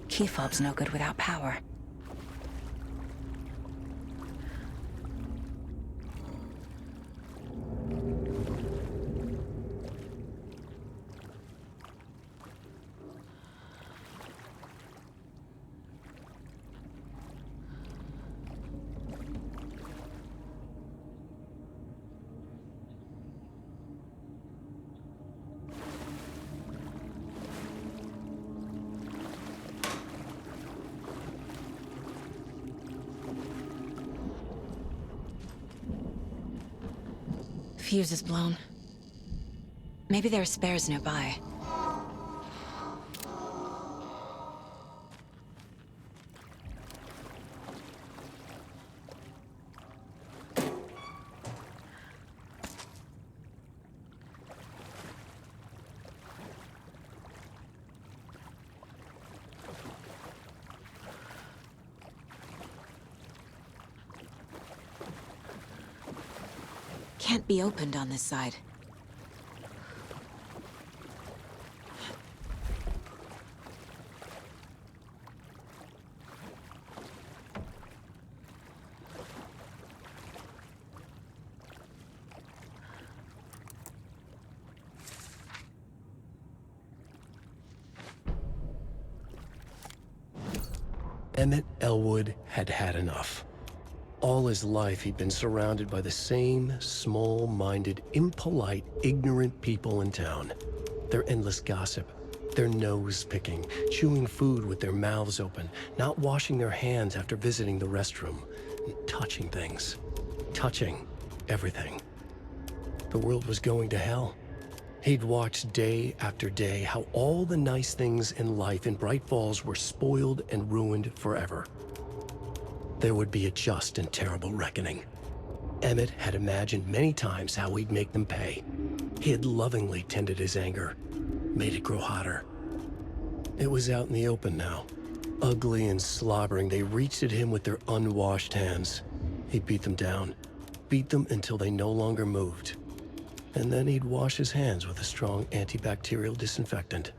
Key fob's no good without power. fuse is blown. Maybe there are spares nearby. Can't be opened on this side. Emmett Elwood had had enough. All his life, he'd been surrounded by the same small-minded, impolite, ignorant people in town. Their endless gossip, their nose-picking, chewing food with their mouths open, not washing their hands after visiting the restroom, and touching things. Touching everything. The world was going to hell. He'd watched day after day how all the nice things in life in Bright Falls were spoiled and ruined forever. There would be a just and terrible reckoning. Emmett had imagined many times how he'd make them pay. He had lovingly tended his anger, made it grow hotter. It was out in the open now. Ugly and slobbering, they reached at him with their unwashed hands. He beat them down, beat them until they no longer moved. And then he'd wash his hands with a strong antibacterial disinfectant.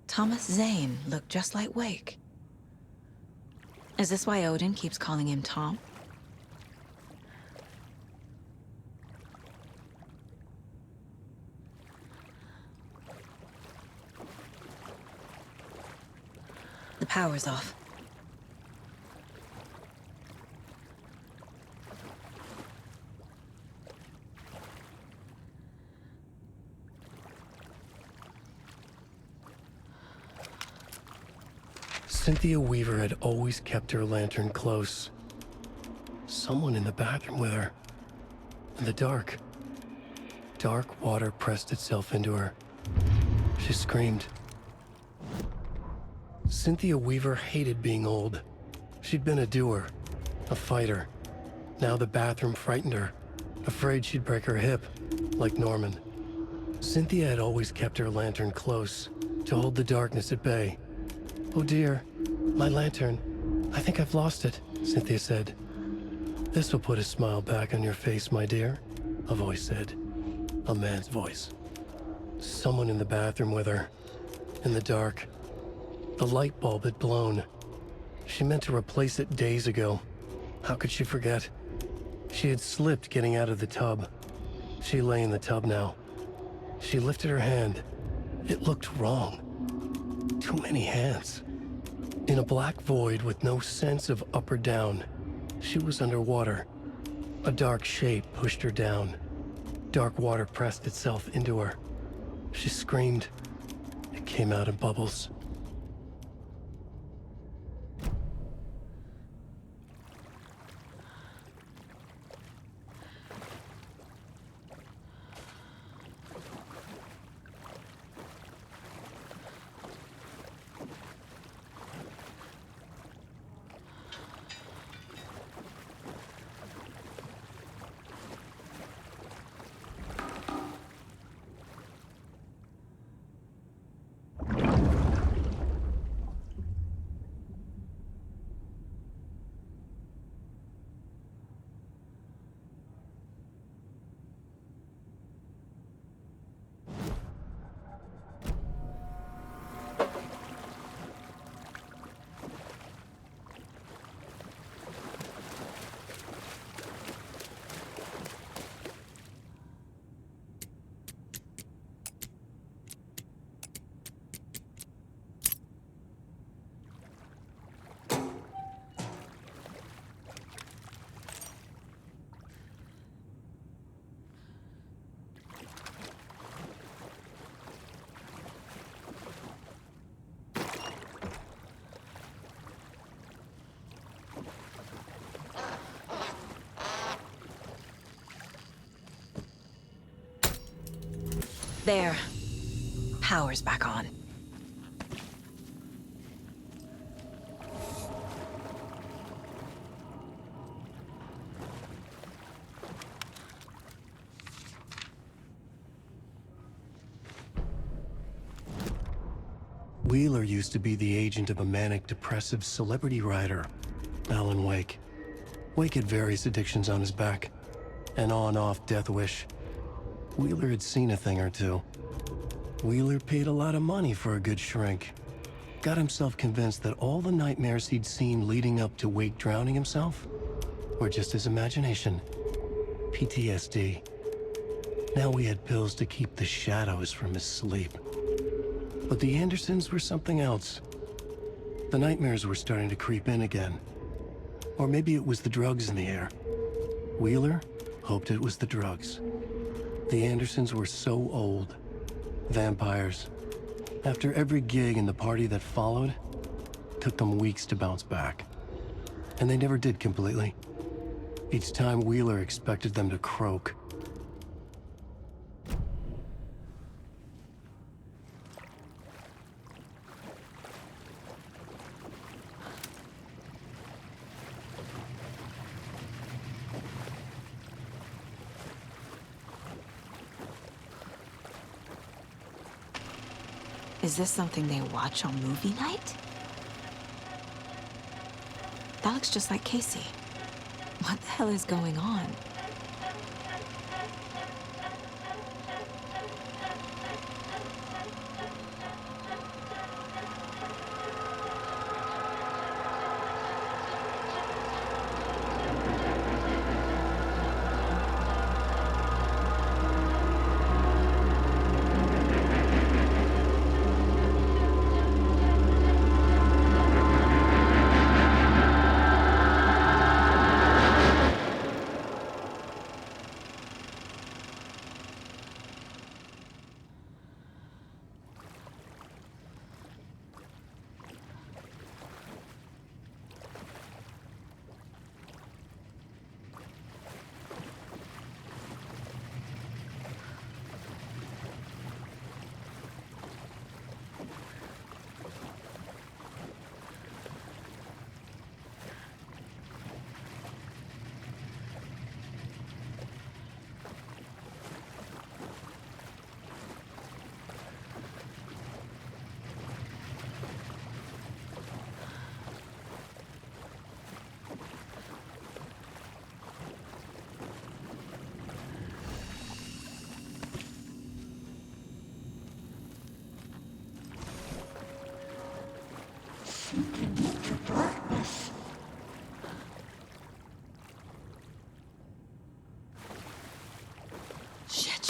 Thomas Zane looked just like Wake. Is this why Odin keeps calling him Tom? The power's off. Cynthia Weaver had always kept her lantern close. Someone in the bathroom with her. In the dark. Dark water pressed itself into her. She screamed. Cynthia Weaver hated being old. She'd been a doer, a fighter. Now the bathroom frightened her, afraid she'd break her hip, like Norman. Cynthia had always kept her lantern close, to hold the darkness at bay. "Oh dear, my lantern. I think I've lost it," Cynthia said. "This will put a smile back on your face, my dear," a voice said. A man's voice. Someone in the bathroom with her. In the dark. The light bulb had blown. She meant to replace it days ago. How could she forget? She had slipped getting out of the tub. She lay in the tub now. She lifted her hand. It looked wrong. Too many hands. In a black void with no sense of up or down, she was underwater. A dark shape pushed her down. Dark water pressed itself into her. She screamed. It came out in bubbles. There. Power's back on. Wheeler used to be the agent of a manic-depressive celebrity writer, Alan Wake. Wake had various addictions on his back. An on-off death wish. Wheeler had seen a thing or two. Wheeler paid a lot of money for a good shrink. Got himself convinced that all the nightmares he'd seen leading up to Wake drowning himself were just his imagination. PTSD. Now he had pills to keep the shadows from his sleep. But the Andersons were something else. The nightmares were starting to creep in again. Or maybe it was the drugs in the air. Wheeler hoped it was the drugs. The Andersons were so old. Vampires. After every gig and the party that followed, it took them weeks to bounce back. And they never did completely. Each time Wheeler expected them to croak. Is this something they watch on movie night? That looks just like Casey. What the hell is going on? Shit.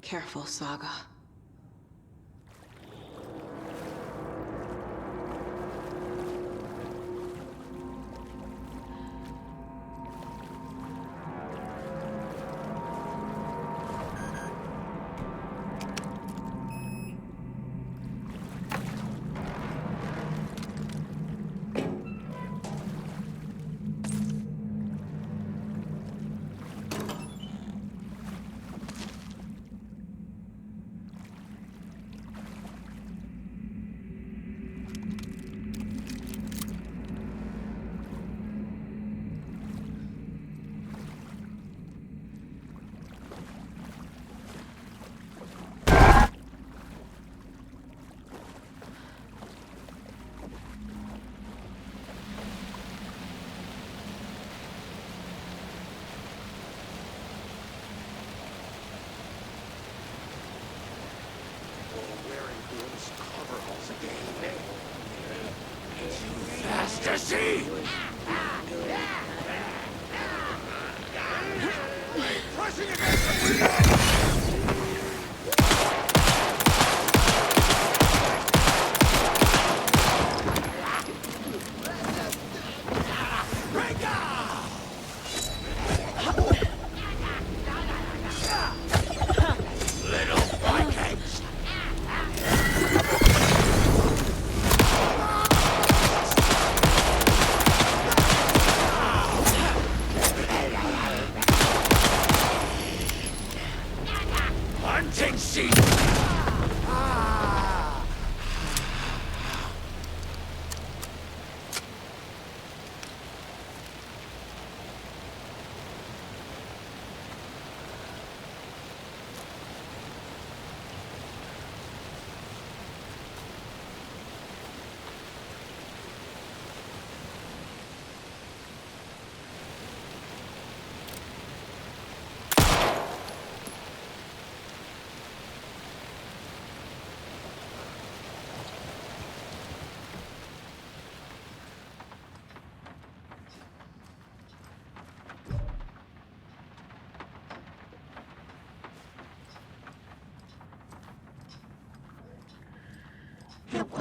Careful, Saga. Fast to see! Pressing against the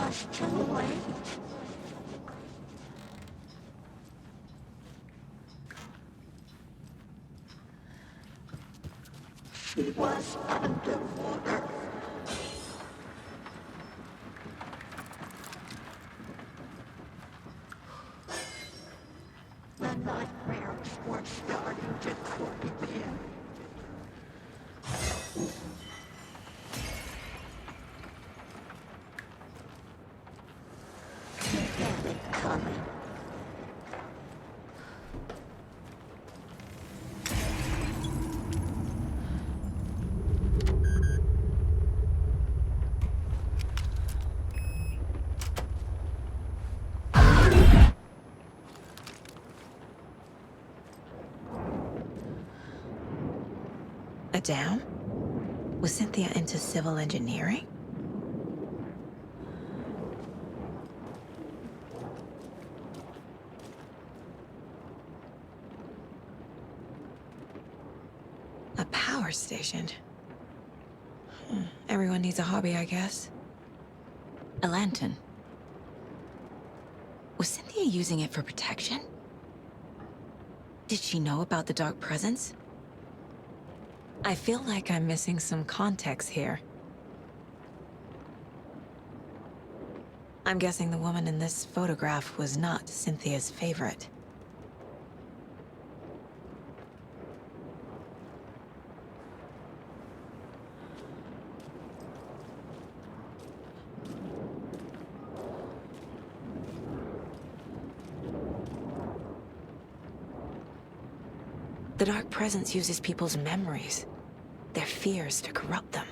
was too late. She was underwater. The nightmares were starting to creep in. She had it coming. A dam? Was Cynthia into civil engineering? A power station? Everyone needs a hobby, I guess. A lantern. Was Cynthia using it for protection? Did she know about the dark presence? I feel like I'm missing some context here. I'm guessing the woman in this photograph was not Cynthia's favorite. The dark presence uses people's memories, their fears to corrupt them.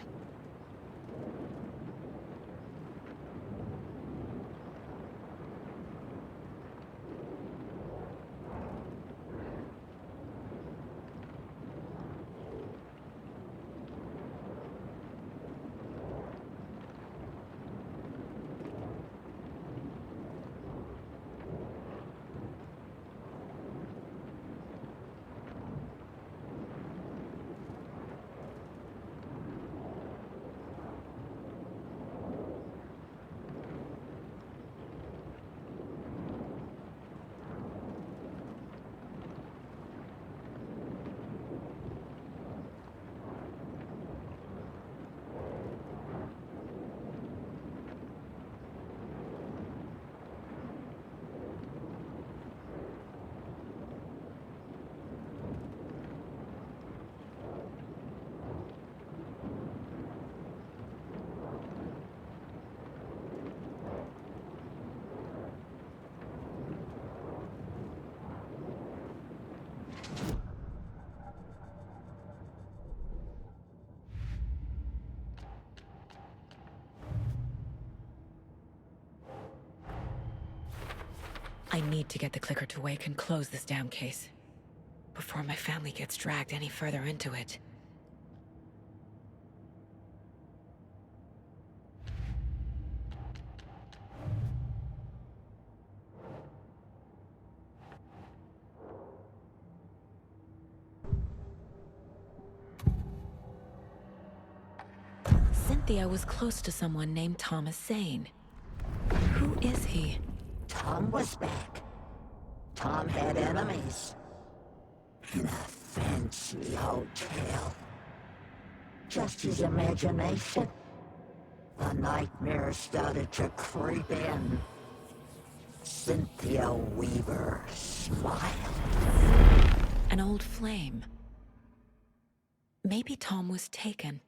I need to get the clicker to wake and close this damn case before my family gets dragged any further into it. Cynthia was close to someone named Thomas Zane. Who is he? Tom was back. Tom had enemies. In a fancy hotel. Just his imagination. The nightmare started to creep in. Cynthia Weaver smiled. An old flame. Maybe Tom was taken.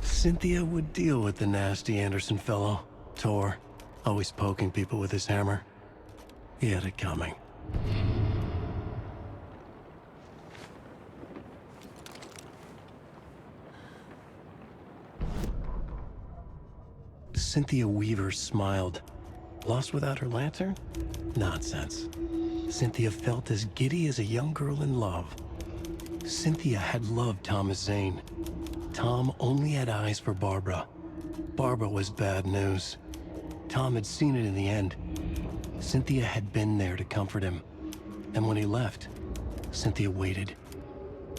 Cynthia would deal with the nasty Anderson fellow, Tor, always poking people with his hammer. He had it coming. Cynthia Weaver smiled. Lost without her lantern? Nonsense. Cynthia felt as giddy as a young girl in love. Cynthia had loved Thomas Zane. Tom only had eyes for Barbara. Barbara was bad news. Tom had seen it in the end. Cynthia had been there to comfort him. And when he left, Cynthia waited.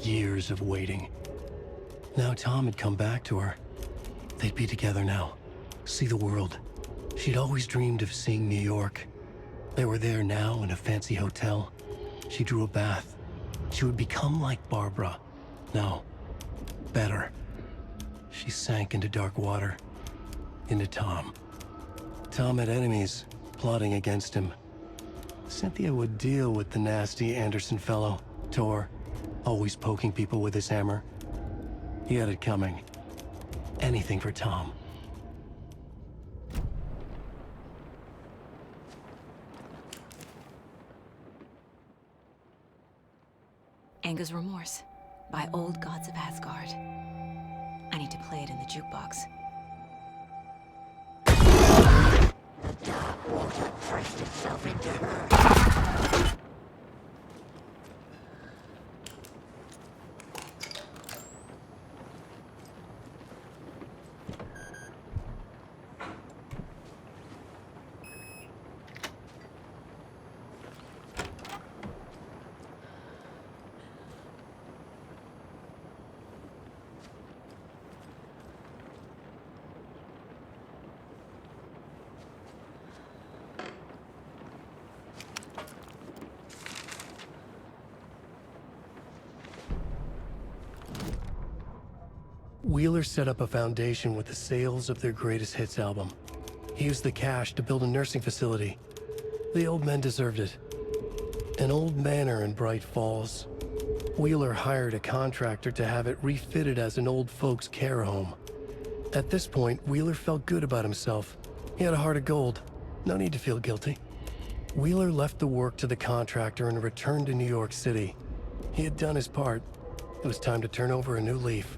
Years of waiting. Now Tom had come back to her. They'd be together now. See the world. She'd always dreamed of seeing New York. They were there now in a fancy hotel. She drew a bath. She would become like Barbara. No, better. She sank into dark water. Into Tom. Tom had enemies plotting against him. Cynthia would deal with the nasty Anderson fellow, Tor, always poking people with his hammer. He had it coming. Anything for Tom. Anger's Remorse by Old Gods of Asgard. I need to play it in the jukebox. The dark water pressed itself into her. Wheeler set up a foundation with the sales of their greatest hits album. He used the cash to build a nursing facility. The old men deserved it. An old manor in Bright Falls. Wheeler hired a contractor to have it refitted as an old folks' care home. At this point, Wheeler felt good about himself. He had a heart of gold. No need to feel guilty. Wheeler left the work to the contractor and returned to New York City. He had done his part. It was time to turn over a new leaf.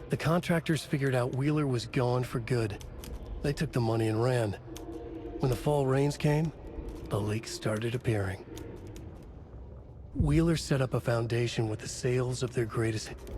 The contractors figured out Wheeler was gone for good. They took the money and ran. When the fall rains came, the leaks started appearing. Wheeler set up a foundation with the sales of their greatest hits.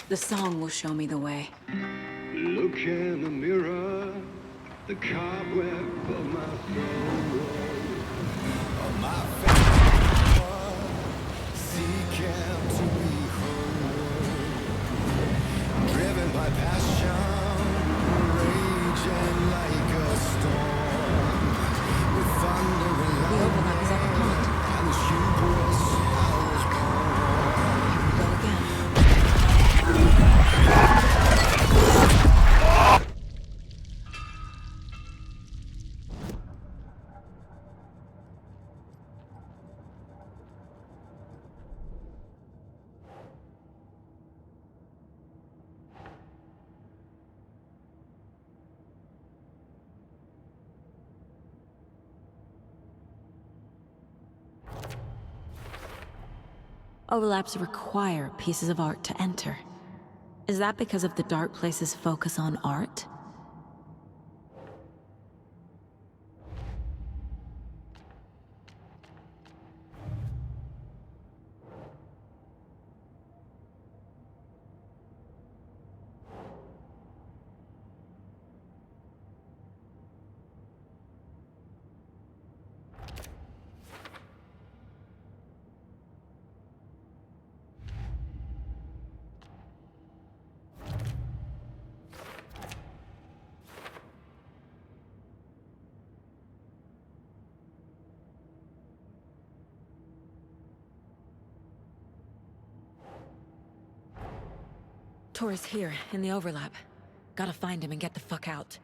The song will show me the way. Look in the mirror, the cobweb of my soul. On my face, seeking to be whole. Driven by passion, raging like a storm. With thunder and lightning, the overlap is at the pond. And the hubris I was born. Go again. Overlaps require pieces of art to enter. Is that because of the dark place's focus on art? Tor's here, in the overlap. Gotta find him and get the fuck out.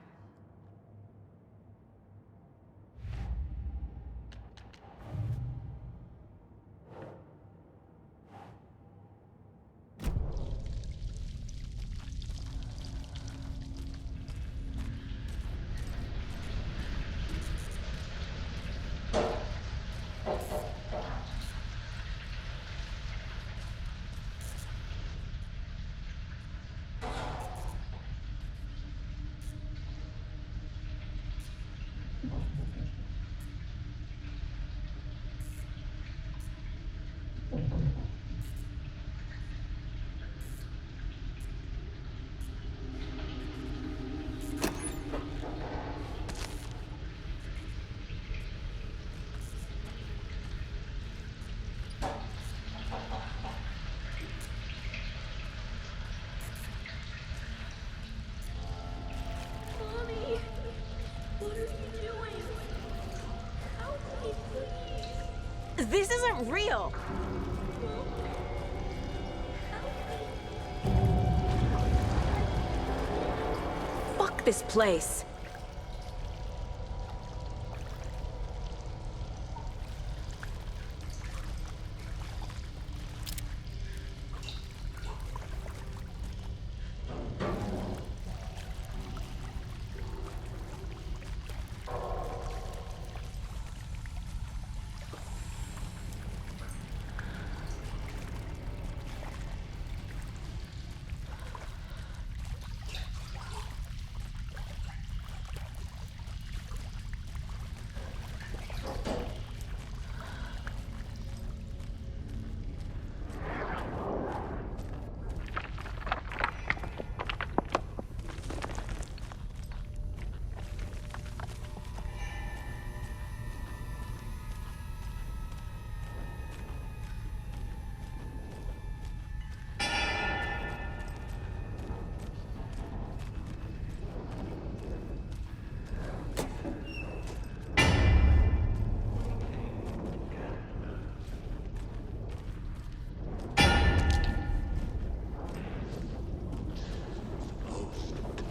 This isn't real! Fuck this place!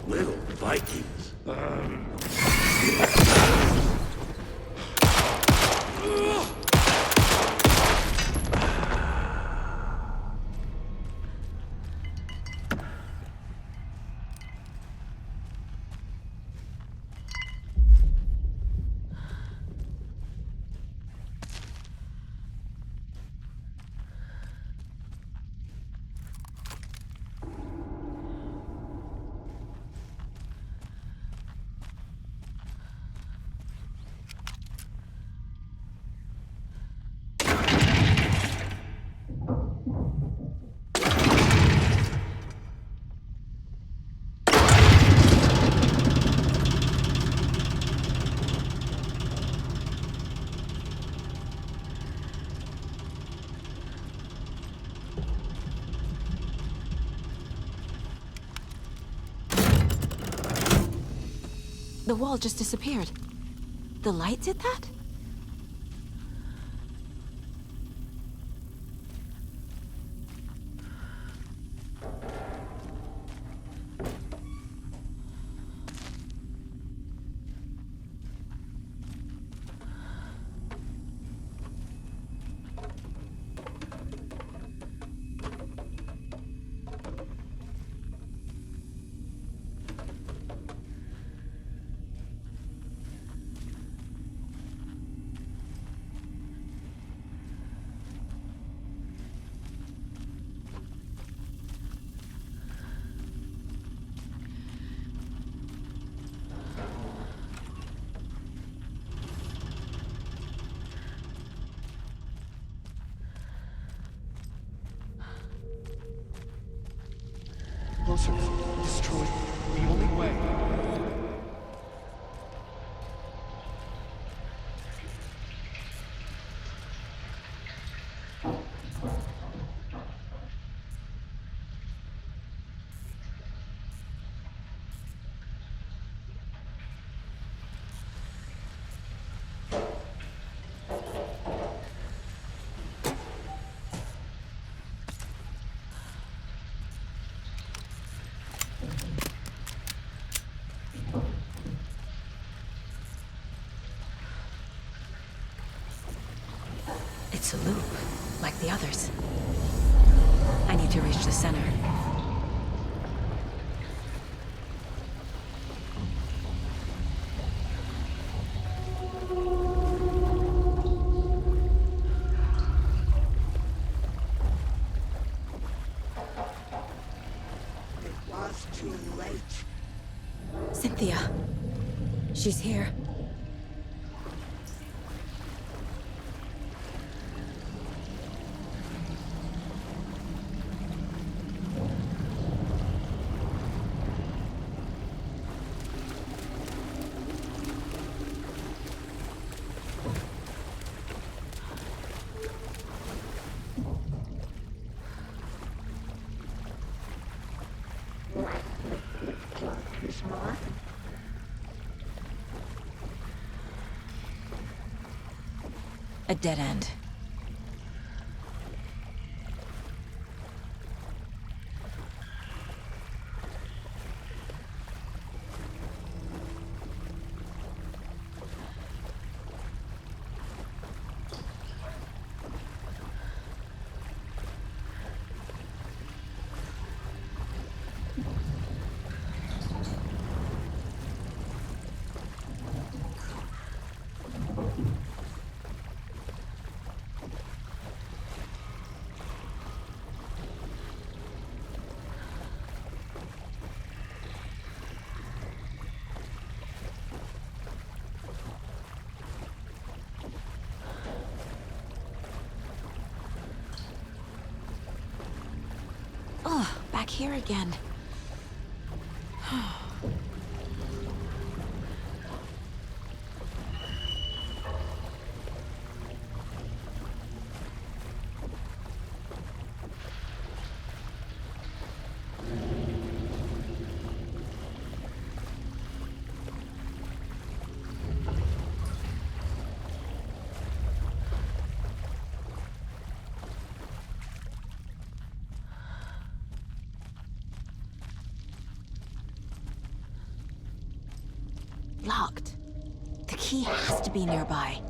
Little Vikings. The wall just disappeared. The light did that? Closer. Destroy. The only way. It's a loop, like the others. I need to reach the center. It was too late. Cynthia. She's here. A dead end. Oh, back here again. Locked. The key has to be nearby.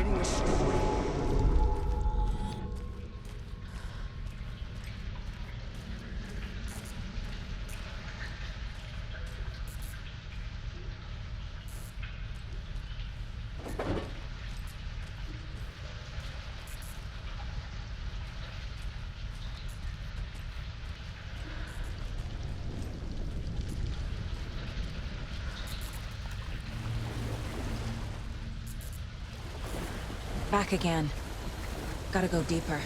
writing a story. Back again. Gotta go deeper.